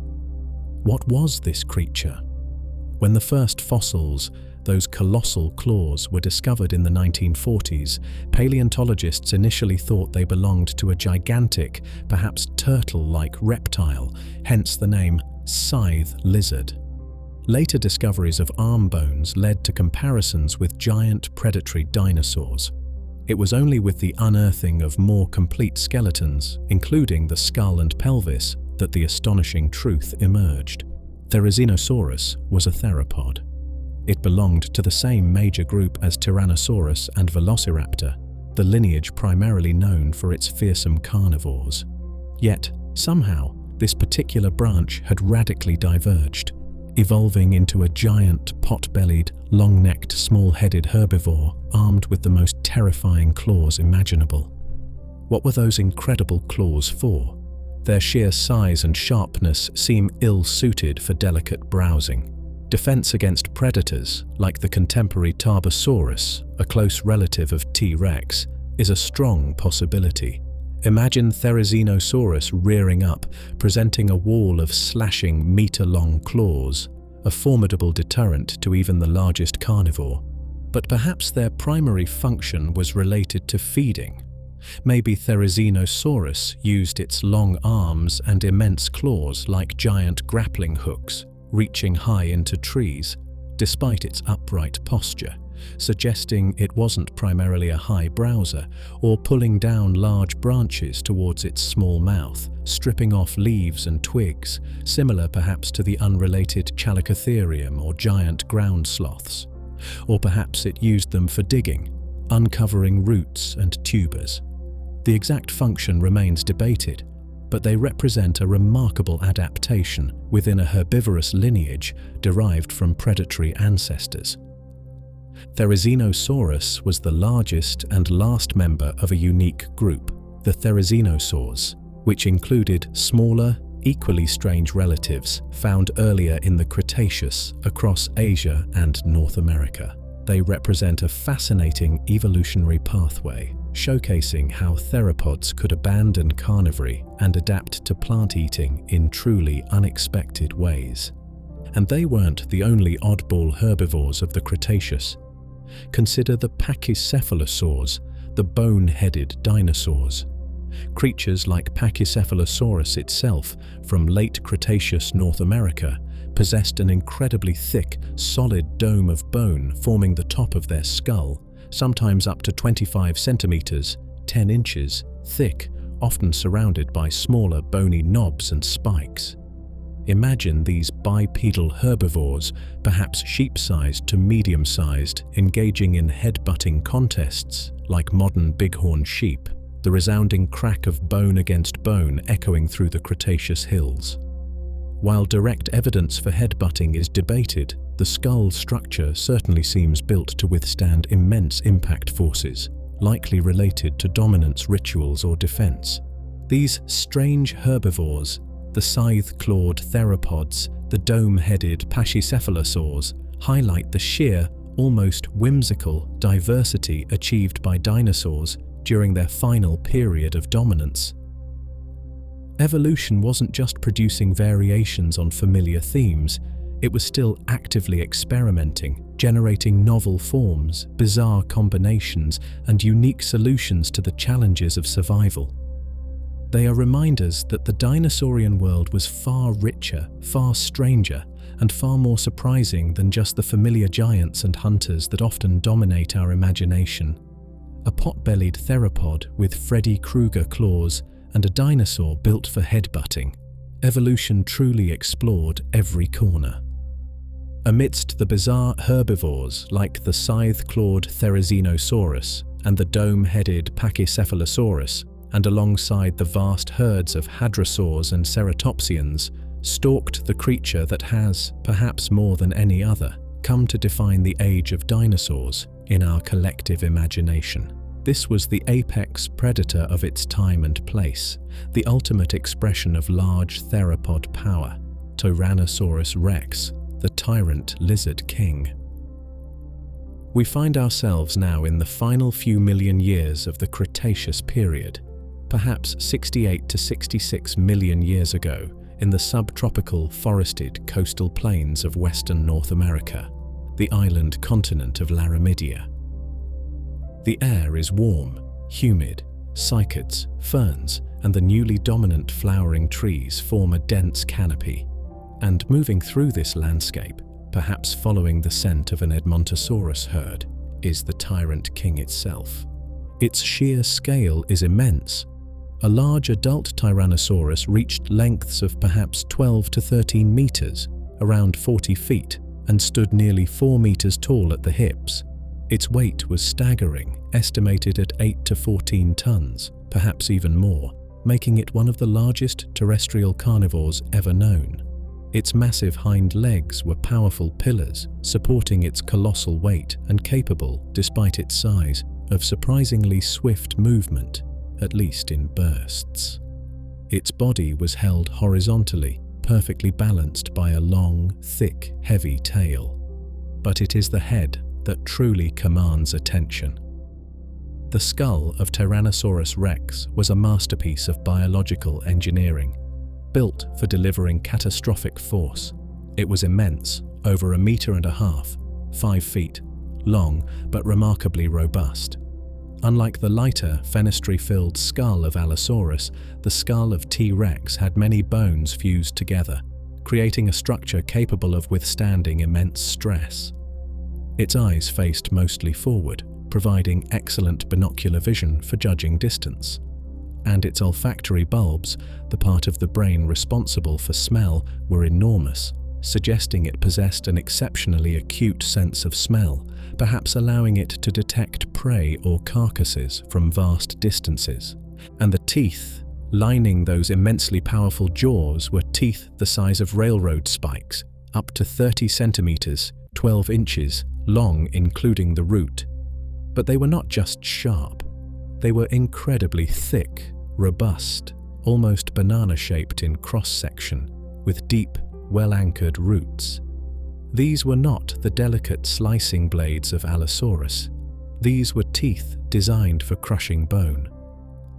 What was this creature? When the first fossils, those colossal claws, were discovered in the 1940s, paleontologists initially thought they belonged to a gigantic, perhaps turtle-like reptile, hence the name scythe lizard. Later discoveries of arm bones led to comparisons with giant predatory dinosaurs. It was only with the unearthing of more complete skeletons, including the skull and pelvis, that the astonishing truth emerged. Therizinosaurus was a theropod. It belonged to the same major group as Tyrannosaurus and Velociraptor, the lineage primarily known for its fearsome carnivores. Yet, somehow, this particular branch had radically diverged, evolving into a giant, pot-bellied, long-necked, small-headed herbivore armed with the most terrifying claws imaginable. What were those incredible claws for? Their sheer size and sharpness seem ill-suited for delicate browsing. Defense against predators, like the contemporary Tarbosaurus, a close relative of T-Rex, is a strong possibility. Imagine Therizinosaurus rearing up, presenting a wall of slashing, meter-long claws, a formidable deterrent to even the largest carnivore. But perhaps their primary function was related to feeding. Maybe Therizinosaurus used its long arms and immense claws like giant grappling hooks, reaching high into trees, despite its upright posture, suggesting it wasn't primarily a high browser, or pulling down large branches towards its small mouth, stripping off leaves and twigs, similar perhaps to the unrelated Chalicotherium or giant ground sloths. Or perhaps it used them for digging, uncovering roots and tubers. The exact function remains debated, but they represent a remarkable adaptation within a herbivorous lineage derived from predatory ancestors. Therizinosaurus was the largest and last member of a unique group, the Therizinosaurs, which included smaller, equally strange relatives found earlier in the Cretaceous across Asia and North America. They represent a fascinating evolutionary pathway, showcasing how theropods could abandon carnivory and adapt to plant eating in truly unexpected ways. And they weren't the only oddball herbivores of the Cretaceous. Consider the Pachycephalosaurs, the bone-headed dinosaurs. Creatures like Pachycephalosaurus itself from late Cretaceous North America possessed an incredibly thick, solid dome of bone forming the top of their skull, sometimes up to 25 centimeters, 10 inches, thick, often surrounded by smaller bony knobs and spikes. Imagine these bipedal herbivores, perhaps sheep-sized to medium-sized, engaging in head-butting contests like modern bighorn sheep, the resounding crack of bone against bone echoing through the Cretaceous hills. While direct evidence for head-butting is debated, the skull structure certainly seems built to withstand immense impact forces, likely related to dominance rituals or defense. These strange herbivores, the scythe-clawed theropods, the dome-headed Pachycephalosaurs, highlight the sheer, almost whimsical diversity achieved by dinosaurs during their final period of dominance. Evolution wasn't just producing variations on familiar themes, it was still actively experimenting, generating novel forms, bizarre combinations, and unique solutions to the challenges of survival. They are reminders that the dinosaurian world was far richer, far stranger, and far more surprising than just the familiar giants and hunters that often dominate our imagination. A pot-bellied theropod with Freddy Krueger claws and a dinosaur built for headbutting, evolution truly explored every corner. Amidst the bizarre herbivores like the scythe-clawed Therizinosaurus and the dome-headed Pachycephalosaurus, and alongside the vast herds of hadrosaurs and ceratopsians, stalked the creature that has, perhaps more than any other, come to define the age of dinosaurs in our collective imagination. This was the apex predator of its time and place, the ultimate expression of large theropod power, Tyrannosaurus rex, the tyrant lizard king. We find ourselves now in the final few million years of the Cretaceous period, perhaps 68 to 66 million years ago, in the subtropical forested coastal plains of western North America. the island continent of Laramidia. The air is warm, humid, cycads, ferns, and the newly dominant flowering trees form a dense canopy. And moving through this landscape, perhaps following the scent of an Edmontosaurus herd, is the tyrant king itself. Its sheer scale is immense. A large adult Tyrannosaurus reached lengths of perhaps 12 to 13 meters, around 40 feet, and stood nearly 4 meters tall at the hips. Its weight was staggering, estimated at 8 to 14 tons, perhaps even more, making it one of the largest terrestrial carnivores ever known. Its massive hind legs were powerful pillars, supporting its colossal weight and capable, despite its size, of surprisingly swift movement, at least in bursts. Its body was held horizontally, perfectly balanced by a long, thick, heavy tail. But it is the head that truly commands attention. The skull of Tyrannosaurus rex was a masterpiece of biological engineering, built for delivering catastrophic force. It was immense, over 1.5 meters, 5 feet, long but remarkably robust. Unlike the lighter, fenestrine-filled skull of Allosaurus, the skull of T. rex had many bones fused together, creating a structure capable of withstanding immense stress. Its eyes faced mostly forward, providing excellent binocular vision for judging distance. And its olfactory bulbs, the part of the brain responsible for smell, were enormous, suggesting it possessed an exceptionally acute sense of smell, perhaps allowing it to detect prey or carcasses from vast distances. And the teeth lining those immensely powerful jaws were teeth the size of railroad spikes, up to 30 centimeters, 12 inches, long including the root. But they were not just sharp. They were incredibly thick, robust, almost banana-shaped in cross-section, with deep, well-anchored roots. These were not the delicate slicing blades of Allosaurus. These were teeth designed for crushing bone.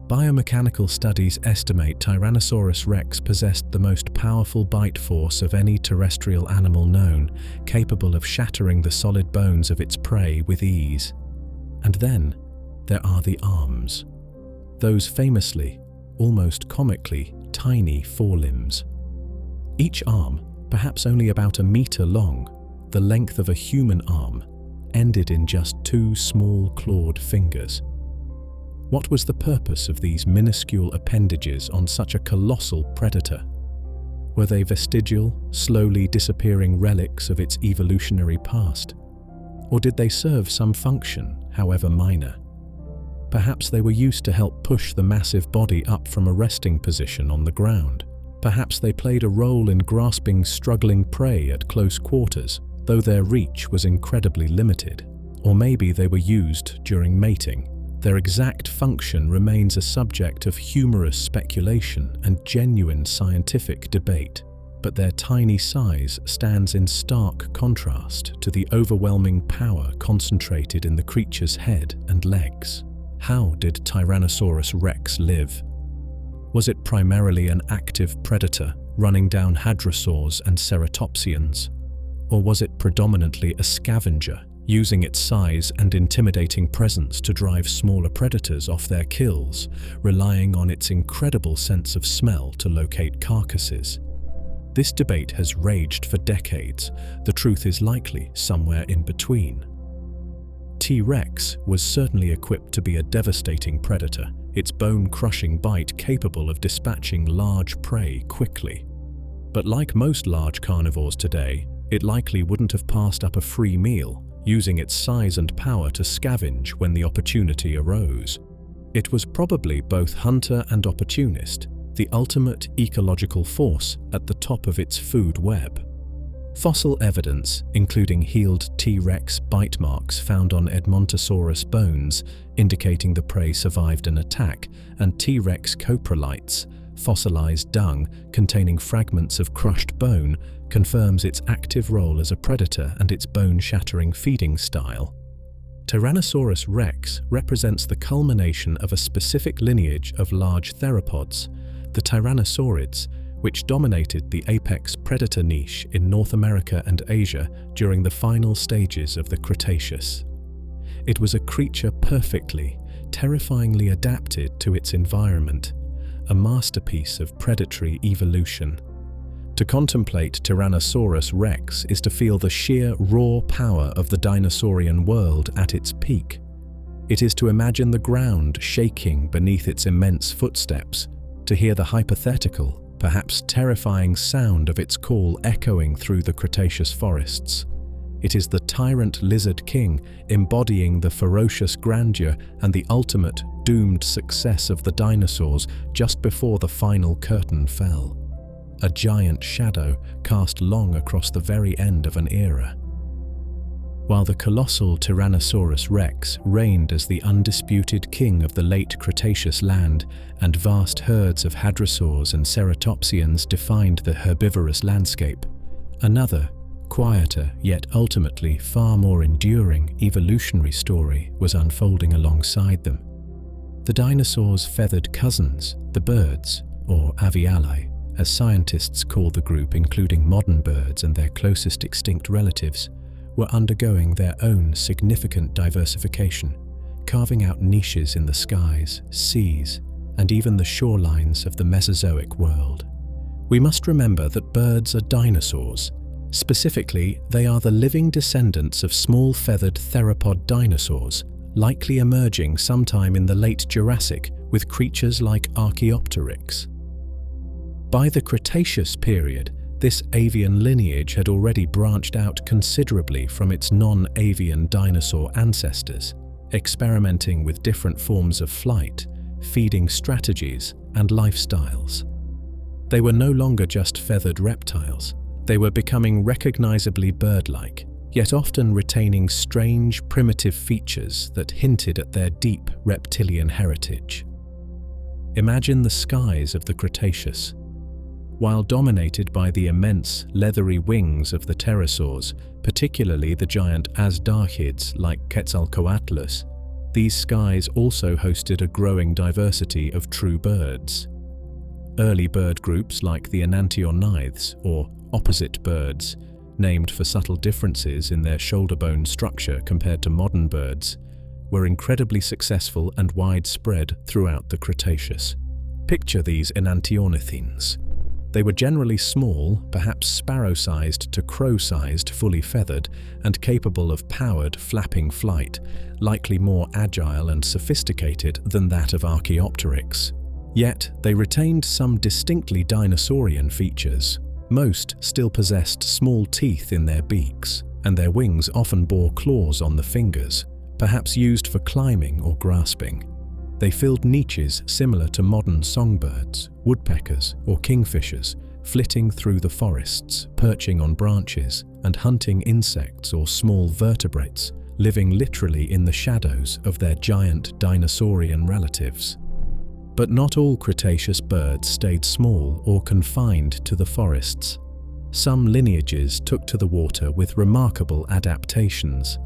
Biomechanical studies estimate Tyrannosaurus rex possessed the most powerful bite force of any terrestrial animal known, capable of shattering the solid bones of its prey with ease. And then, there are the arms. Those famously, almost comically, tiny forelimbs. Each arm, perhaps only about 1 meter long, the length of a human arm, ended in just 2 small clawed fingers. What was the purpose of these minuscule appendages on such a colossal predator? Were they vestigial, slowly disappearing relics of its evolutionary past? Or did they serve some function, however minor? Perhaps they were used to help push the massive body up from a resting position on the ground. Perhaps they played a role in grasping struggling prey at close quarters, though their reach was incredibly limited. Or maybe they were used during mating. Their exact function remains a subject of humorous speculation and genuine scientific debate. But their tiny size stands in stark contrast to the overwhelming power concentrated in the creature's head and legs. How did Tyrannosaurus rex live? Was it primarily an active predator, running down hadrosaurs and ceratopsians? Or was it predominantly a scavenger, using its size and intimidating presence to drive smaller predators off their kills, relying on its incredible sense of smell to locate carcasses? This debate has raged for decades. The truth is likely somewhere in between. T. rex was certainly equipped to be a devastating predator, its bone-crushing bite capable of dispatching large prey quickly. But like most large carnivores today, it likely wouldn't have passed up a free meal, using its size and power to scavenge when the opportunity arose. It was probably both hunter and opportunist, the ultimate ecological force at the top of its food web. Fossil evidence, including healed T. rex bite marks found on Edmontosaurus bones, indicating the prey survived an attack, and T. rex coprolites, fossilized dung containing fragments of crushed bone, confirms its active role as a predator and its bone-shattering feeding style. Tyrannosaurus rex represents the culmination of a specific lineage of large theropods, the tyrannosaurids, which dominated the apex predator niche in North America and Asia during the final stages of the Cretaceous. It was a creature perfectly, terrifyingly adapted to its environment, a masterpiece of predatory evolution. To contemplate Tyrannosaurus rex is to feel the sheer raw power of the dinosaurian world at its peak. It is to imagine the ground shaking beneath its immense footsteps, to hear the hypothetical, perhaps terrifying sound of its call echoing through the Cretaceous forests. It is the tyrant lizard king embodying the ferocious grandeur and the ultimate doomed success of the dinosaurs just before the final curtain fell. A giant shadow cast long across the very end of an era. While the colossal Tyrannosaurus rex reigned as the undisputed king of the late Cretaceous land, and vast herds of hadrosaurs and ceratopsians defined the herbivorous landscape, another, quieter yet ultimately far more enduring evolutionary story was unfolding alongside them. The dinosaurs' feathered cousins, the birds, or avialae, as scientists call the group including modern birds and their closest extinct relatives, were undergoing their own significant diversification, carving out niches in the skies, seas, and even the shorelines of the Mesozoic world. We must remember that birds are dinosaurs. Specifically, they are the living descendants of small feathered theropod dinosaurs, likely emerging sometime in the late Jurassic with creatures like Archaeopteryx. By the Cretaceous period, this avian lineage had already branched out considerably from its non-avian dinosaur ancestors, experimenting with different forms of flight, feeding strategies, and lifestyles. They were no longer just feathered reptiles. They were becoming recognizably bird-like, yet often retaining strange, primitive features that hinted at their deep reptilian heritage. Imagine the skies of the Cretaceous. While dominated by the immense, leathery wings of the pterosaurs, particularly the giant azhdarchids like Quetzalcoatlus, these skies also hosted a growing diversity of true birds. Early bird groups like the enantiornithes, or opposite birds, named for subtle differences in their shoulder bone structure compared to modern birds, were incredibly successful and widespread throughout the Cretaceous. Picture these enantiornithines. They were generally small, perhaps sparrow-sized to crow-sized, fully feathered, and capable of powered, flapping flight, likely more agile and sophisticated than that of Archaeopteryx. Yet, they retained some distinctly dinosaurian features. Most still possessed small teeth in their beaks, and their wings often bore claws on the fingers, perhaps used for climbing or grasping. They filled niches similar to modern songbirds, woodpeckers, or kingfishers, flitting through the forests, perching on branches, and hunting insects or small vertebrates, living literally in the shadows of their giant dinosaurian relatives. But not all Cretaceous birds stayed small or confined to the forests. Some lineages took to the water with remarkable adaptations.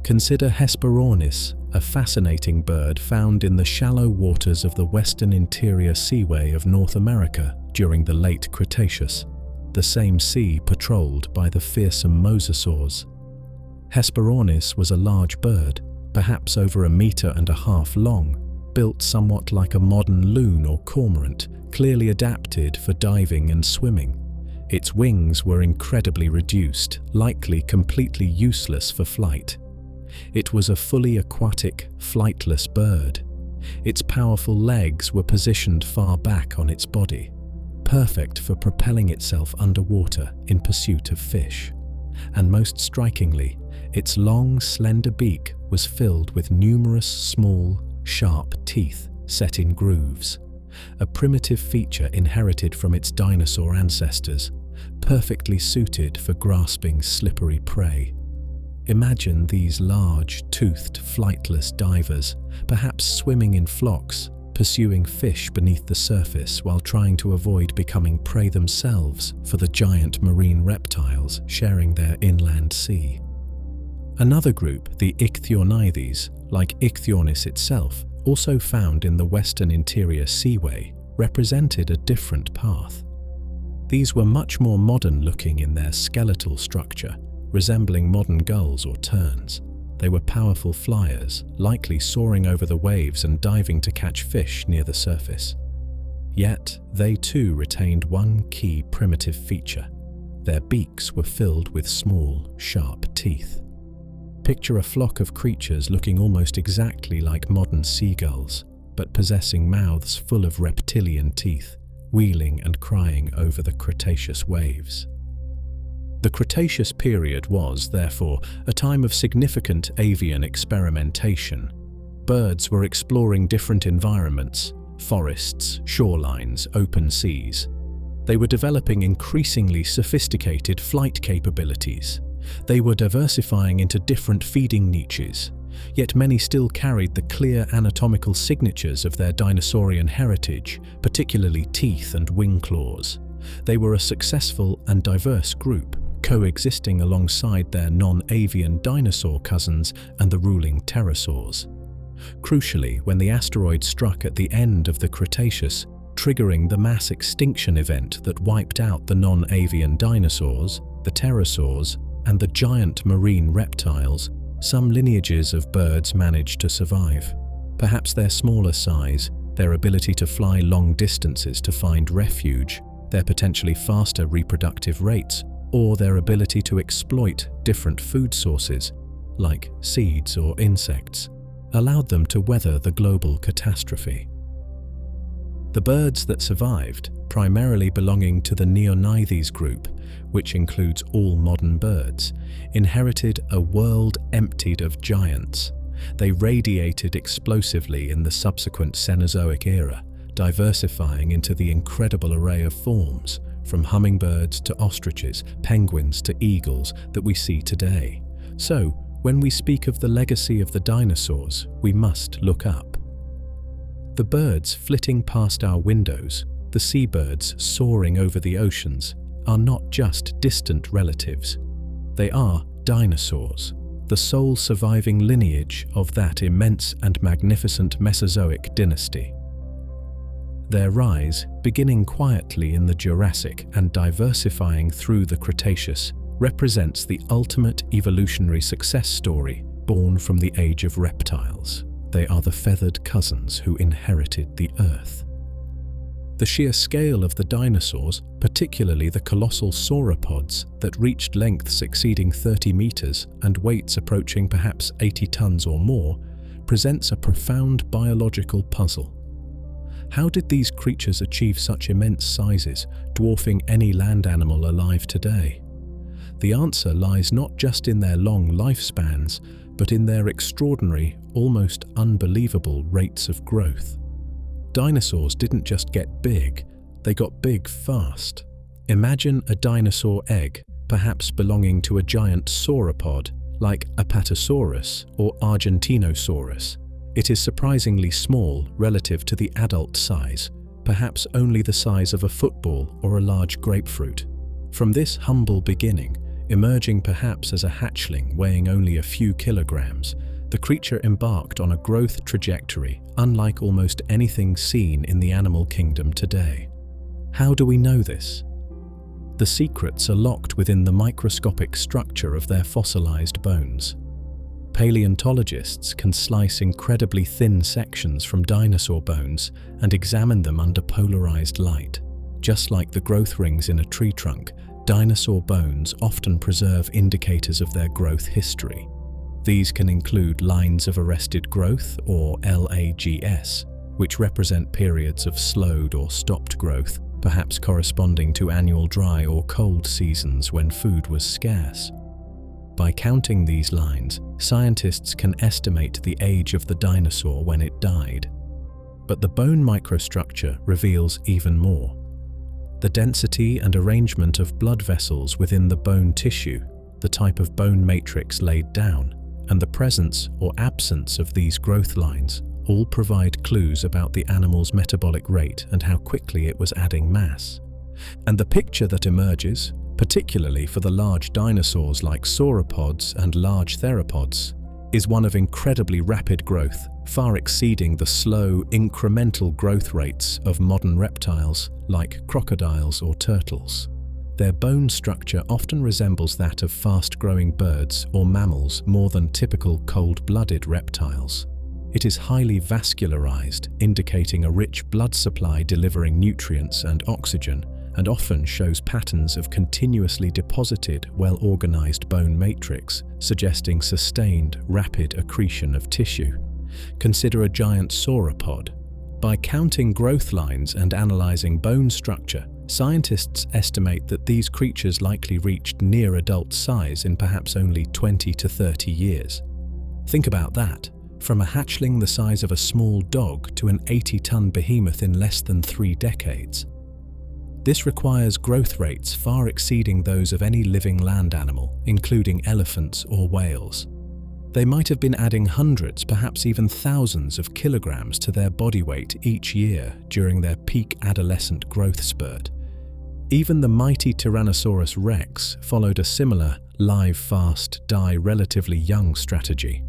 Consider Hesperornis, a fascinating bird found in the shallow waters of the western interior seaway of North America during the late Cretaceous, the same sea patrolled by the fearsome mosasaurs. Hesperornis was a large bird, perhaps over 1.5 meters long, built somewhat like a modern loon or cormorant, clearly adapted for diving and swimming. Its wings were incredibly reduced, likely completely useless for flight. It was a fully aquatic, flightless bird. Its powerful legs were positioned far back on its body, perfect for propelling itself underwater in pursuit of fish. And most strikingly, its long, slender beak was filled with numerous small, sharp teeth set in grooves, a primitive feature inherited from its dinosaur ancestors, perfectly suited for grasping slippery prey. Imagine these large, toothed, flightless divers, perhaps swimming in flocks, pursuing fish beneath the surface while trying to avoid becoming prey themselves for the giant marine reptiles sharing their inland sea. Another group, the Ichthyornithes, like Ichthyornis itself, also found in the western interior seaway, represented a different path. These were much more modern-looking in their skeletal structure, resembling modern gulls or terns. They were powerful flyers, likely soaring over the waves and diving to catch fish near the surface. Yet, they too retained one key primitive feature. Their beaks were filled with small, sharp teeth. Picture a flock of creatures looking almost exactly like modern seagulls, but possessing mouths full of reptilian teeth, wheeling and crying over the Cretaceous waves. The Cretaceous period was, therefore, a time of significant avian experimentation. Birds were exploring different environments: forests, shorelines, open seas. They were developing increasingly sophisticated flight capabilities. They were diversifying into different feeding niches, yet many still carried the clear anatomical signatures of their dinosaurian heritage, particularly teeth and wing claws. They were a successful and diverse group, coexisting alongside their non-avian dinosaur cousins and the ruling pterosaurs. Crucially, when the asteroid struck at the end of the Cretaceous, triggering the mass extinction event that wiped out the non-avian dinosaurs, the pterosaurs, and the giant marine reptiles, some lineages of birds managed to survive. Perhaps their smaller size, their ability to fly long distances to find refuge, their potentially faster reproductive rates, or their ability to exploit different food sources, like seeds or insects, allowed them to weather the global catastrophe. The birds that survived, primarily belonging to the Neonides group, which includes all modern birds, inherited a world emptied of giants. They radiated explosively in the subsequent Cenozoic era, diversifying into the incredible array of forms, from hummingbirds to ostriches, penguins to eagles, that we see today. So, when we speak of the legacy of the dinosaurs, we must look up. The birds flitting past our windows, the seabirds soaring over the oceans, are not just distant relatives. They are dinosaurs, the sole surviving lineage of that immense and magnificent Mesozoic dynasty. Their rise, beginning quietly in the Jurassic and diversifying through the Cretaceous, represents the ultimate evolutionary success story born from the age of reptiles. They are the feathered cousins who inherited the Earth. The sheer scale of the dinosaurs, particularly the colossal sauropods that reached lengths exceeding 30 meters and weights approaching perhaps 80 tons or more, presents a profound biological puzzle. How did these creatures achieve such immense sizes, dwarfing any land animal alive today? The answer lies not just in their long lifespans, but in their extraordinary, almost unbelievable rates of growth. Dinosaurs didn't just get big, they got big fast. Imagine a dinosaur egg, perhaps belonging to a giant sauropod like Apatosaurus or Argentinosaurus. It is surprisingly small relative to the adult size, perhaps only the size of a football or a large grapefruit. From this humble beginning, emerging perhaps as a hatchling weighing only a few kilograms, the creature embarked on a growth trajectory unlike almost anything seen in the animal kingdom today. How do we know this? The secrets are locked within the microscopic structure of their fossilized bones. Paleontologists can slice incredibly thin sections from dinosaur bones and examine them under polarized light. Just like the growth rings in a tree trunk, dinosaur bones often preserve indicators of their growth history. These can include lines of arrested growth, or LAGS, which represent periods of slowed or stopped growth, perhaps corresponding to annual dry or cold seasons when food was scarce. By counting these lines, scientists can estimate the age of the dinosaur when it died. But the bone microstructure reveals even more. The density and arrangement of blood vessels within the bone tissue, the type of bone matrix laid down, and the presence or absence of these growth lines all provide clues about the animal's metabolic rate and how quickly it was adding mass. And the picture that emerges, particularly for the large dinosaurs like sauropods and large theropods, is one of incredibly rapid growth, far exceeding the slow, incremental growth rates of modern reptiles like crocodiles or turtles. Their bone structure often resembles that of fast-growing birds or mammals more than typical cold-blooded reptiles. It is highly vascularized, indicating a rich blood supply delivering nutrients and oxygen, and often shows patterns of continuously deposited, well-organized bone matrix, suggesting sustained, rapid accretion of tissue. Consider a giant sauropod. By counting growth lines and analyzing bone structure, scientists estimate that these creatures likely reached near adult size in perhaps only 20 to 30 years. Think about that. From a hatchling the size of a small dog to an 80-ton behemoth in less than 3 decades. This requires growth rates far exceeding those of any living land animal, including elephants or whales. They might have been adding hundreds, perhaps even thousands of kilograms to their body weight each year during their peak adolescent growth spurt. Even the mighty Tyrannosaurus rex followed a similar live fast, die relatively young strategy.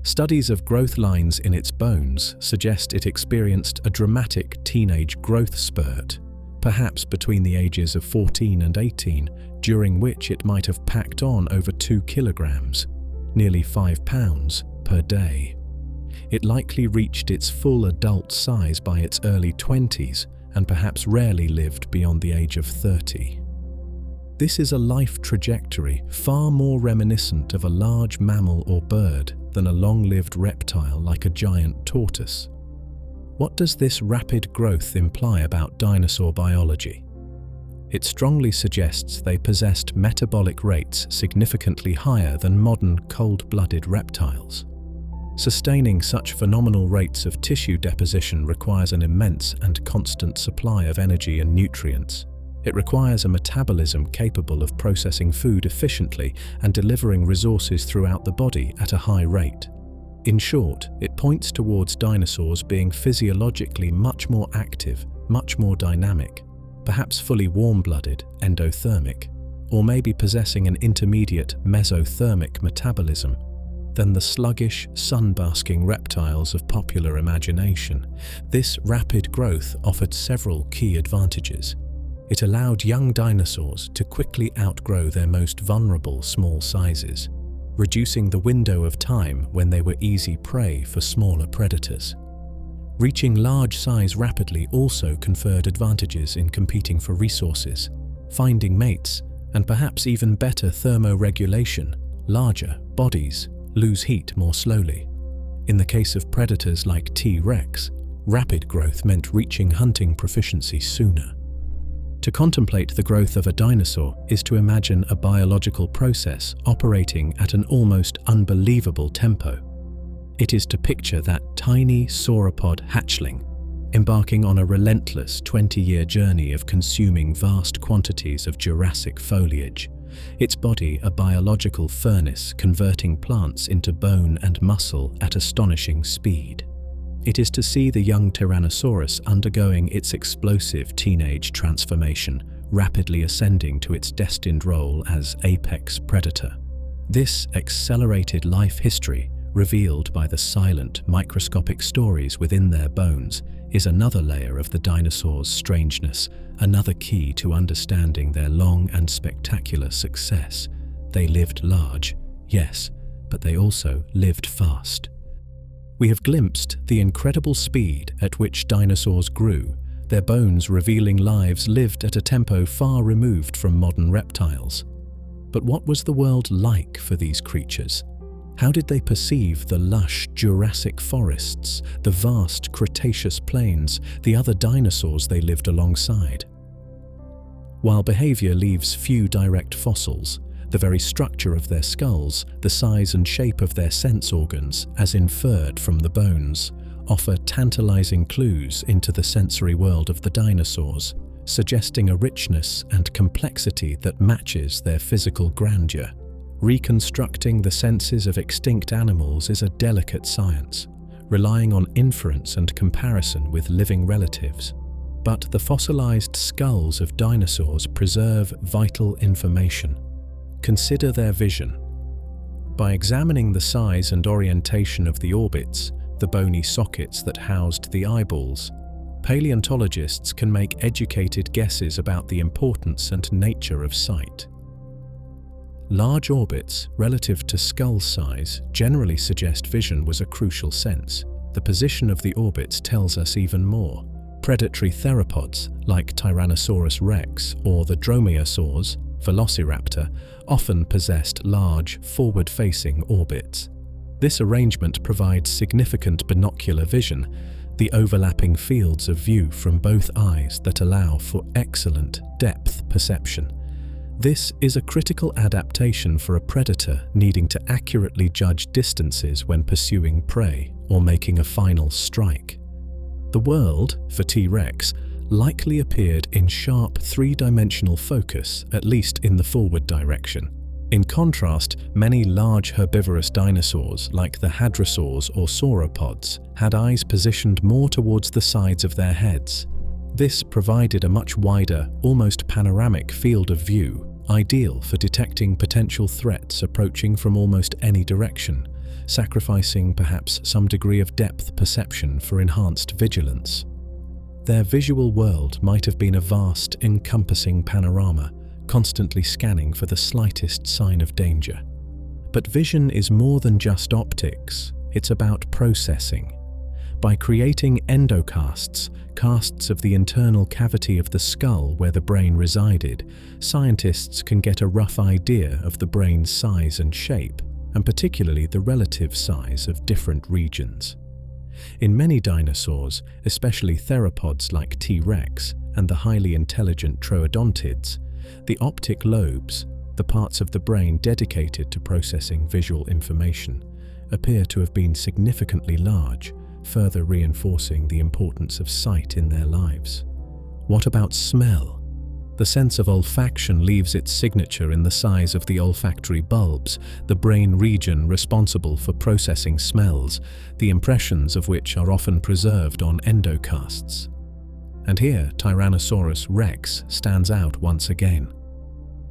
Studies of growth lines in its bones suggest it experienced a dramatic teenage growth spurt, perhaps between the ages of 14 and 18, during which it might have packed on over 2 kilograms, nearly 5 pounds, per day. It likely reached its full adult size by its early 20s and perhaps rarely lived beyond the age of 30. This is a life trajectory far more reminiscent of a large mammal or bird than a long-lived reptile like a giant tortoise. What does this rapid growth imply about dinosaur biology? It strongly suggests they possessed metabolic rates significantly higher than modern cold-blooded reptiles. Sustaining such phenomenal rates of tissue deposition requires an immense and constant supply of energy and nutrients. It requires a metabolism capable of processing food efficiently and delivering resources throughout the body at a high rate. In short, it points towards dinosaurs being physiologically much more active, much more dynamic, perhaps fully warm-blooded, endothermic, or maybe possessing an intermediate mesothermic metabolism than the sluggish, sun-basking reptiles of popular imagination. This rapid growth offered several key advantages. It allowed young dinosaurs to quickly outgrow their most vulnerable small sizes, reducing the window of time when they were easy prey for smaller predators. Reaching large size rapidly also conferred advantages in competing for resources, finding mates, and perhaps even better thermoregulation. Larger bodies lose heat more slowly. In the case of predators like T-Rex, rapid growth meant reaching hunting proficiency sooner. To contemplate the growth of a dinosaur is to imagine a biological process operating at an almost unbelievable tempo. It is to picture that tiny sauropod hatchling, embarking on a relentless 20-year journey of consuming vast quantities of Jurassic foliage, its body a biological furnace converting plants into bone and muscle at astonishing speed. It is to see the young Tyrannosaurus undergoing its explosive teenage transformation, rapidly ascending to its destined role as apex predator. This accelerated life history, revealed by the silent, microscopic stories within their bones, is another layer of the dinosaurs' strangeness, another key to understanding their long and spectacular success. They lived large, yes, but they also lived fast. We have glimpsed the incredible speed at which dinosaurs grew, their bones revealing lives lived at a tempo far removed from modern reptiles. But what was the world like for these creatures? How did they perceive the lush Jurassic forests, the vast Cretaceous plains, the other dinosaurs they lived alongside? While behavior leaves few direct fossils, the very structure of their skulls, the size and shape of their sense organs, as inferred from the bones, offer tantalizing clues into the sensory world of the dinosaurs, suggesting a richness and complexity that matches their physical grandeur. Reconstructing the senses of extinct animals is a delicate science, relying on inference and comparison with living relatives. But the fossilized skulls of dinosaurs preserve vital information. Consider their vision. By examining the size and orientation of the orbits, the bony sockets that housed the eyeballs, paleontologists can make educated guesses about the importance and nature of sight. Large orbits, relative to skull size, generally suggest vision was a crucial sense. The position of the orbits tells us even more. Predatory theropods, like Tyrannosaurus rex or the dromaeosaurs, velociraptor, often possessed large, forward-facing orbits. This arrangement provides significant binocular vision, the overlapping fields of view from both eyes that allow for excellent depth perception. This is a critical adaptation for a predator needing to accurately judge distances when pursuing prey or making a final strike. The world, for T-Rex, likely appeared in sharp three-dimensional focus, at least in the forward direction. In contrast, many large herbivorous dinosaurs, like the hadrosaurs or sauropods, had eyes positioned more towards the sides of their heads. This provided a much wider, almost panoramic field of view, ideal for detecting potential threats approaching from almost any direction, sacrificing perhaps some degree of depth perception for enhanced vigilance. Their visual world might have been a vast, encompassing panorama, constantly scanning for the slightest sign of danger. But vision is more than just optics, it's about processing. By creating endocasts, casts of the internal cavity of the skull where the brain resided, scientists can get a rough idea of the brain's size and shape, and particularly the relative size of different regions. In many dinosaurs, especially theropods like T-Rex and the highly intelligent troodontids, the optic lobes, the parts of the brain dedicated to processing visual information, appear to have been significantly large, further reinforcing the importance of sight in their lives. What about smell? The sense of olfaction leaves its signature in the size of the olfactory bulbs, the brain region responsible for processing smells, the impressions of which are often preserved on endocasts. And here, Tyrannosaurus rex stands out once again.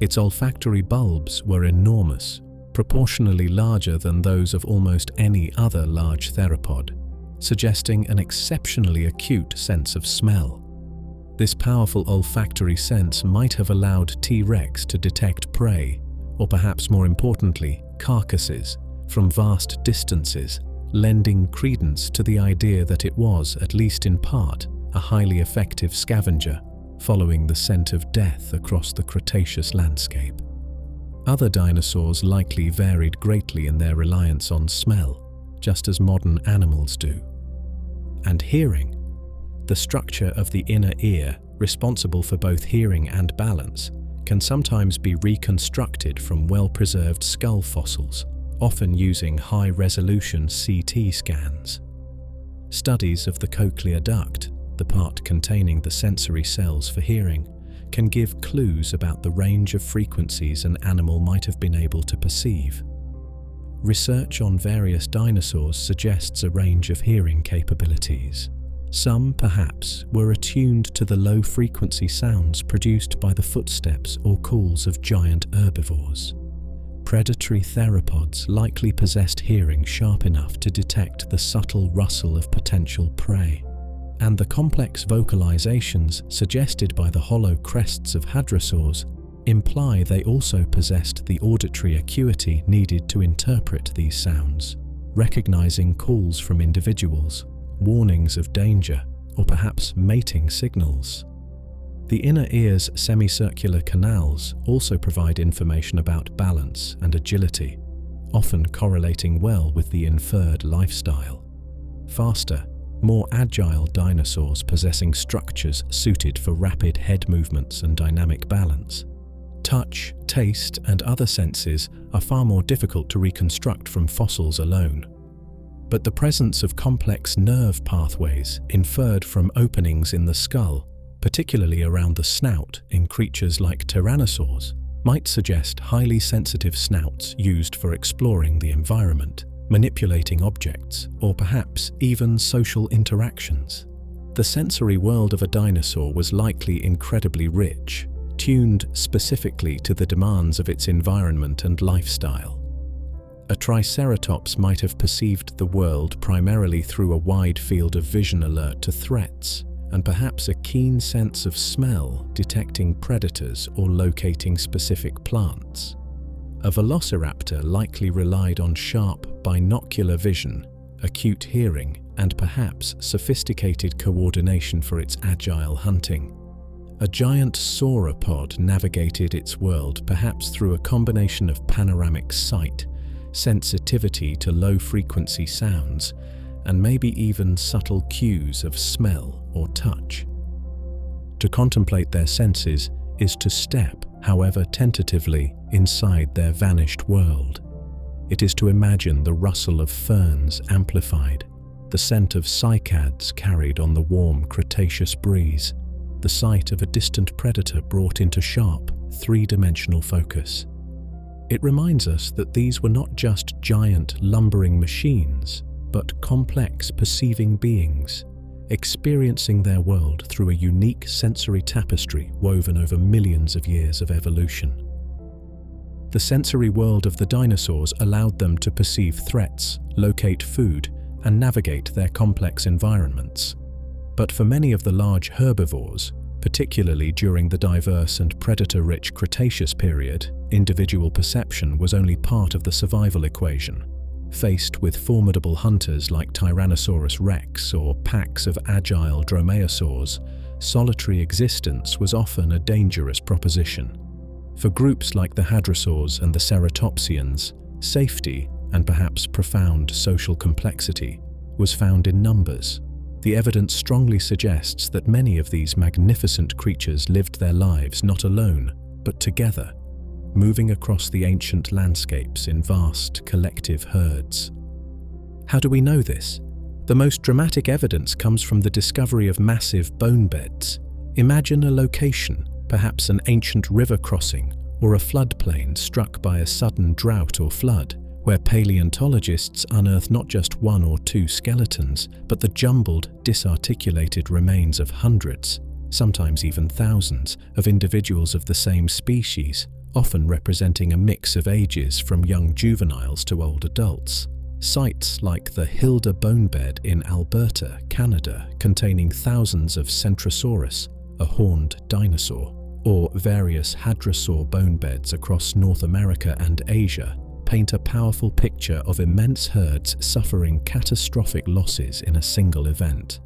Its olfactory bulbs were enormous, proportionally larger than those of almost any other large theropod, suggesting an exceptionally acute sense of smell. This powerful olfactory sense might have allowed T-Rex to detect prey, or perhaps more importantly, carcasses, from vast distances, lending credence to the idea that it was, at least in part, a highly effective scavenger, following the scent of death across the Cretaceous landscape. Other dinosaurs likely varied greatly in their reliance on smell, just as modern animals do. And hearing. The structure of the inner ear, responsible for both hearing and balance, can sometimes be reconstructed from well-preserved skull fossils, often using high-resolution CT scans. Studies of the cochlear duct, the part containing the sensory cells for hearing, can give clues about the range of frequencies an animal might have been able to perceive. Research on various dinosaurs suggests a range of hearing capabilities. Some, perhaps, were attuned to the low-frequency sounds produced by the footsteps or calls of giant herbivores. Predatory theropods likely possessed hearing sharp enough to detect the subtle rustle of potential prey, and the complex vocalizations suggested by the hollow crests of hadrosaurs imply they also possessed the auditory acuity needed to interpret these sounds, recognizing calls from individuals, warnings of danger, or perhaps mating signals. The inner ear's semicircular canals also provide information about balance and agility, often correlating well with the inferred lifestyle. Faster, more agile dinosaurs possessing structures suited for rapid head movements and dynamic balance. Touch, taste, and other senses are far more difficult to reconstruct from fossils alone. But the presence of complex nerve pathways inferred from openings in the skull, particularly around the snout in creatures like Tyrannosaurs, might suggest highly sensitive snouts used for exploring the environment, manipulating objects, or perhaps even social interactions. The sensory world of a dinosaur was likely incredibly rich, tuned specifically to the demands of its environment and lifestyle. A triceratops might have perceived the world primarily through a wide field of vision alert to threats, and perhaps a keen sense of smell detecting predators or locating specific plants. A velociraptor likely relied on sharp binocular vision, acute hearing, and perhaps sophisticated coordination for its agile hunting. A giant sauropod navigated its world perhaps through a combination of panoramic sight, sensitivity to low-frequency sounds, and maybe even subtle cues of smell or touch. To contemplate their senses is to step, however tentatively, inside their vanished world. It is to imagine the rustle of ferns amplified, the scent of cycads carried on the warm Cretaceous breeze, the sight of a distant predator brought into sharp, three-dimensional focus. It reminds us that these were not just giant, lumbering machines, but complex, perceiving beings, experiencing their world through a unique sensory tapestry woven over millions of years of evolution. The sensory world of the dinosaurs allowed them to perceive threats, locate food, and navigate their complex environments. But for many of the large herbivores, particularly during the diverse and predator-rich Cretaceous period, individual perception was only part of the survival equation. Faced with formidable hunters like Tyrannosaurus rex or packs of agile dromaeosaurs, solitary existence was often a dangerous proposition. For groups like the hadrosaurs and the ceratopsians, safety, and perhaps profound social complexity, was found in numbers. The evidence strongly suggests that many of these magnificent creatures lived their lives not alone, but together, moving across the ancient landscapes in vast collective herds. How do we know this? The most dramatic evidence comes from the discovery of massive bone beds. Imagine a location, perhaps an ancient river crossing or a floodplain struck by a sudden drought or flood, where paleontologists unearth not just one or two skeletons, but the jumbled, disarticulated remains of hundreds, sometimes even thousands, of individuals of the same species, often representing a mix of ages from young juveniles to old adults. Sites like the Hilda Bone Bed in Alberta, Canada, containing thousands of Centrosaurus, a horned dinosaur, or various hadrosaur bone beds across North America and Asia, paint a powerful picture of immense herds suffering catastrophic losses in a single event.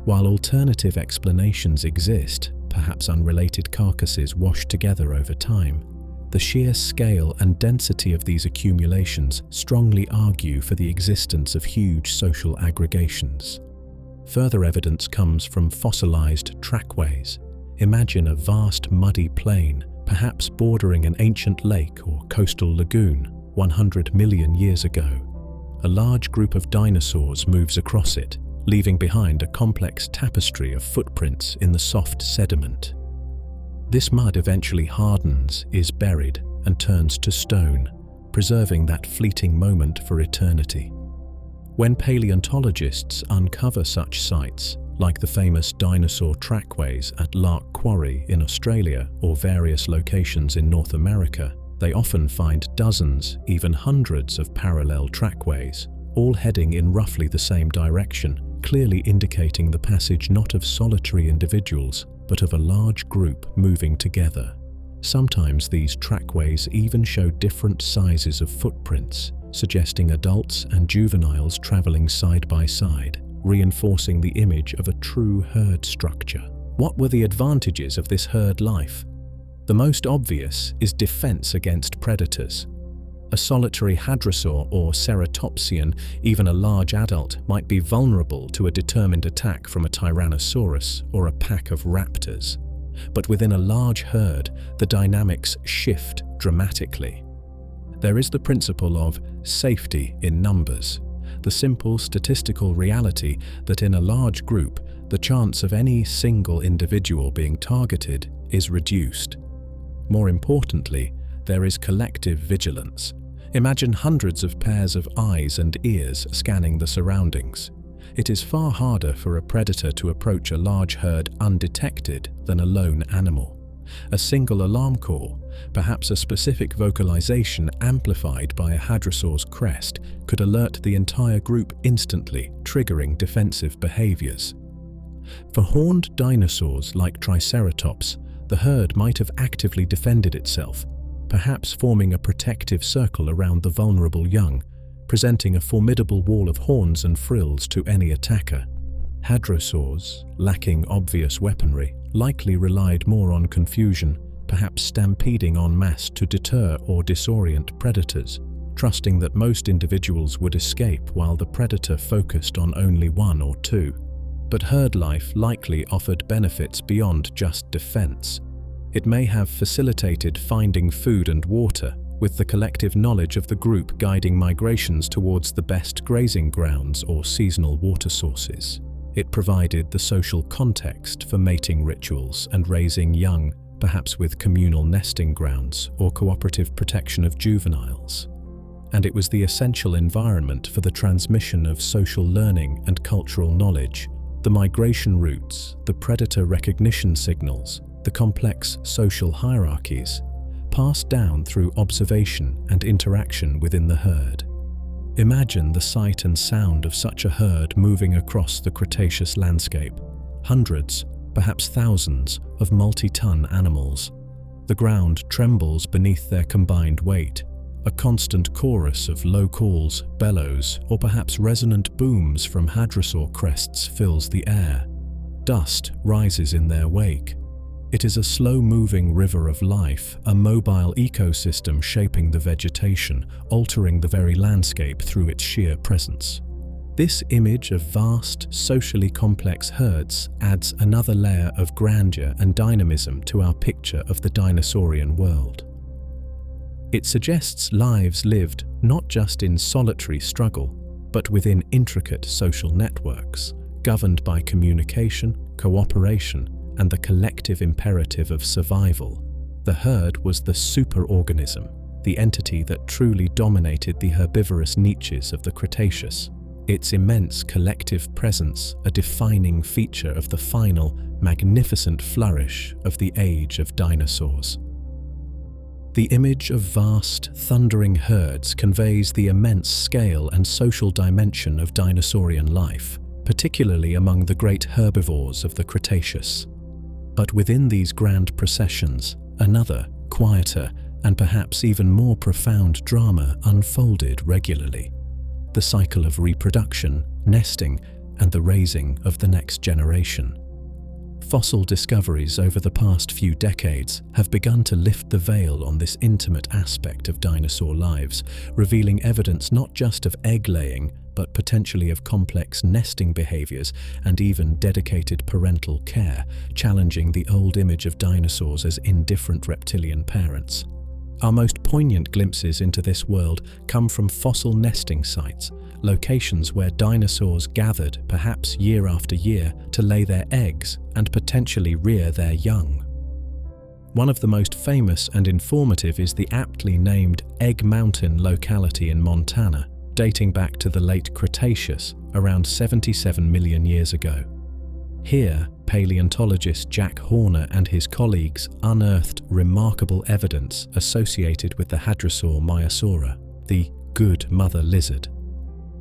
While alternative explanations exist, perhaps unrelated carcasses washed together over time, the sheer scale and density of these accumulations strongly argue for the existence of huge social aggregations. Further evidence comes from fossilized trackways. Imagine a vast muddy plain, perhaps bordering an ancient lake or coastal lagoon, 100 million years ago. A large group of dinosaurs moves across it, leaving behind a complex tapestry of footprints in the soft sediment. This mud eventually hardens, is buried, and turns to stone, preserving that fleeting moment for eternity. When paleontologists uncover such sites, like the famous dinosaur trackways at Lark Quarry in Australia or various locations in North America, they often find dozens, even hundreds of parallel trackways, all heading in roughly the same direction, clearly indicating the passage not of solitary individuals, but of a large group moving together. Sometimes these trackways even show different sizes of footprints, suggesting adults and juveniles traveling side by side, reinforcing the image of a true herd structure. What were the advantages of this herd life? The most obvious is defense against predators. A solitary hadrosaur or ceratopsian, even a large adult, might be vulnerable to a determined attack from a tyrannosaurus or a pack of raptors. But within a large herd, the dynamics shift dramatically. There is the principle of safety in numbers, the simple statistical reality that in a large group, the chance of any single individual being targeted is reduced. More importantly, there is collective vigilance. Imagine hundreds of pairs of eyes and ears scanning the surroundings. It is far harder for a predator to approach a large herd undetected than a lone animal. A single alarm call, perhaps a specific vocalization amplified by a hadrosaur's crest, could alert the entire group instantly, triggering defensive behaviors. For horned dinosaurs like Triceratops, the herd might have actively defended itself, perhaps forming a protective circle around the vulnerable young, presenting a formidable wall of horns and frills to any attacker. Hadrosaurs, lacking obvious weaponry, likely relied more on confusion, perhaps stampeding en masse to deter or disorient predators, trusting that most individuals would escape while the predator focused on only one or two. But herd life likely offered benefits beyond just defense. It may have facilitated finding food and water, with the collective knowledge of the group guiding migrations towards the best grazing grounds or seasonal water sources. It provided the social context for mating rituals and raising young, perhaps with communal nesting grounds or cooperative protection of juveniles. And it was the essential environment for the transmission of social learning and cultural knowledge. The migration routes, the predator recognition signals, the complex social hierarchies, passed down through observation and interaction within the herd. Imagine the sight and sound of such a herd moving across the Cretaceous landscape. Hundreds, perhaps thousands, of multi-ton animals. The ground trembles beneath their combined weight. A constant chorus of low calls, bellows, or perhaps resonant booms from hadrosaur crests fills the air. Dust rises in their wake. It is a slow-moving river of life, a mobile ecosystem shaping the vegetation, altering the very landscape through its sheer presence. This image of vast, socially complex herds adds another layer of grandeur and dynamism to our picture of the dinosaurian world. It suggests lives lived not just in solitary struggle, but within intricate social networks, governed by communication, cooperation, and the collective imperative of survival. The herd was the superorganism, the entity that truly dominated the herbivorous niches of the Cretaceous. Its immense collective presence, a defining feature of the final, magnificent flourish of the age of dinosaurs. The image of vast, thundering herds conveys the immense scale and social dimension of dinosaurian life, particularly among the great herbivores of the Cretaceous. But within these grand processions, another, quieter, and perhaps even more profound drama unfolded regularly. The cycle of reproduction, nesting, and the raising of the next generation. Fossil discoveries over the past few decades have begun to lift the veil on this intimate aspect of dinosaur lives, revealing evidence not just of egg-laying, but potentially of complex nesting behaviors and even dedicated parental care, challenging the old image of dinosaurs as indifferent reptilian parents. Our most poignant glimpses into this world come from fossil nesting sites, locations where dinosaurs gathered, perhaps year after year, to lay their eggs and potentially rear their young. One of the most famous and informative is the aptly named Egg Mountain locality in Montana, dating back to the late Cretaceous, around 77 million years ago. Here, paleontologist Jack Horner and his colleagues unearthed remarkable evidence associated with the hadrosaur Maiasaura, the good mother lizard.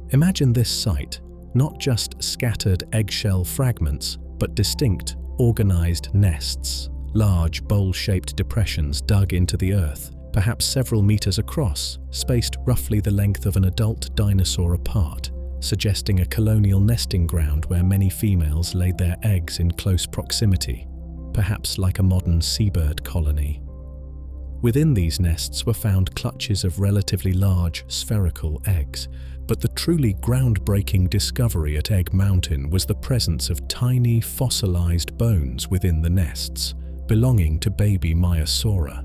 Imagine this site, not just scattered eggshell fragments, but distinct, organized nests, large bowl-shaped depressions dug into the earth, perhaps several meters across, spaced roughly the length of an adult dinosaur apart, suggesting a colonial nesting ground where many females laid their eggs in close proximity, perhaps like a modern seabird colony. Within these nests were found clutches of relatively large, spherical eggs, but the truly groundbreaking discovery at Egg Mountain was the presence of tiny fossilized bones within the nests, belonging to baby Maiasaura.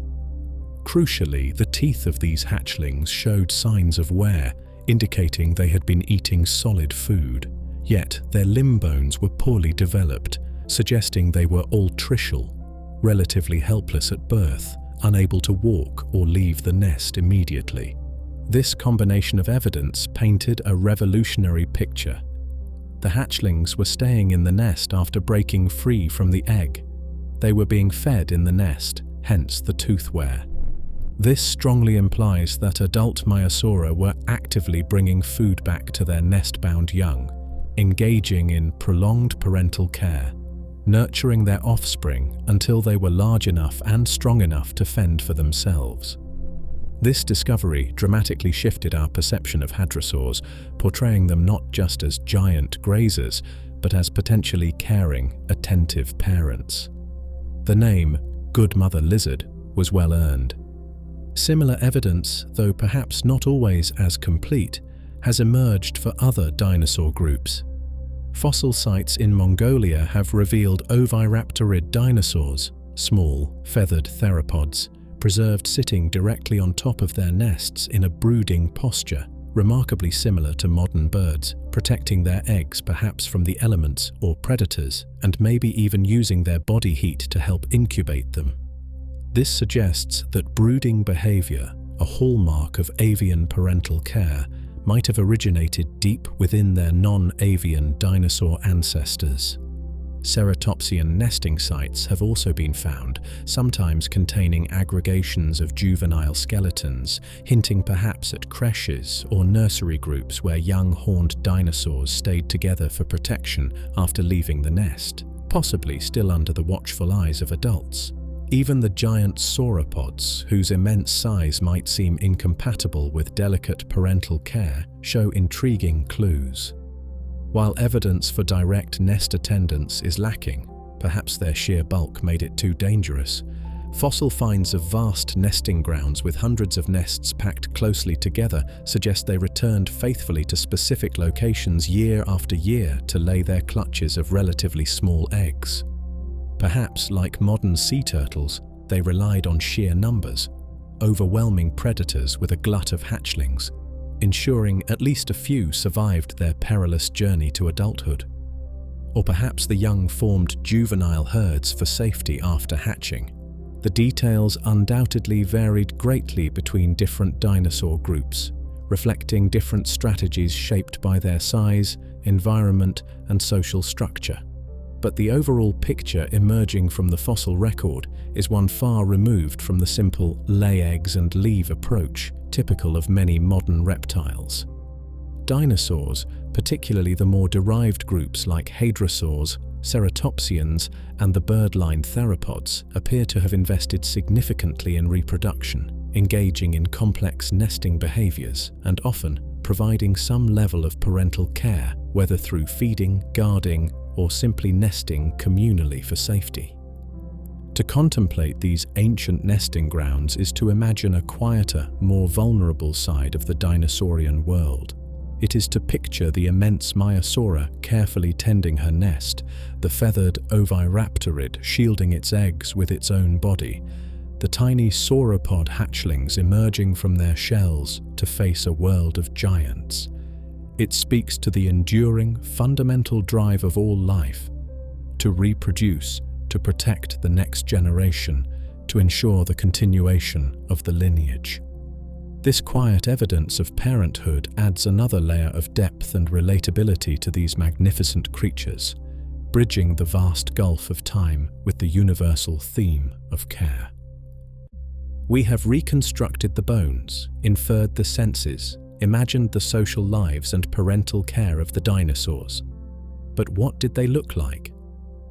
Crucially, the teeth of these hatchlings showed signs of wear, indicating they had been eating solid food, yet their limb bones were poorly developed, suggesting they were altricial, relatively helpless at birth, unable to walk or leave the nest immediately. This combination of evidence painted a revolutionary picture. The hatchlings were staying in the nest after breaking free from the egg, They were being fed in the nest, hence the tooth wear. This strongly implies that adult Maiasaura were actively bringing food back to their nest-bound young, engaging in prolonged parental care, nurturing their offspring until they were large enough and strong enough to fend for themselves. This discovery dramatically shifted our perception of hadrosaurs, portraying them not just as giant grazers, but as potentially caring, attentive parents. The name, Good Mother Lizard, was well earned. Similar evidence, though perhaps not always as complete, has emerged for other dinosaur groups. Fossil sites in Mongolia have revealed oviraptorid dinosaurs, small, feathered theropods, preserved sitting directly on top of their nests in a brooding posture, remarkably similar to modern birds, protecting their eggs perhaps from the elements or predators, and maybe even using their body heat to help incubate them. This suggests that brooding behavior, a hallmark of avian parental care, might have originated deep within their non-avian dinosaur ancestors. Ceratopsian nesting sites have also been found, sometimes containing aggregations of juvenile skeletons, hinting perhaps at creches or nursery groups where young horned dinosaurs stayed together for protection after leaving the nest, possibly still under the watchful eyes of adults. Even the giant sauropods, whose immense size might seem incompatible with delicate parental care, show intriguing clues. While evidence for direct nest attendance is lacking, perhaps their sheer bulk made it too dangerous, fossil finds of vast nesting grounds with hundreds of nests packed closely together suggest they returned faithfully to specific locations year after year to lay their clutches of relatively small eggs. Perhaps, like modern sea turtles, they relied on sheer numbers, overwhelming predators with a glut of hatchlings, ensuring at least a few survived their perilous journey to adulthood. Or perhaps the young formed juvenile herds for safety after hatching. The details undoubtedly varied greatly between different dinosaur groups, reflecting different strategies shaped by their size, environment, and social structure. But the overall picture emerging from the fossil record is one far removed from the simple lay eggs and leave approach typical of many modern reptiles. Dinosaurs, particularly the more derived groups like hadrosaurs, ceratopsians, and the bird-line theropods, appear to have invested significantly in reproduction, engaging in complex nesting behaviors and often providing some level of parental care, whether through feeding, guarding, or simply nesting communally for safety. To contemplate these ancient nesting grounds is to imagine a quieter, more vulnerable side of the dinosaurian world. It is to picture the immense Maiasaura carefully tending her nest, the feathered oviraptorid shielding its eggs with its own body, the tiny sauropod hatchlings emerging from their shells to face a world of giants. It speaks to the enduring, fundamental drive of all life, to reproduce, to protect the next generation, to ensure the continuation of the lineage. This quiet evidence of parenthood adds another layer of depth and relatability to these magnificent creatures, bridging the vast gulf of time with the universal theme of care. We have reconstructed the bones, inferred the senses, imagined the social lives and parental care of the dinosaurs. But what did they look like?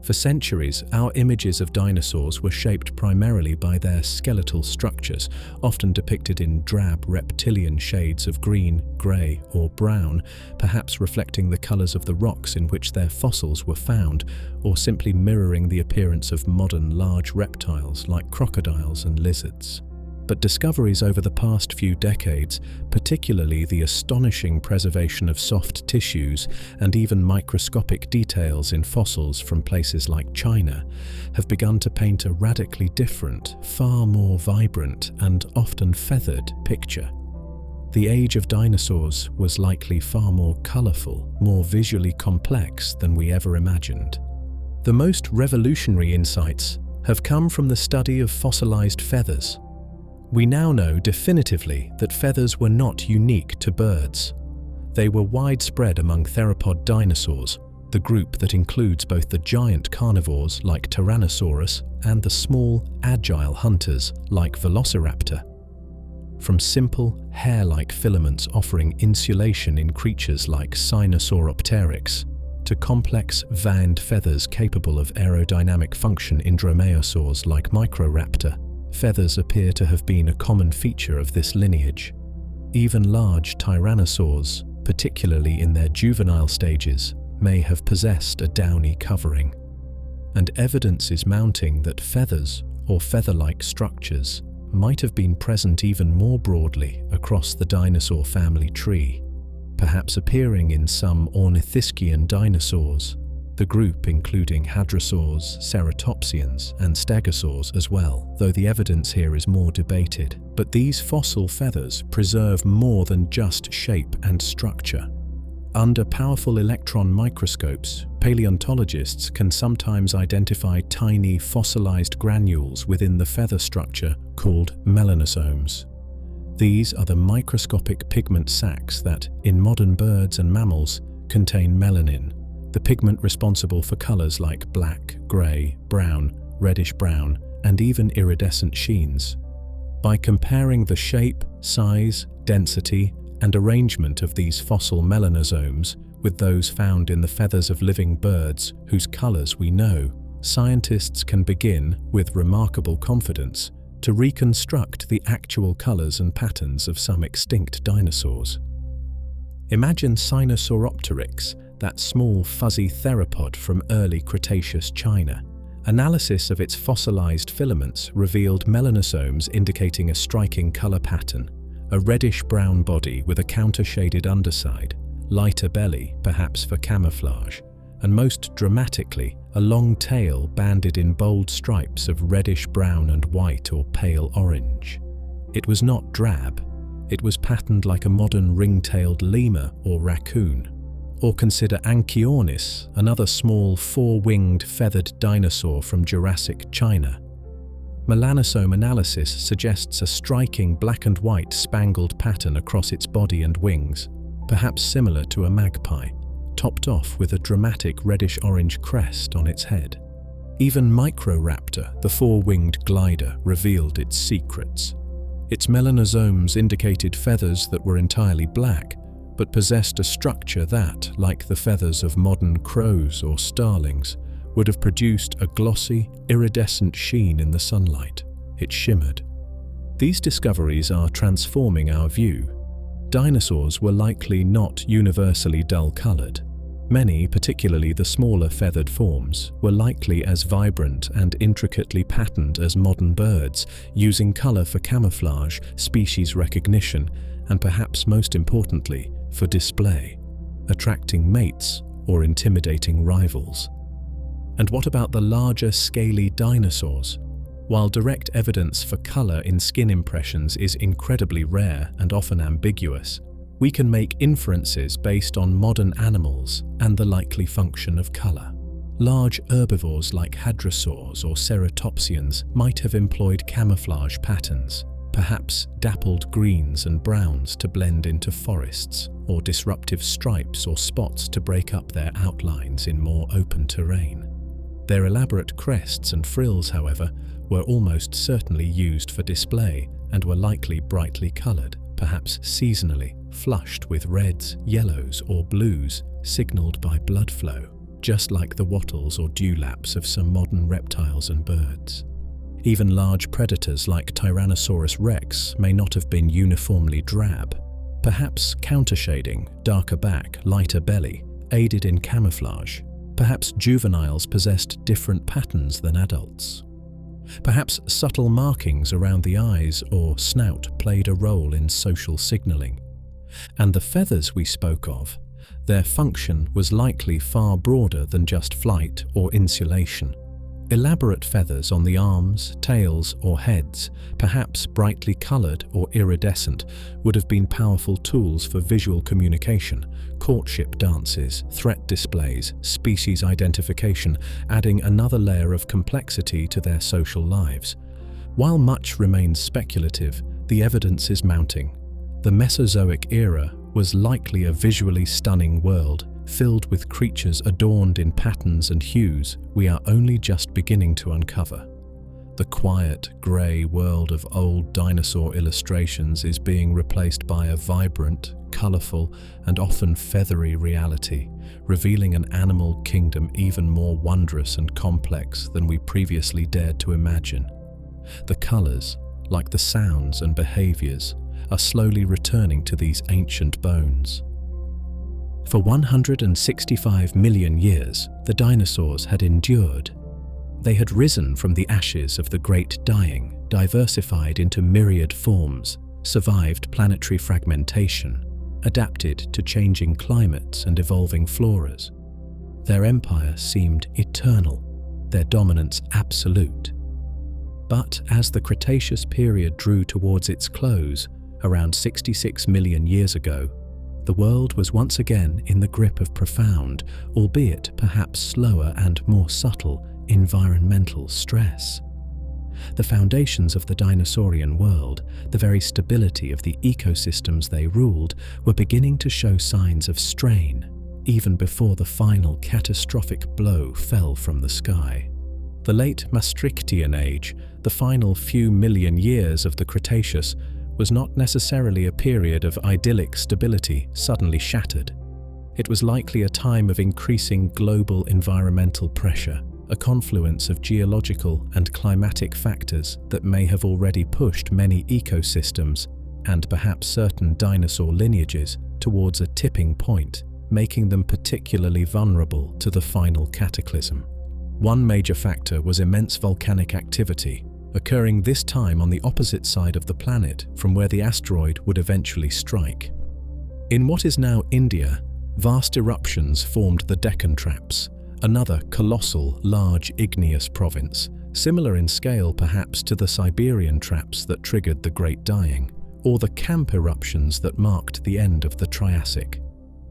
For centuries, our images of dinosaurs were shaped primarily by their skeletal structures, often depicted in drab reptilian shades of green, grey, or brown, perhaps reflecting the colours of the rocks in which their fossils were found, or simply mirroring the appearance of modern large reptiles like crocodiles and lizards. But discoveries over the past few decades, particularly the astonishing preservation of soft tissues and even microscopic details in fossils from places like China, have begun to paint a radically different, far more vibrant and often feathered picture. The age of dinosaurs was likely far more colourful, more visually complex than we ever imagined. The most revolutionary insights have come from the study of fossilized feathers. We now know definitively that feathers were not unique to birds. They were widespread among theropod dinosaurs, the group that includes both the giant carnivores like Tyrannosaurus and the small, agile hunters like Velociraptor. From simple, hair-like filaments offering insulation in creatures like Sinosauropteryx, to complex, veined feathers capable of aerodynamic function in dromaeosaurs like Microraptor, feathers appear to have been a common feature of this lineage. Even large tyrannosaurs, particularly in their juvenile stages, may have possessed a downy covering. And evidence is mounting that feathers, or feather-like structures, might have been present even more broadly across the dinosaur family tree, perhaps appearing in some ornithischian dinosaurs, the group including hadrosaurs, ceratopsians, and stegosaurs as well, though the evidence here is more debated. But these fossil feathers preserve more than just shape and structure. Under powerful electron microscopes, paleontologists can sometimes identify tiny fossilized granules within the feather structure called melanosomes. These are the microscopic pigment sacs that, in modern birds and mammals, contain melanin, the pigment responsible for colors like black, gray, brown, reddish-brown, and even iridescent sheens. By comparing the shape, size, density, and arrangement of these fossil melanosomes with those found in the feathers of living birds whose colors we know, scientists can begin, with remarkable confidence, to reconstruct the actual colors and patterns of some extinct dinosaurs. Imagine Sinosauropteryx, that small fuzzy theropod from early Cretaceous China. Analysis of its fossilized filaments revealed melanosomes indicating a striking color pattern: a reddish-brown body with a counter-shaded underside, lighter belly, perhaps for camouflage, and most dramatically, a long tail banded in bold stripes of reddish-brown and white or pale orange. It was not drab, it was patterned like a modern ring-tailed lemur or raccoon. Or consider Ankylosaur, another small four-winged feathered dinosaur from Jurassic China. Melanosome analysis suggests a striking black and white spangled pattern across its body and wings, perhaps similar to a magpie, topped off with a dramatic reddish-orange crest on its head. Even Microraptor, the four-winged glider, revealed its secrets. Its melanosomes indicated feathers that were entirely black, but possessed a structure that, like the feathers of modern crows or starlings, would have produced a glossy, iridescent sheen in the sunlight. It shimmered. These discoveries are transforming our view. Dinosaurs were likely not universally dull-colored. Many, particularly the smaller feathered forms, were likely as vibrant and intricately patterned as modern birds, using color for camouflage, species recognition, and perhaps most importantly, for display, attracting mates or intimidating rivals. And what about the larger, scaly dinosaurs? While direct evidence for color in skin impressions is incredibly rare and often ambiguous, we can make inferences based on modern animals and the likely function of color. Large herbivores like hadrosaurs or ceratopsians might have employed camouflage patterns, perhaps dappled greens and browns to blend into forests, or disruptive stripes or spots to break up their outlines in more open terrain. Their elaborate crests and frills, however, were almost certainly used for display and were likely brightly colored, perhaps seasonally, flushed with reds, yellows, or blues, signaled by blood flow, just like the wattles or dewlaps of some modern reptiles and birds. Even large predators like Tyrannosaurus rex may not have been uniformly drab. Perhaps countershading, darker back, lighter belly, aided in camouflage. Perhaps juveniles possessed different patterns than adults. Perhaps subtle markings around the eyes or snout played a role in social signaling. And the feathers we spoke of, their function was likely far broader than just flight or insulation. Elaborate feathers on the arms, tails, or heads, perhaps brightly colored or iridescent, would have been powerful tools for visual communication, courtship dances, threat displays, species identification, adding another layer of complexity to their social lives. While much remains speculative, the evidence is mounting. The Mesozoic era was likely a visually stunning world, filled with creatures adorned in patterns and hues we are only just beginning to uncover. The quiet, grey world of old dinosaur illustrations is being replaced by a vibrant, colourful, and often feathery reality, revealing an animal kingdom even more wondrous and complex than we previously dared to imagine. The colours, like the sounds and behaviours, are slowly returning to these ancient bones. For 165 million years, the dinosaurs had endured. They had risen from the ashes of the Great Dying, diversified into myriad forms, survived planetary fragmentation, adapted to changing climates and evolving floras. Their empire seemed eternal, their dominance absolute. But as the Cretaceous period drew towards its close, around 66 million years ago, the world was once again in the grip of profound, albeit perhaps slower and more subtle, environmental stress. The foundations of the dinosaurian world, the very stability of the ecosystems they ruled, were beginning to show signs of strain, even before the final catastrophic blow fell from the sky. The late Maastrichtian age, the final few million years of the Cretaceous, was not necessarily a period of idyllic stability suddenly shattered. It was likely a time of increasing global environmental pressure, a confluence of geological and climatic factors that may have already pushed many ecosystems, and perhaps certain dinosaur lineages, towards a tipping point, making them particularly vulnerable to the final cataclysm. One major factor was immense volcanic activity, occurring this time on the opposite side of the planet from where the asteroid would eventually strike. In what is now India, vast eruptions formed the Deccan Traps, another colossal, large igneous province, similar in scale perhaps to the Siberian traps that triggered the Great Dying, or the camp eruptions that marked the end of the Triassic.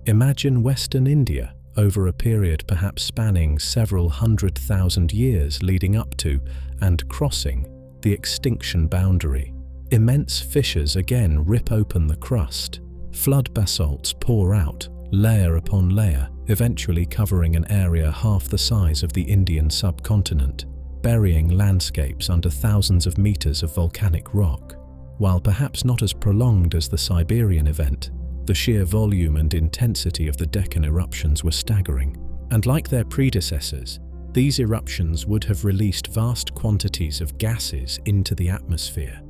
Imagine Western India over a period perhaps spanning several 100,000 years leading up to and crossing the extinction boundary. Immense fissures again rip open the crust. Flood basalts pour out, layer upon layer, eventually covering an area half the size of the Indian subcontinent, burying landscapes under thousands of meters of volcanic rock. While perhaps not as prolonged as the Siberian event, the sheer volume and intensity of the Deccan eruptions were staggering, and like their predecessors, these eruptions would have released vast quantities of gases into the atmosphere.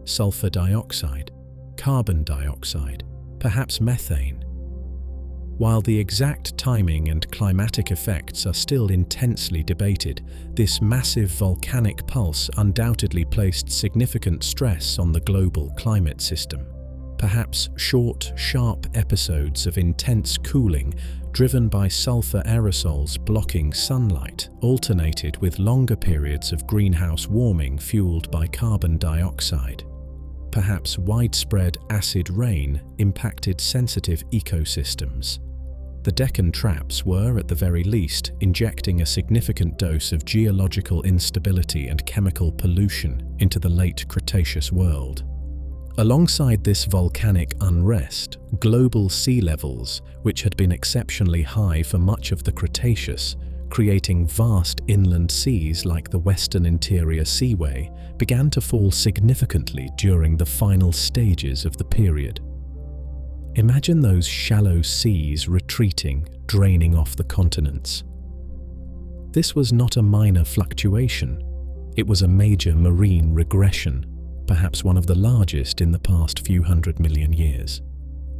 Sulfur dioxide, carbon dioxide, perhaps methane. While the exact timing and climatic effects are still intensely debated, this massive volcanic pulse undoubtedly placed significant stress on the global climate system. Perhaps short, sharp episodes of intense cooling driven by sulfur aerosols blocking sunlight alternated with longer periods of greenhouse warming fueled by carbon dioxide. Perhaps widespread acid rain impacted sensitive ecosystems. The Deccan Traps were, at the very least, injecting a significant dose of geological instability and chemical pollution into the late Cretaceous world. Alongside this volcanic unrest, global sea levels, which had been exceptionally high for much of the Cretaceous, creating vast inland seas like the Western Interior Seaway, began to fall significantly during the final stages of the period. Imagine those shallow seas retreating, draining off the continents. This was not a minor fluctuation. It was a major marine regression, perhaps one of the largest in the past few 100 million years.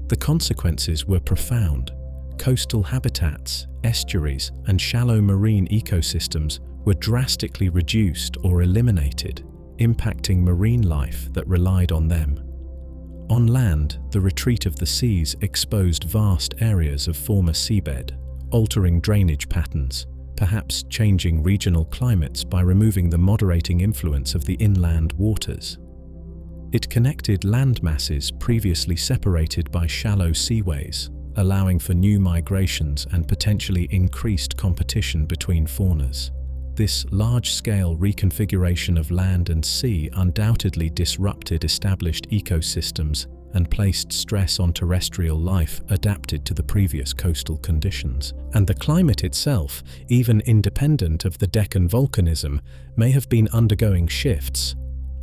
The consequences were profound. Coastal habitats, estuaries, and shallow marine ecosystems were drastically reduced or eliminated, impacting marine life that relied on them. On land, the retreat of the seas exposed vast areas of former seabed, altering drainage patterns, perhaps changing regional climates by removing the moderating influence of the inland waters. It connected land masses previously separated by shallow seaways, allowing for new migrations and potentially increased competition between faunas. This large-scale reconfiguration of land and sea undoubtedly disrupted established ecosystems and placed stress on terrestrial life adapted to the previous coastal conditions. And the climate itself, even independent of the Deccan volcanism, may have been undergoing shifts.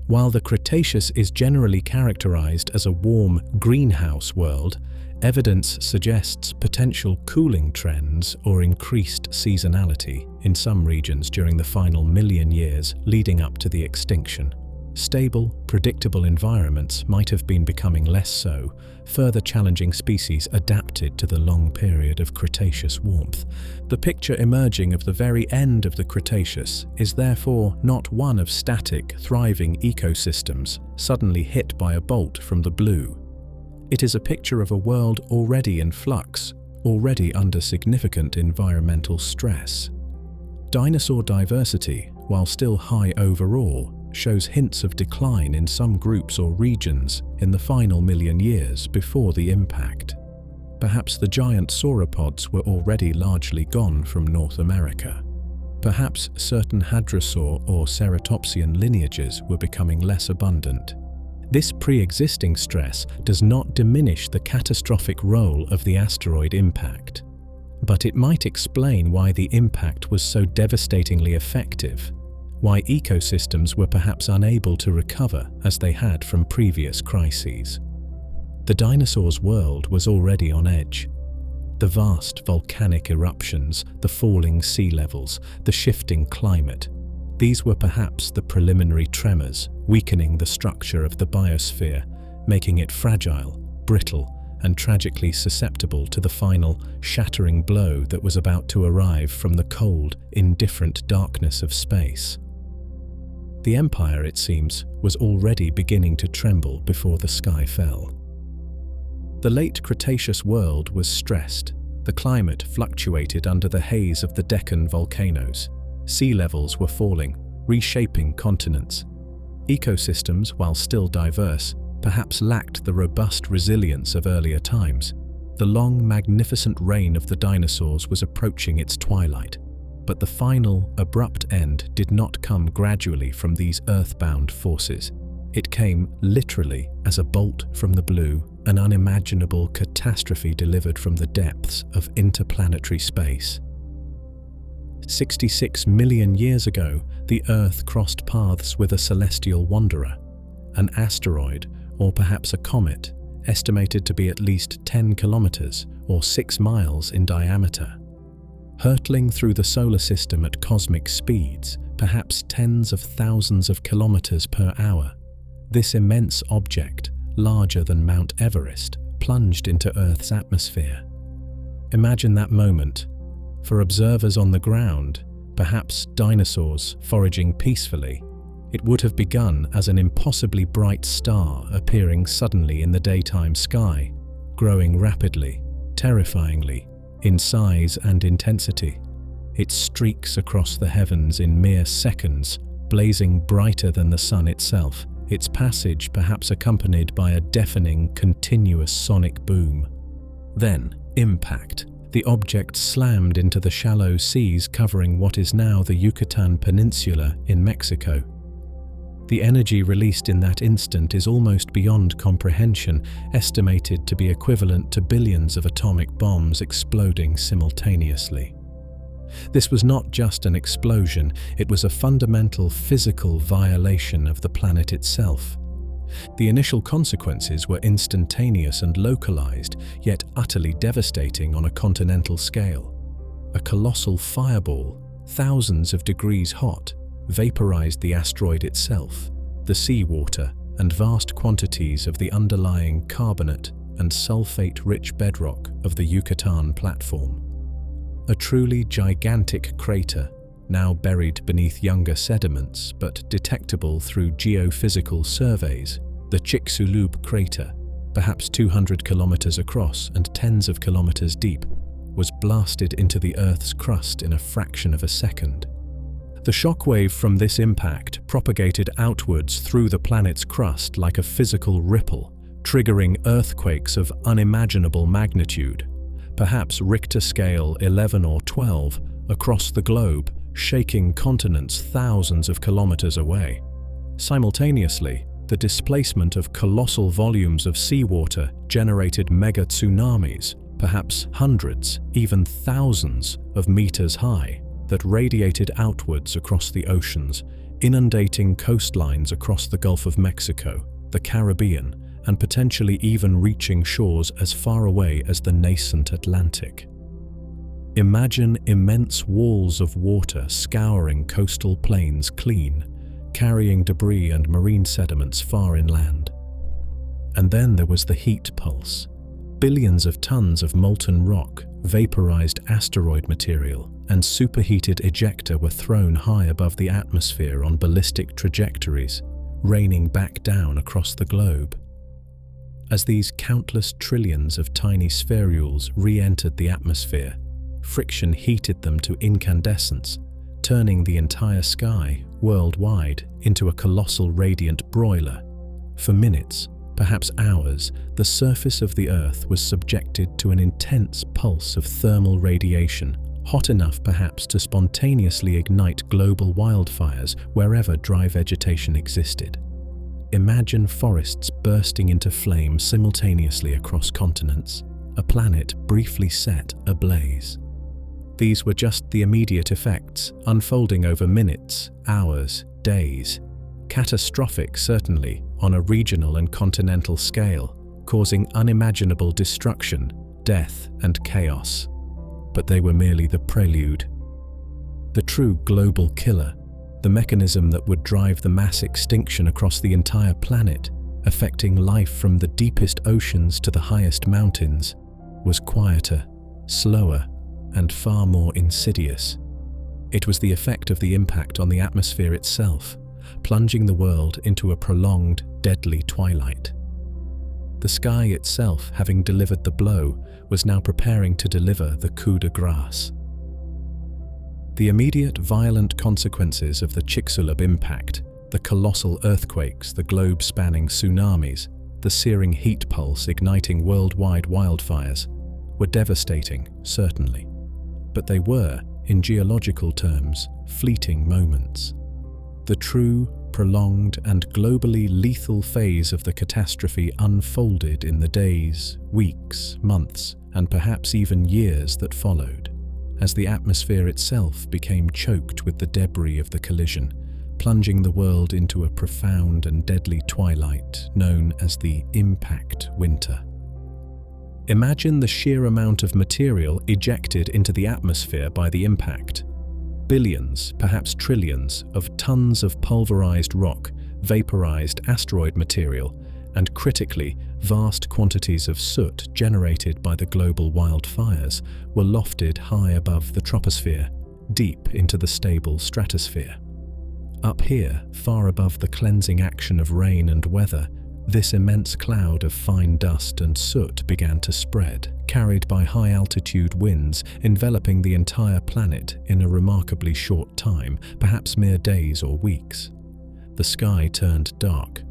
While the Cretaceous is generally characterized as a warm greenhouse world, evidence suggests potential cooling trends or increased seasonality in some regions during the final million years leading up to the extinction. Stable, predictable environments might have been becoming less so, further challenging species adapted to the long period of Cretaceous warmth. The picture emerging of the very end of the Cretaceous is therefore not one of static, thriving ecosystems suddenly hit by a bolt from the blue. It is a picture of a world already in flux, already under significant environmental stress. Dinosaur diversity, while still high overall, shows hints of decline in some groups or regions in the final million years before the impact. Perhaps the giant sauropods were already largely gone from North America. Perhaps certain hadrosaur or ceratopsian lineages were becoming less abundant. This pre-existing stress does not diminish the catastrophic role of the asteroid impact, but it might explain why the impact was so devastatingly effective, why ecosystems were perhaps unable to recover as they had from previous crises. The dinosaurs' world was already on edge. The vast volcanic eruptions, the falling sea levels, the shifting climate, these were perhaps the preliminary tremors, weakening the structure of the biosphere, making it fragile, brittle, and tragically susceptible to the final, shattering blow that was about to arrive from the cold, indifferent darkness of space. The empire, it seems, was already beginning to tremble before the sky fell. The late Cretaceous world was stressed. The climate fluctuated under the haze of the Deccan volcanoes. Sea levels were falling, reshaping continents. Ecosystems, while still diverse, perhaps lacked the robust resilience of earlier times. The long, magnificent reign of the dinosaurs was approaching its twilight. But the final, abrupt end did not come gradually from these earthbound forces. It came literally as a bolt from the blue, an unimaginable catastrophe delivered from the depths of interplanetary space. 66 million years ago, the Earth crossed paths with a celestial wanderer, an asteroid, or perhaps a comet, estimated to be at least 10 kilometers or 6 miles in diameter. Hurtling through the solar system at cosmic speeds, perhaps tens of thousands of kilometers per hour, this immense object, larger than Mount Everest, plunged into Earth's atmosphere. Imagine that moment. For observers on the ground, perhaps dinosaurs foraging peacefully, it would have begun as an impossibly bright star appearing suddenly in the daytime sky, growing rapidly, terrifyingly, in size and intensity. It streaks across the heavens in mere seconds, blazing brighter than the sun itself, its passage perhaps accompanied by a deafening, continuous sonic boom. Then, impact. The object slammed into the shallow seas covering what is now the Yucatan Peninsula in Mexico. The energy released in that instant is almost beyond comprehension, estimated to be equivalent to billions of atomic bombs exploding simultaneously. This was not just an explosion, it was a fundamental physical violation of the planet itself. The initial consequences were instantaneous and localized, yet utterly devastating on a continental scale. A colossal fireball, thousands of degrees hot, vaporized the asteroid itself, the seawater, and vast quantities of the underlying carbonate and sulfate-rich bedrock of the Yucatan platform. A truly gigantic crater, now buried beneath younger sediments but detectable through geophysical surveys, the Chicxulub crater, perhaps 200 kilometers across and tens of kilometers deep, was blasted into the Earth's crust in a fraction of a second. The shockwave from this impact propagated outwards through the planet's crust like a physical ripple, triggering earthquakes of unimaginable magnitude, perhaps Richter scale 11 or 12, across the globe, shaking continents thousands of kilometers away. Simultaneously, the displacement of colossal volumes of seawater generated mega tsunamis, perhaps hundreds, even thousands of meters high, that radiated outwards across the oceans, inundating coastlines across the Gulf of Mexico, the Caribbean, and potentially even reaching shores as far away as the nascent Atlantic. Imagine immense walls of water scouring coastal plains clean, carrying debris and marine sediments far inland. And then there was the heat pulse. Billions of tons of molten rock, vaporized asteroid material, and superheated ejecta were thrown high above the atmosphere on ballistic trajectories, raining back down across the globe. As these countless trillions of tiny spherules re-entered the atmosphere, friction heated them to incandescence, turning the entire sky, worldwide, into a colossal radiant broiler. For minutes, perhaps hours, the surface of the Earth was subjected to an intense pulse of thermal radiation, hot enough perhaps to spontaneously ignite global wildfires wherever dry vegetation existed. Imagine forests bursting into flame simultaneously across continents, a planet briefly set ablaze. These were just the immediate effects, unfolding over minutes, hours, days. Catastrophic, certainly, on a regional and continental scale, causing unimaginable destruction, death, and chaos. But they were merely the prelude. The true global killer, the mechanism that would drive the mass extinction across the entire planet, affecting life from the deepest oceans to the highest mountains, was quieter, slower, and far more insidious. It was the effect of the impact on the atmosphere itself, plunging the world into a prolonged, deadly twilight. The sky itself, having delivered the blow, was now preparing to deliver the coup de grace. The immediate violent consequences of the Chicxulub impact, the colossal earthquakes, the globe-spanning tsunamis, the searing heat pulse igniting worldwide wildfires, were devastating, certainly. But they were, in geological terms, fleeting moments. The true, prolonged, and globally lethal phase of the catastrophe unfolded in the days, weeks, months, and perhaps even years that followed, as the atmosphere itself became choked with the debris of the collision, plunging the world into a profound and deadly twilight known as the impact winter. Imagine the sheer amount of material ejected into the atmosphere by the impact. Billions, perhaps trillions, of tons of pulverized rock, vaporized asteroid material, and critically, vast quantities of soot generated by the global wildfires were lofted high above the troposphere, deep into the stable stratosphere. Up here, far above the cleansing action of rain and weather, this immense cloud of fine dust and soot began to spread, carried by high-altitude winds, enveloping the entire planet in a remarkably short time, perhaps mere days or weeks. The sky turned dark.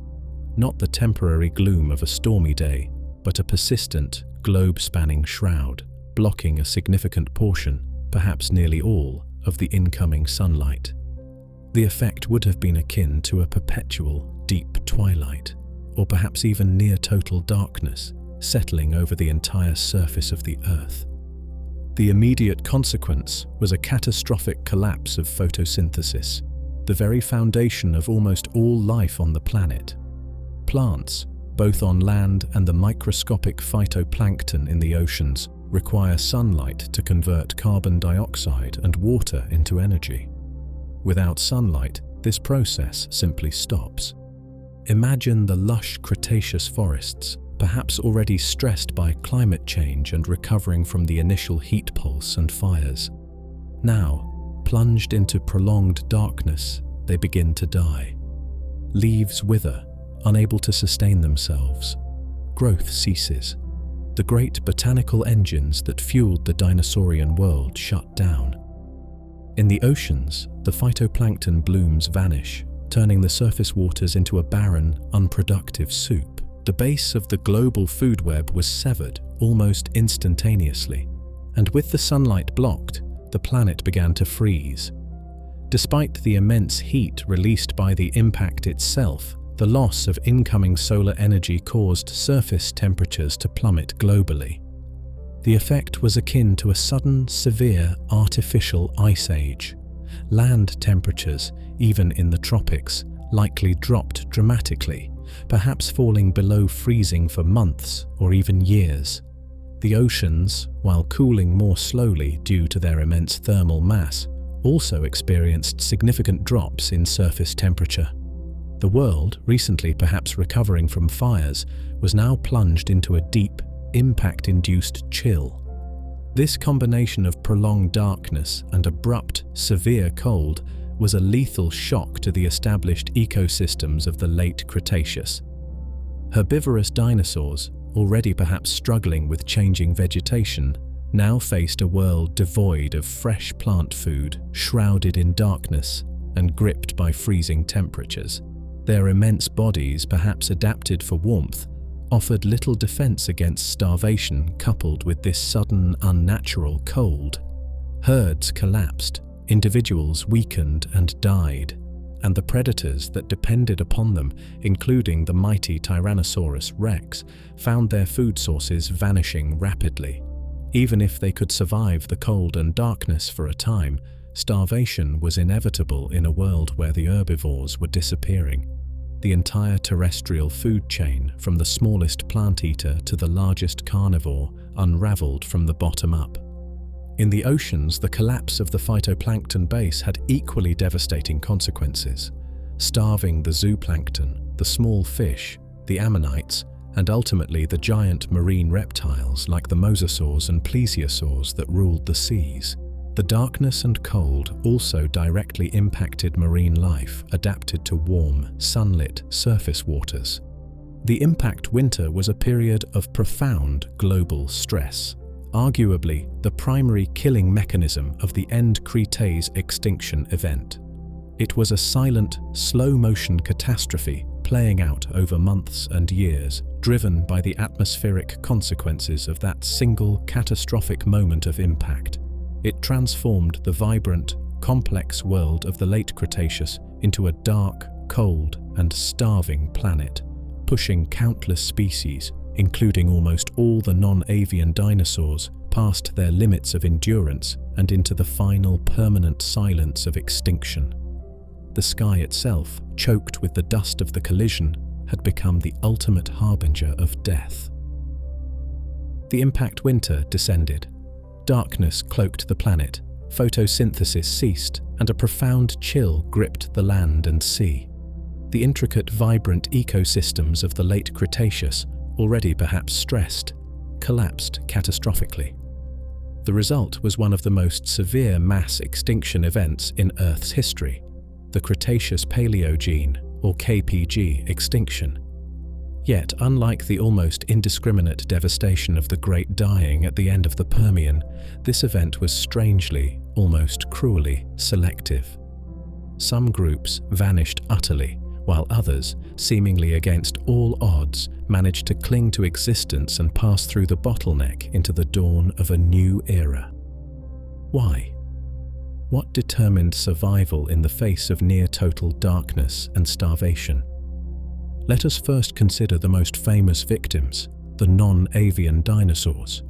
Not the temporary gloom of a stormy day, but a persistent, globe-spanning shroud, blocking a significant portion, perhaps nearly all, of the incoming sunlight. The effect would have been akin to a perpetual, deep twilight, or perhaps even near total darkness, settling over the entire surface of the Earth. The immediate consequence was a catastrophic collapse of photosynthesis, the very foundation of almost all life on the planet. Plants, both on land and the microscopic phytoplankton in the oceans, require sunlight to convert carbon dioxide and water into energy. Without sunlight, this process simply stops. Imagine the lush Cretaceous forests, perhaps already stressed by climate change and recovering from the initial heat pulse and fires. Now, plunged into prolonged darkness, they begin to die. Leaves wither, unable to sustain themselves. Growth ceases. The great botanical engines that fueled the dinosaurian world shut down. In the oceans, the phytoplankton blooms vanish, turning the surface waters into a barren, unproductive soup. The base of the global food web was severed almost instantaneously, and with the sunlight blocked, the planet began to freeze. Despite the immense heat released by the impact itself, The loss of incoming solar energy caused surface temperatures to plummet globally. The effect was akin to a sudden, severe, artificial ice age. Land temperatures, even in the tropics, likely dropped dramatically, perhaps falling below freezing for months or even years. The oceans, while cooling more slowly due to their immense thermal mass, also experienced significant drops in surface temperature. The world, recently perhaps recovering from fires, was now plunged into a deep, impact-induced chill. This combination of prolonged darkness and abrupt, severe cold was a lethal shock to the established ecosystems of the late Cretaceous. Herbivorous dinosaurs, already perhaps struggling with changing vegetation, now faced a world devoid of fresh plant food, shrouded in darkness and gripped by freezing temperatures. Their immense bodies, perhaps adapted for warmth, offered little defense against starvation coupled with this sudden, unnatural cold. Herds collapsed, individuals weakened and died, and the predators that depended upon them, including the mighty Tyrannosaurus rex, found their food sources vanishing rapidly. Even if they could survive the cold and darkness for a time, starvation was inevitable in a world where the herbivores were disappearing. The entire terrestrial food chain, from the smallest plant eater to the largest carnivore, unraveled from the bottom up. In the oceans, the collapse of the phytoplankton base had equally devastating consequences, starving the zooplankton, the small fish, the ammonites, and ultimately the giant marine reptiles like the mosasaurs and plesiosaurs that ruled the seas. The darkness and cold also directly impacted marine life adapted to warm, sunlit surface waters. The impact winter was a period of profound global stress, arguably the primary killing mechanism of the end Cretaceous extinction event. It was a silent, slow-motion catastrophe playing out over months and years, driven by the atmospheric consequences of that single catastrophic moment of impact. It transformed the vibrant, complex world of the late Cretaceous into a dark, cold, and starving planet, pushing countless species, including almost all the non-avian dinosaurs, past their limits of endurance and into the final permanent silence of extinction. The sky itself, choked with the dust of the collision, had become the ultimate harbinger of death. The impact winter descended. Darkness cloaked the planet, photosynthesis ceased, and a profound chill gripped the land and sea. The intricate, vibrant ecosystems of the late Cretaceous, already perhaps stressed, collapsed catastrophically. The result was one of the most severe mass extinction events in Earth's history, the Cretaceous Paleogene, or KPG, extinction. Yet, unlike the almost indiscriminate devastation of the Great Dying at the end of the Permian, this event was strangely, almost cruelly, selective. Some groups vanished utterly, while others, seemingly against all odds, managed to cling to existence and pass through the bottleneck into the dawn of a new era. Why? What determined survival in the face of near-total darkness and starvation? Let us first consider the most famous victims, the non-avian dinosaurs.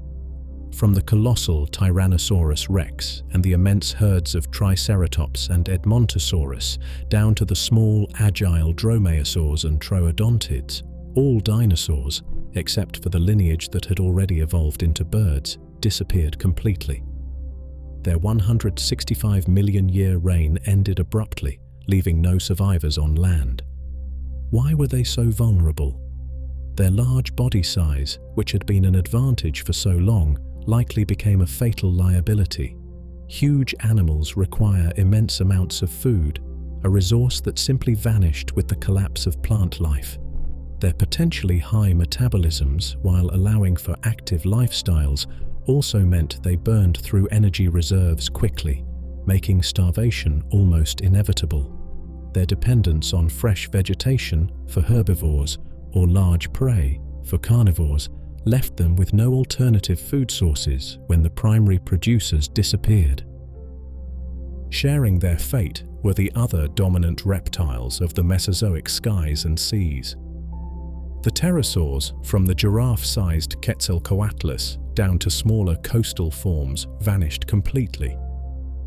From the colossal Tyrannosaurus rex and the immense herds of Triceratops and Edmontosaurus down to the small, agile dromaeosaurs and troodontids, all dinosaurs, except for the lineage that had already evolved into birds, disappeared completely. Their 165 million year reign ended abruptly, leaving no survivors on land. Why were they so vulnerable? Their large body size, which had been an advantage for so long, likely became a fatal liability. Huge animals require immense amounts of food, a resource that simply vanished with the collapse of plant life. Their potentially high metabolisms, while allowing for active lifestyles, also meant they burned through energy reserves quickly, making starvation almost inevitable. Their dependence on fresh vegetation for herbivores or large prey for carnivores left them with no alternative food sources when the primary producers disappeared. Sharing their fate were the other dominant reptiles of the Mesozoic skies and seas. The pterosaurs, from the giraffe-sized Quetzalcoatlus down to smaller coastal forms, vanished completely.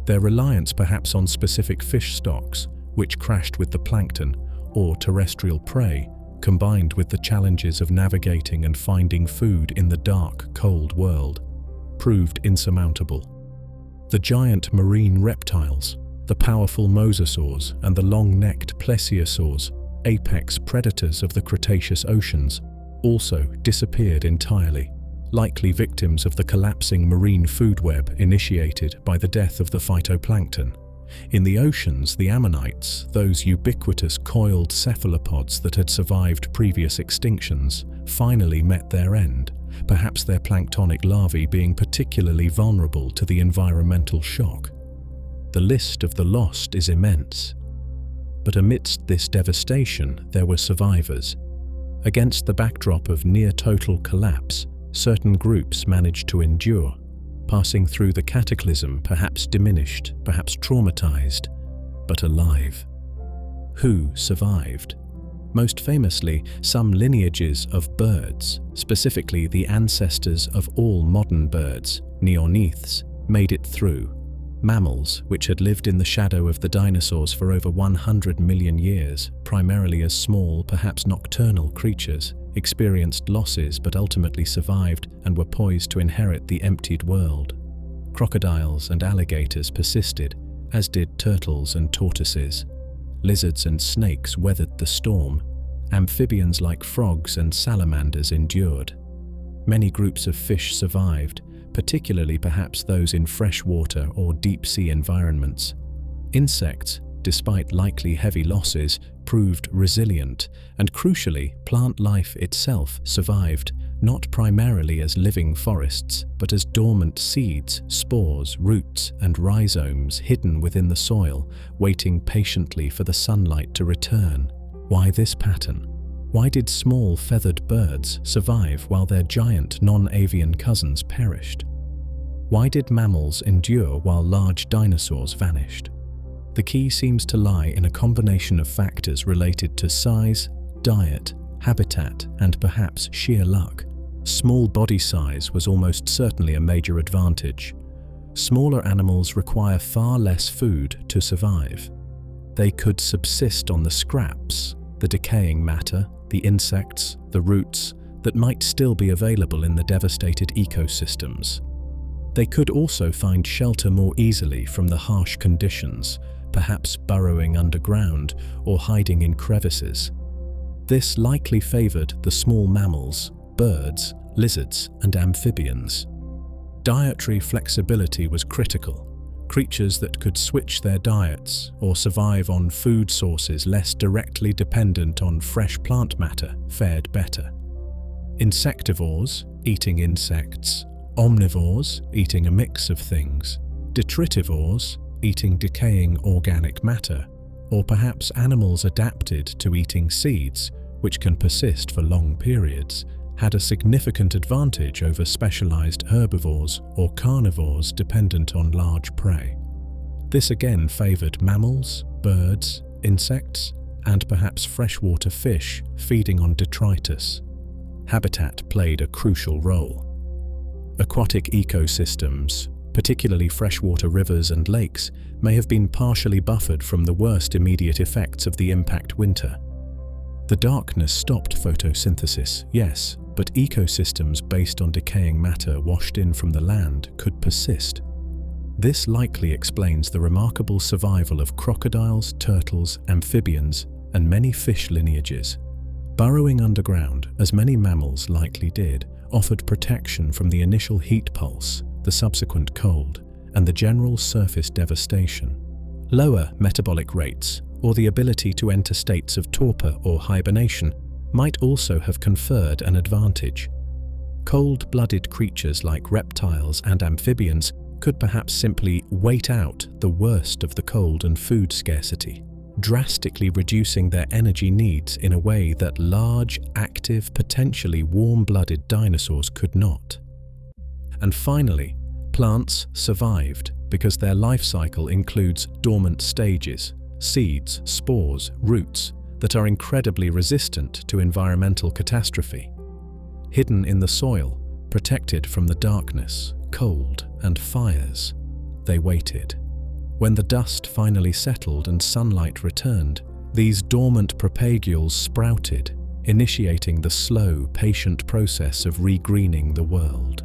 Their reliance perhaps on specific fish stocks, which crashed with the plankton, or terrestrial prey, combined with the challenges of navigating and finding food in the dark, cold world, proved insurmountable. The giant marine reptiles, the powerful mosasaurs and the long-necked plesiosaurs, apex predators of the Cretaceous oceans, also disappeared entirely, likely victims of the collapsing marine food web initiated by the death of the phytoplankton. In the oceans, the ammonites, those ubiquitous coiled cephalopods that had survived previous extinctions, finally met their end, perhaps their planktonic larvae being particularly vulnerable to the environmental shock. The list of the lost is immense. But amidst this devastation, there were survivors. Against the backdrop of near-total collapse, certain groups managed to endure, passing through the cataclysm perhaps diminished, perhaps traumatized, but alive. Who survived? Most famously, some lineages of birds, specifically the ancestors of all modern birds, neorniths, made it through. Mammals, which had lived in the shadow of the dinosaurs for over 100 million years, primarily as small, perhaps nocturnal creatures, experienced losses but ultimately survived and were poised to inherit the emptied world. Crocodiles and alligators persisted, as did turtles and tortoises. Lizards and snakes weathered the storm. Amphibians like frogs and salamanders endured. Many groups of fish survived, particularly perhaps those in freshwater or deep-sea environments. Insects, despite likely heavy losses, proved resilient, and crucially, plant life itself survived, not primarily as living forests, but as dormant seeds, spores, roots, and rhizomes hidden within the soil, waiting patiently for the sunlight to return. Why this pattern? Why did small feathered birds survive while their giant non-avian cousins perished? Why did mammals endure while large dinosaurs vanished? The key seems to lie in a combination of factors related to size, diet, habitat, and perhaps sheer luck. Small body size was almost certainly a major advantage. Smaller animals require far less food to survive. They could subsist on the scraps, the decaying matter, the insects, the roots that might still be available in the devastated ecosystems. They could also find shelter more easily from the harsh conditions, perhaps burrowing underground or hiding in crevices. This likely favored the small mammals, birds, lizards, and amphibians. Dietary flexibility was critical. Creatures that could switch their diets or survive on food sources less directly dependent on fresh plant matter fared better. Insectivores, eating insects, omnivores, eating a mix of things, detritivores, eating decaying organic matter, or perhaps animals adapted to eating seeds, which can persist for long periods, had a significant advantage over specialized herbivores or carnivores dependent on large prey. This again favored mammals, birds, insects, and perhaps freshwater fish feeding on detritus. Habitat played a crucial role. Aquatic ecosystems, particularly freshwater rivers and lakes, may have been partially buffered from the worst immediate effects of the impact winter. The darkness stopped photosynthesis, yes, but ecosystems based on decaying matter washed in from the land could persist. This likely explains the remarkable survival of crocodiles, turtles, amphibians, and many fish lineages. Burrowing underground, as many mammals likely did, offered protection from the initial heat pulse, the subsequent cold, and the general surface devastation. Lower metabolic rates, or the ability to enter states of torpor or hibernation, might also have conferred an advantage. Cold-blooded creatures like reptiles and amphibians could perhaps simply wait out the worst of the cold and food scarcity, drastically reducing their energy needs in a way that large, active, potentially warm-blooded dinosaurs could not. And finally, plants survived, because their life cycle includes dormant stages, seeds, spores, roots that are incredibly resistant to environmental catastrophe. Hidden in the soil, protected from the darkness, cold, and fires, they waited. When the dust finally settled and sunlight returned, these dormant propagules sprouted, initiating the slow, patient process of regreening the world.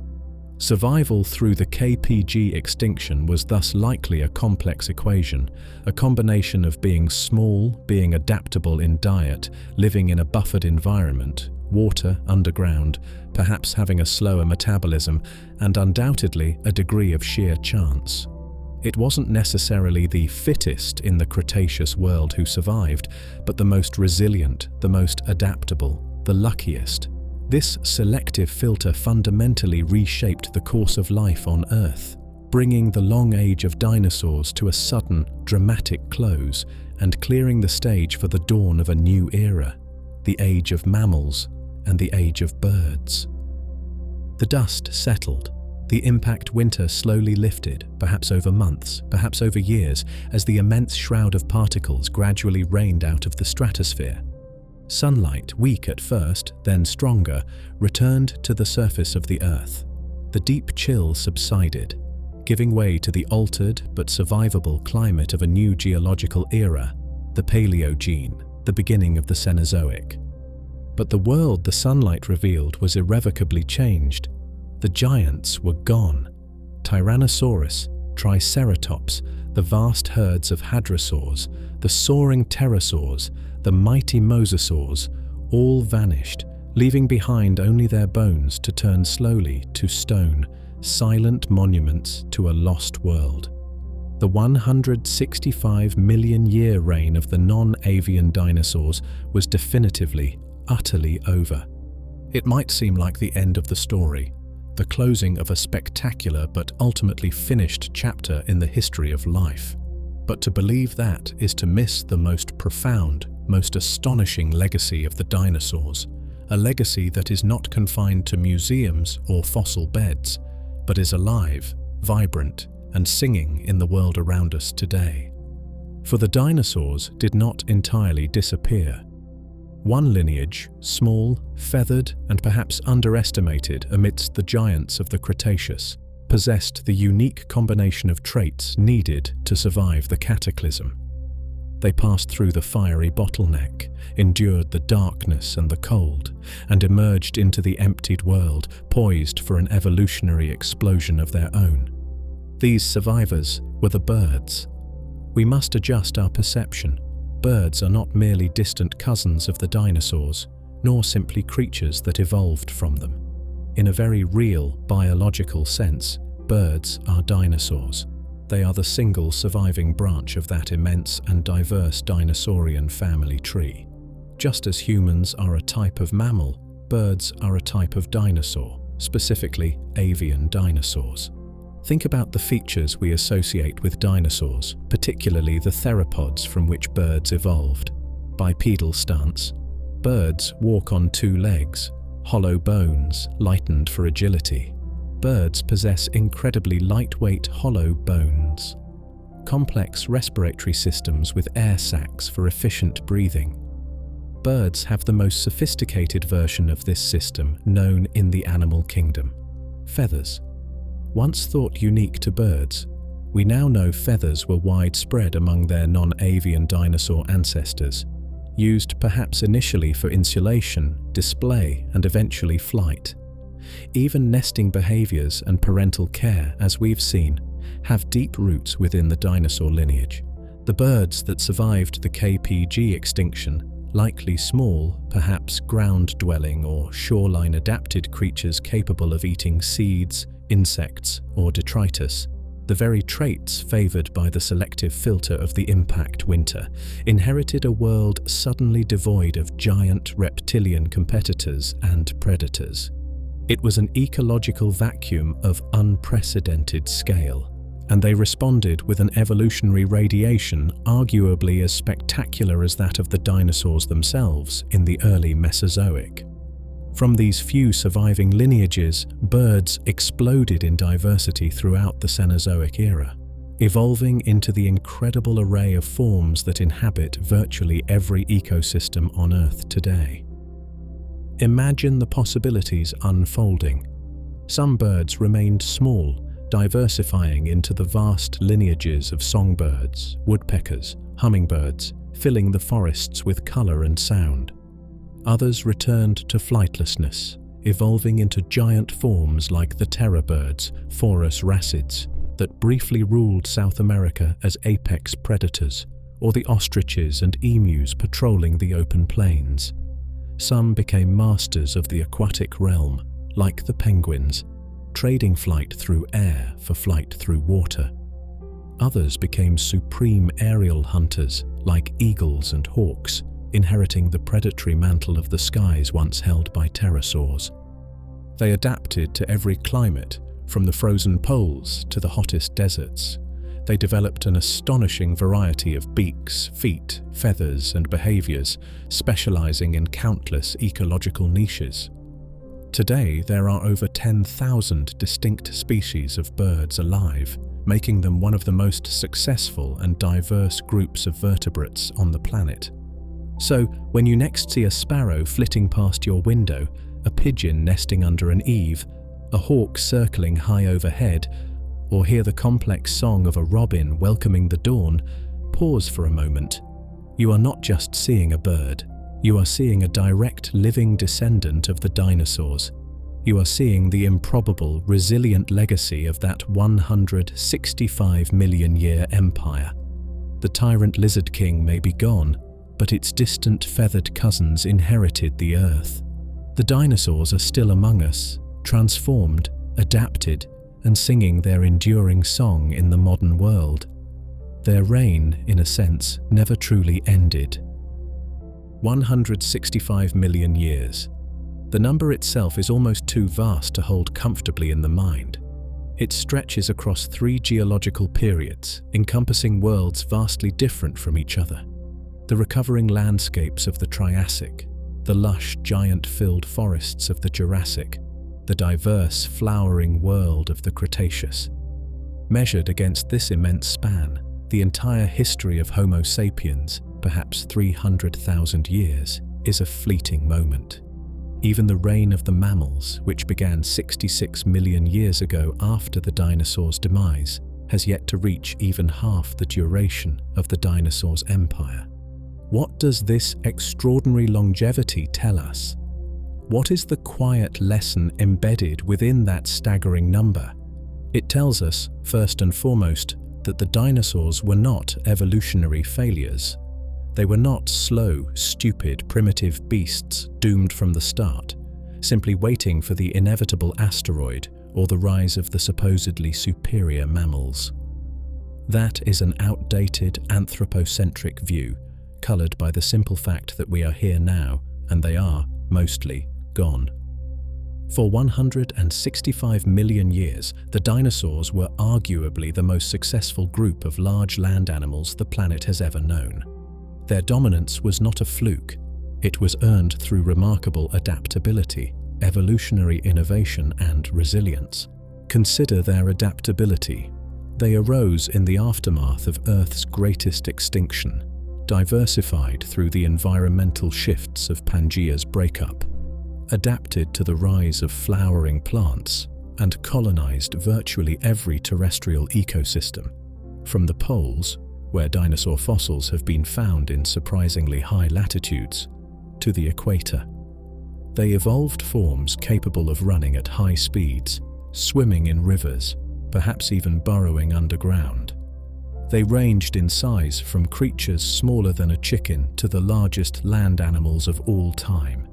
Survival through the KPG extinction was thus likely a complex equation, a combination of being small, being adaptable in diet, living in a buffered environment, water, underground, perhaps having a slower metabolism, and undoubtedly a degree of sheer chance. It wasn't necessarily the fittest in the Cretaceous world who survived, but the most resilient, the most adaptable, the luckiest. This selective filter fundamentally reshaped the course of life on Earth, bringing the long age of dinosaurs to a sudden, dramatic close and clearing the stage for the dawn of a new era, the age of mammals and the age of birds. The dust settled. The impact winter slowly lifted, perhaps over months, perhaps over years, as the immense shroud of particles gradually rained out of the stratosphere. Sunlight, weak at first, then stronger, returned to the surface of the Earth. The deep chill subsided, giving way to the altered but survivable climate of a new geological era, the Paleogene, the beginning of the Cenozoic. But the world the sunlight revealed was irrevocably changed. The giants were gone. Tyrannosaurus, Triceratops, the vast herds of hadrosaurs, the soaring pterosaurs, the mighty mosasaurs, all vanished, leaving behind only their bones to turn slowly to stone, silent monuments to a lost world. The 165 million year reign of the non-avian dinosaurs was definitively, utterly over. It might seem like the end of the story, the closing of a spectacular but ultimately finished chapter in the history of life. But to believe that is to miss the most profound, most astonishing legacy of the dinosaurs, a legacy that is not confined to museums or fossil beds, but is alive, vibrant, and singing in the world around us today. For the dinosaurs did not entirely disappear. One lineage, small, feathered, and perhaps underestimated amidst the giants of the Cretaceous, possessed the unique combination of traits needed to survive the cataclysm. They passed through the fiery bottleneck, endured the darkness and the cold, and emerged into the emptied world, poised for an evolutionary explosion of their own. These survivors were the birds. We must adjust our perception. Birds are not merely distant cousins of the dinosaurs, nor simply creatures that evolved from them. In a very real, biological sense, birds are dinosaurs. They are the single surviving branch of that immense and diverse dinosaurian family tree. Just as humans are a type of mammal, birds are a type of dinosaur, specifically avian dinosaurs. Think about the features we associate with dinosaurs, particularly the theropods from which birds evolved. Bipedal stance. Birds walk on two legs, hollow bones, lightened for agility. Birds possess incredibly lightweight hollow bones. Complex respiratory systems with air sacs for efficient breathing. Birds have the most sophisticated version of this system known in the animal kingdom: feathers. Once thought unique to birds, we now know feathers were widespread among their non-avian dinosaur ancestors, used perhaps initially for insulation, display, and eventually flight. Even nesting behaviors and parental care, as we've seen, have deep roots within the dinosaur lineage. The birds that survived the KPG extinction, likely small, perhaps ground-dwelling or shoreline-adapted creatures capable of eating seeds, insects, or detritus, the very traits favored by the selective filter of the impact winter, inherited a world suddenly devoid of giant reptilian competitors and predators. It was an ecological vacuum of unprecedented scale, and they responded with an evolutionary radiation arguably as spectacular as that of the dinosaurs themselves in the early Mesozoic. From these few surviving lineages, birds exploded in diversity throughout the Cenozoic era. evolving into the incredible array of forms that inhabit virtually every ecosystem on Earth today. Imagine the possibilities unfolding. Some birds remained small, diversifying into the vast lineages of songbirds, woodpeckers, hummingbirds, filling the forests with color and sound. Others returned to flightlessness, evolving into giant forms like the terror birds, Phorus racids, that briefly ruled South America as apex predators, or the ostriches and emus patrolling the open plains. Some became masters of the aquatic realm, like the penguins, trading flight through air for flight through water. Others became supreme aerial hunters, like eagles and hawks, inheriting the predatory mantle of the skies once held by pterosaurs. They adapted to every climate, from the frozen poles to the hottest deserts. They developed an astonishing variety of beaks, feet, feathers, and behaviors, specializing in countless ecological niches. Today, there are over 10,000 distinct species of birds alive, making them one of the most successful and diverse groups of vertebrates on the planet. So, when you next see a sparrow flitting past your window, a pigeon nesting under an eave, a hawk circling high overhead, or hear the complex song of a robin welcoming the dawn, pause for a moment. You are not just seeing a bird. You are seeing a direct living descendant of the dinosaurs. You are seeing the improbable, resilient legacy of that 165 million year empire. The tyrant lizard king may be gone, but its distant feathered cousins inherited the earth. The dinosaurs are still among us, transformed, adapted, and singing their enduring song in the modern world. Their reign, in a sense, never truly ended. 165 million years. The number itself is almost too vast to hold comfortably in the mind. It stretches across 3 geological periods, encompassing worlds vastly different from each other. The recovering landscapes of the Triassic, the lush, giant-filled forests of the Jurassic, the diverse, flowering world of the Cretaceous. Measured against this immense span, the entire history of Homo sapiens, perhaps 300,000 years, is a fleeting moment. Even the reign of the mammals, which began 66 million years ago after the dinosaurs' demise, has yet to reach even half the duration of the dinosaurs' empire. What does this extraordinary longevity tell us? What is the quiet lesson embedded within that staggering number? It tells us, first and foremost, that the dinosaurs were not evolutionary failures. They were not slow, stupid, primitive beasts doomed from the start, simply waiting for the inevitable asteroid or the rise of the supposedly superior mammals. That is an outdated, anthropocentric view, colored by the simple fact that we are here now, and they are, mostly, gone. For 165 million years, the dinosaurs were arguably the most successful group of large land animals the planet has ever known. Their dominance was not a fluke. It was earned through remarkable adaptability, evolutionary innovation, and resilience. Consider their adaptability. They arose in the aftermath of Earth's greatest extinction, diversified through the environmental shifts of Pangaea's breakup, adapted to the rise of flowering plants, and colonized virtually every terrestrial ecosystem, from the poles, where dinosaur fossils have been found in surprisingly high latitudes, to the equator. They evolved forms capable of running at high speeds, swimming in rivers, perhaps even burrowing underground. They ranged in size from creatures smaller than a chicken to the largest land animals of all time.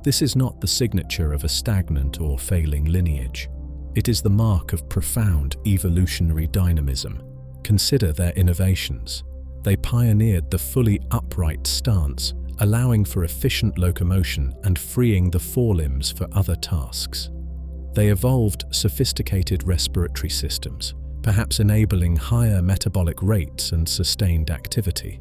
This is not the signature of a stagnant or failing lineage. It is the mark of profound evolutionary dynamism. Consider their innovations. They pioneered the fully upright stance, allowing for efficient locomotion and freeing the forelimbs for other tasks. They evolved sophisticated respiratory systems, perhaps enabling higher metabolic rates and sustained activity.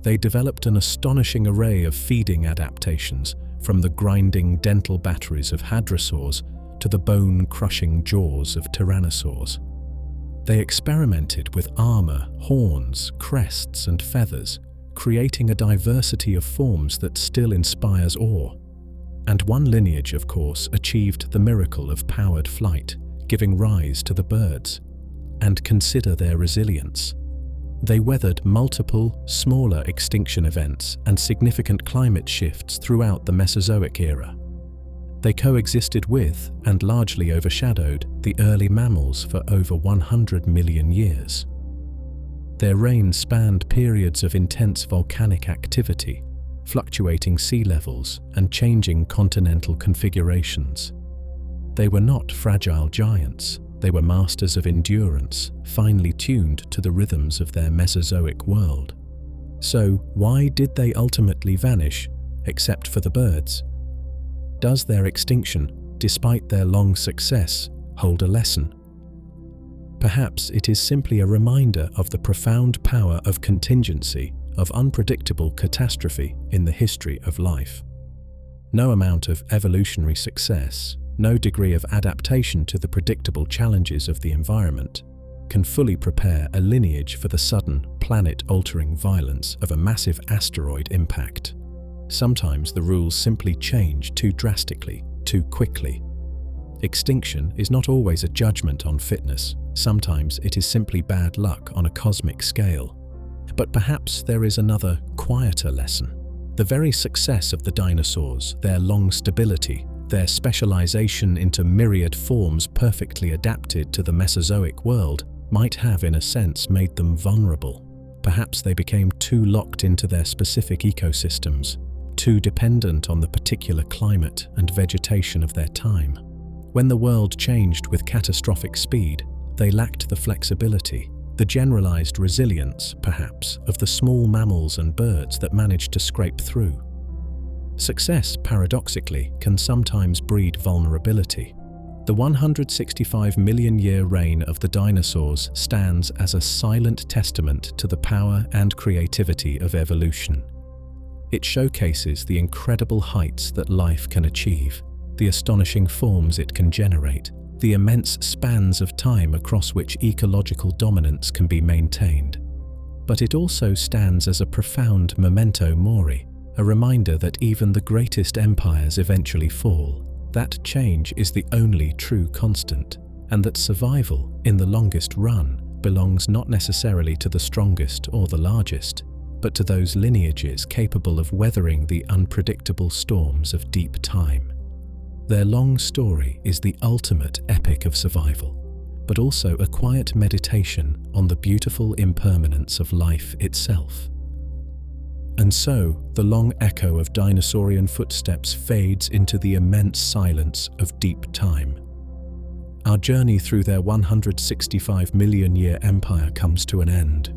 They developed an astonishing array of feeding adaptations, from the grinding dental batteries of hadrosaurs to the bone-crushing jaws of tyrannosaurs. They experimented with armor, horns, crests, and feathers, creating a diversity of forms that still inspires awe. And one lineage, of course, achieved the miracle of powered flight, giving rise to the birds. And consider their resilience. They weathered multiple, smaller extinction events and significant climate shifts throughout the Mesozoic era. They coexisted with, and largely overshadowed, the early mammals for over 100 million years. Their reign spanned periods of intense volcanic activity, fluctuating sea levels, and changing continental configurations. They were not fragile giants. They were masters of endurance, finely tuned to the rhythms of their Mesozoic world. So, why did they ultimately vanish, except for the birds? Does their extinction, despite their long success, hold a lesson? Perhaps it is simply a reminder of the profound power of contingency, of unpredictable catastrophe in the history of life. No amount of evolutionary success, no degree of adaptation to the predictable challenges of the environment, can fully prepare a lineage for the sudden, planet-altering violence of a massive asteroid impact. Sometimes the rules simply change too drastically, too quickly. Extinction is not always a judgment on fitness. Sometimes it is simply bad luck on a cosmic scale. But perhaps there is another, quieter lesson. The very success of the dinosaurs, their long stability, their specialization into myriad forms perfectly adapted to the Mesozoic world, might have in a sense made them vulnerable. Perhaps they became too locked into their specific ecosystems, too dependent on the particular climate and vegetation of their time. When the world changed with catastrophic speed, they lacked the flexibility, the generalized resilience, perhaps, of the small mammals and birds that managed to scrape through. Success, paradoxically, can sometimes breed vulnerability. The 165 million-year reign of the dinosaurs stands as a silent testament to the power and creativity of evolution. It showcases the incredible heights that life can achieve, the astonishing forms it can generate, the immense spans of time across which ecological dominance can be maintained. But it also stands as a profound memento mori, a reminder that even the greatest empires eventually fall, that change is the only true constant, and that survival, in the longest run, belongs not necessarily to the strongest or the largest, but to those lineages capable of weathering the unpredictable storms of deep time. Their long story is the ultimate epic of survival, but also a quiet meditation on the beautiful impermanence of life itself. And so, the long echo of dinosaurian footsteps fades into the immense silence of deep time. Our journey through their 165 million-year empire comes to an end.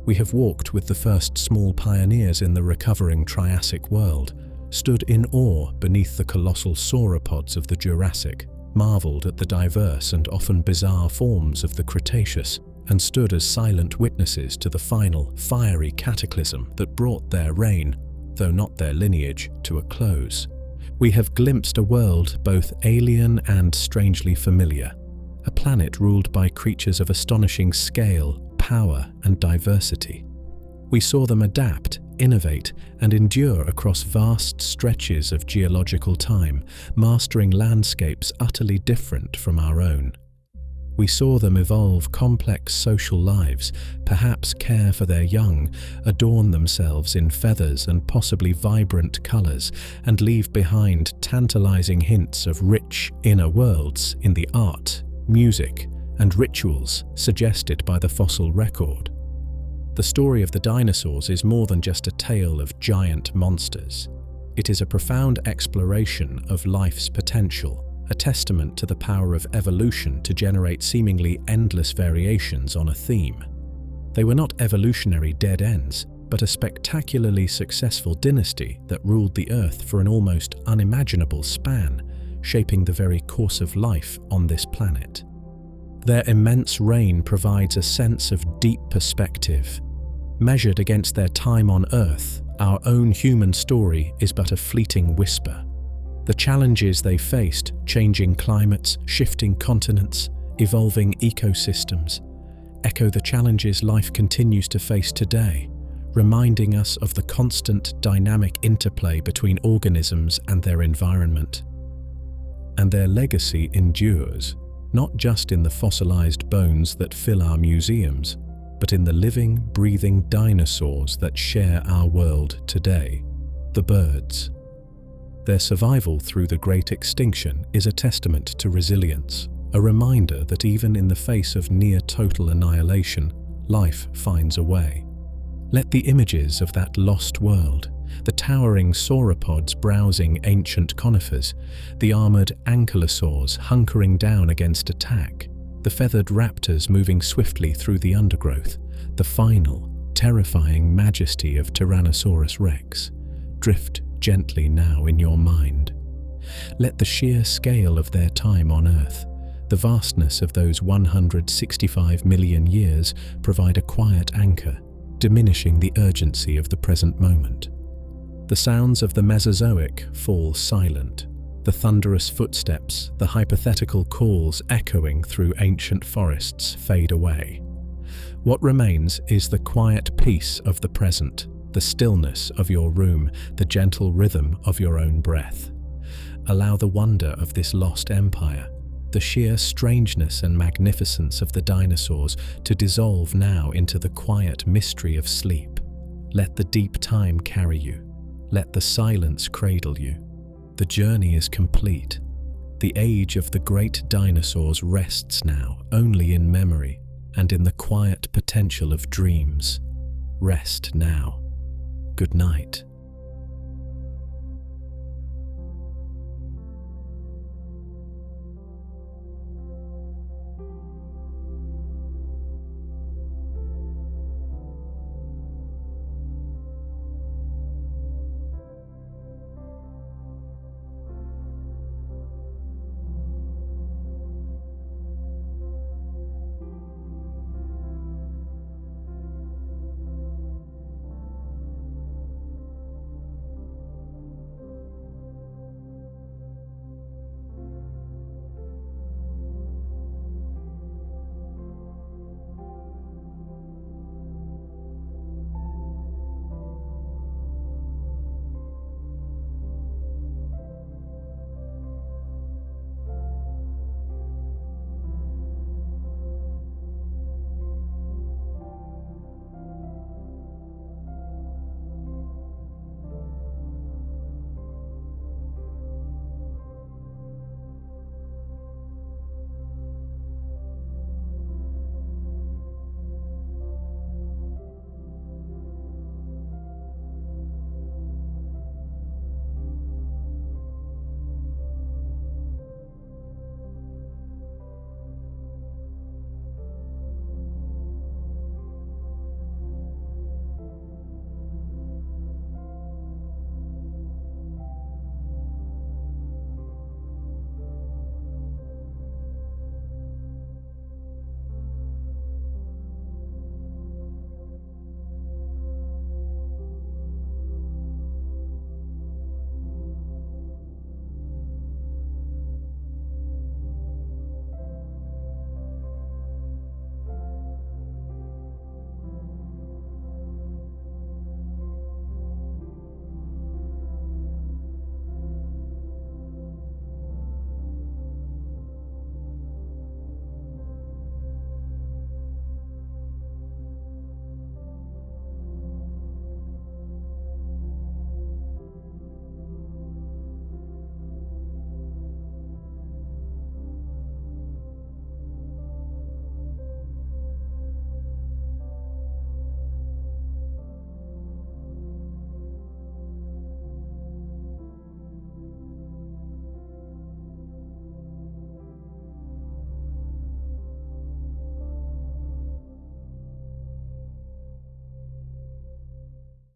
We have walked with the first small pioneers in the recovering Triassic world, stood in awe beneath the colossal sauropods of the Jurassic, marveled at the diverse and often bizarre forms of the Cretaceous, and stood as silent witnesses to the final, fiery cataclysm that brought their reign, though not their lineage, to a close. We have glimpsed a world both alien and strangely familiar, a planet ruled by creatures of astonishing scale, power, and diversity. We saw them adapt, innovate, and endure across vast stretches of geological time, mastering landscapes utterly different from our own. We saw them evolve complex social lives, perhaps care for their young, adorn themselves in feathers and possibly vibrant colors, and leave behind tantalizing hints of rich inner worlds in the art, music, and rituals suggested by the fossil record. The story of the dinosaurs is more than just a tale of giant monsters. It is a profound exploration of life's potential, a testament to the power of evolution to generate seemingly endless variations on a theme. They were not evolutionary dead ends, but a spectacularly successful dynasty that ruled the Earth for an almost unimaginable span, shaping the very course of life on this planet. Their immense reign provides a sense of deep perspective. Measured against their time on Earth, our own human story is but a fleeting whisper. The challenges they faced, changing climates, shifting continents, evolving ecosystems echo the challenges life continues to face today, reminding us of the constant dynamic interplay between organisms and their environment. And their legacy endures, not just in the fossilized bones that fill our museums, but in the living, breathing dinosaurs that share our world today, the birds. Their survival through the Great Extinction is a testament to resilience, a reminder that even in the face of near-total annihilation, life finds a way. Let the images of that lost world, the towering sauropods browsing ancient conifers, the armored Ankylosaurs hunkering down against attack, the feathered raptors moving swiftly through the undergrowth, the final, terrifying majesty of Tyrannosaurus rex, drift gently now in your mind. Let the sheer scale of their time on Earth, the vastness of those 165 million years, provide a quiet anchor, diminishing the urgency of the present moment. The sounds of the Mesozoic fall silent, the thunderous footsteps, the hypothetical calls echoing through ancient forests fade away. What remains is the quiet peace of the present, the stillness of your room, the gentle rhythm of your own breath. Allow the wonder of this lost empire, the sheer strangeness and magnificence of the dinosaurs, to dissolve now into the quiet mystery of sleep. Let the deep time carry you. Let the silence cradle you. The journey is complete. The age of the great dinosaurs rests now only in memory and in the quiet potential of dreams. Rest now. Good night.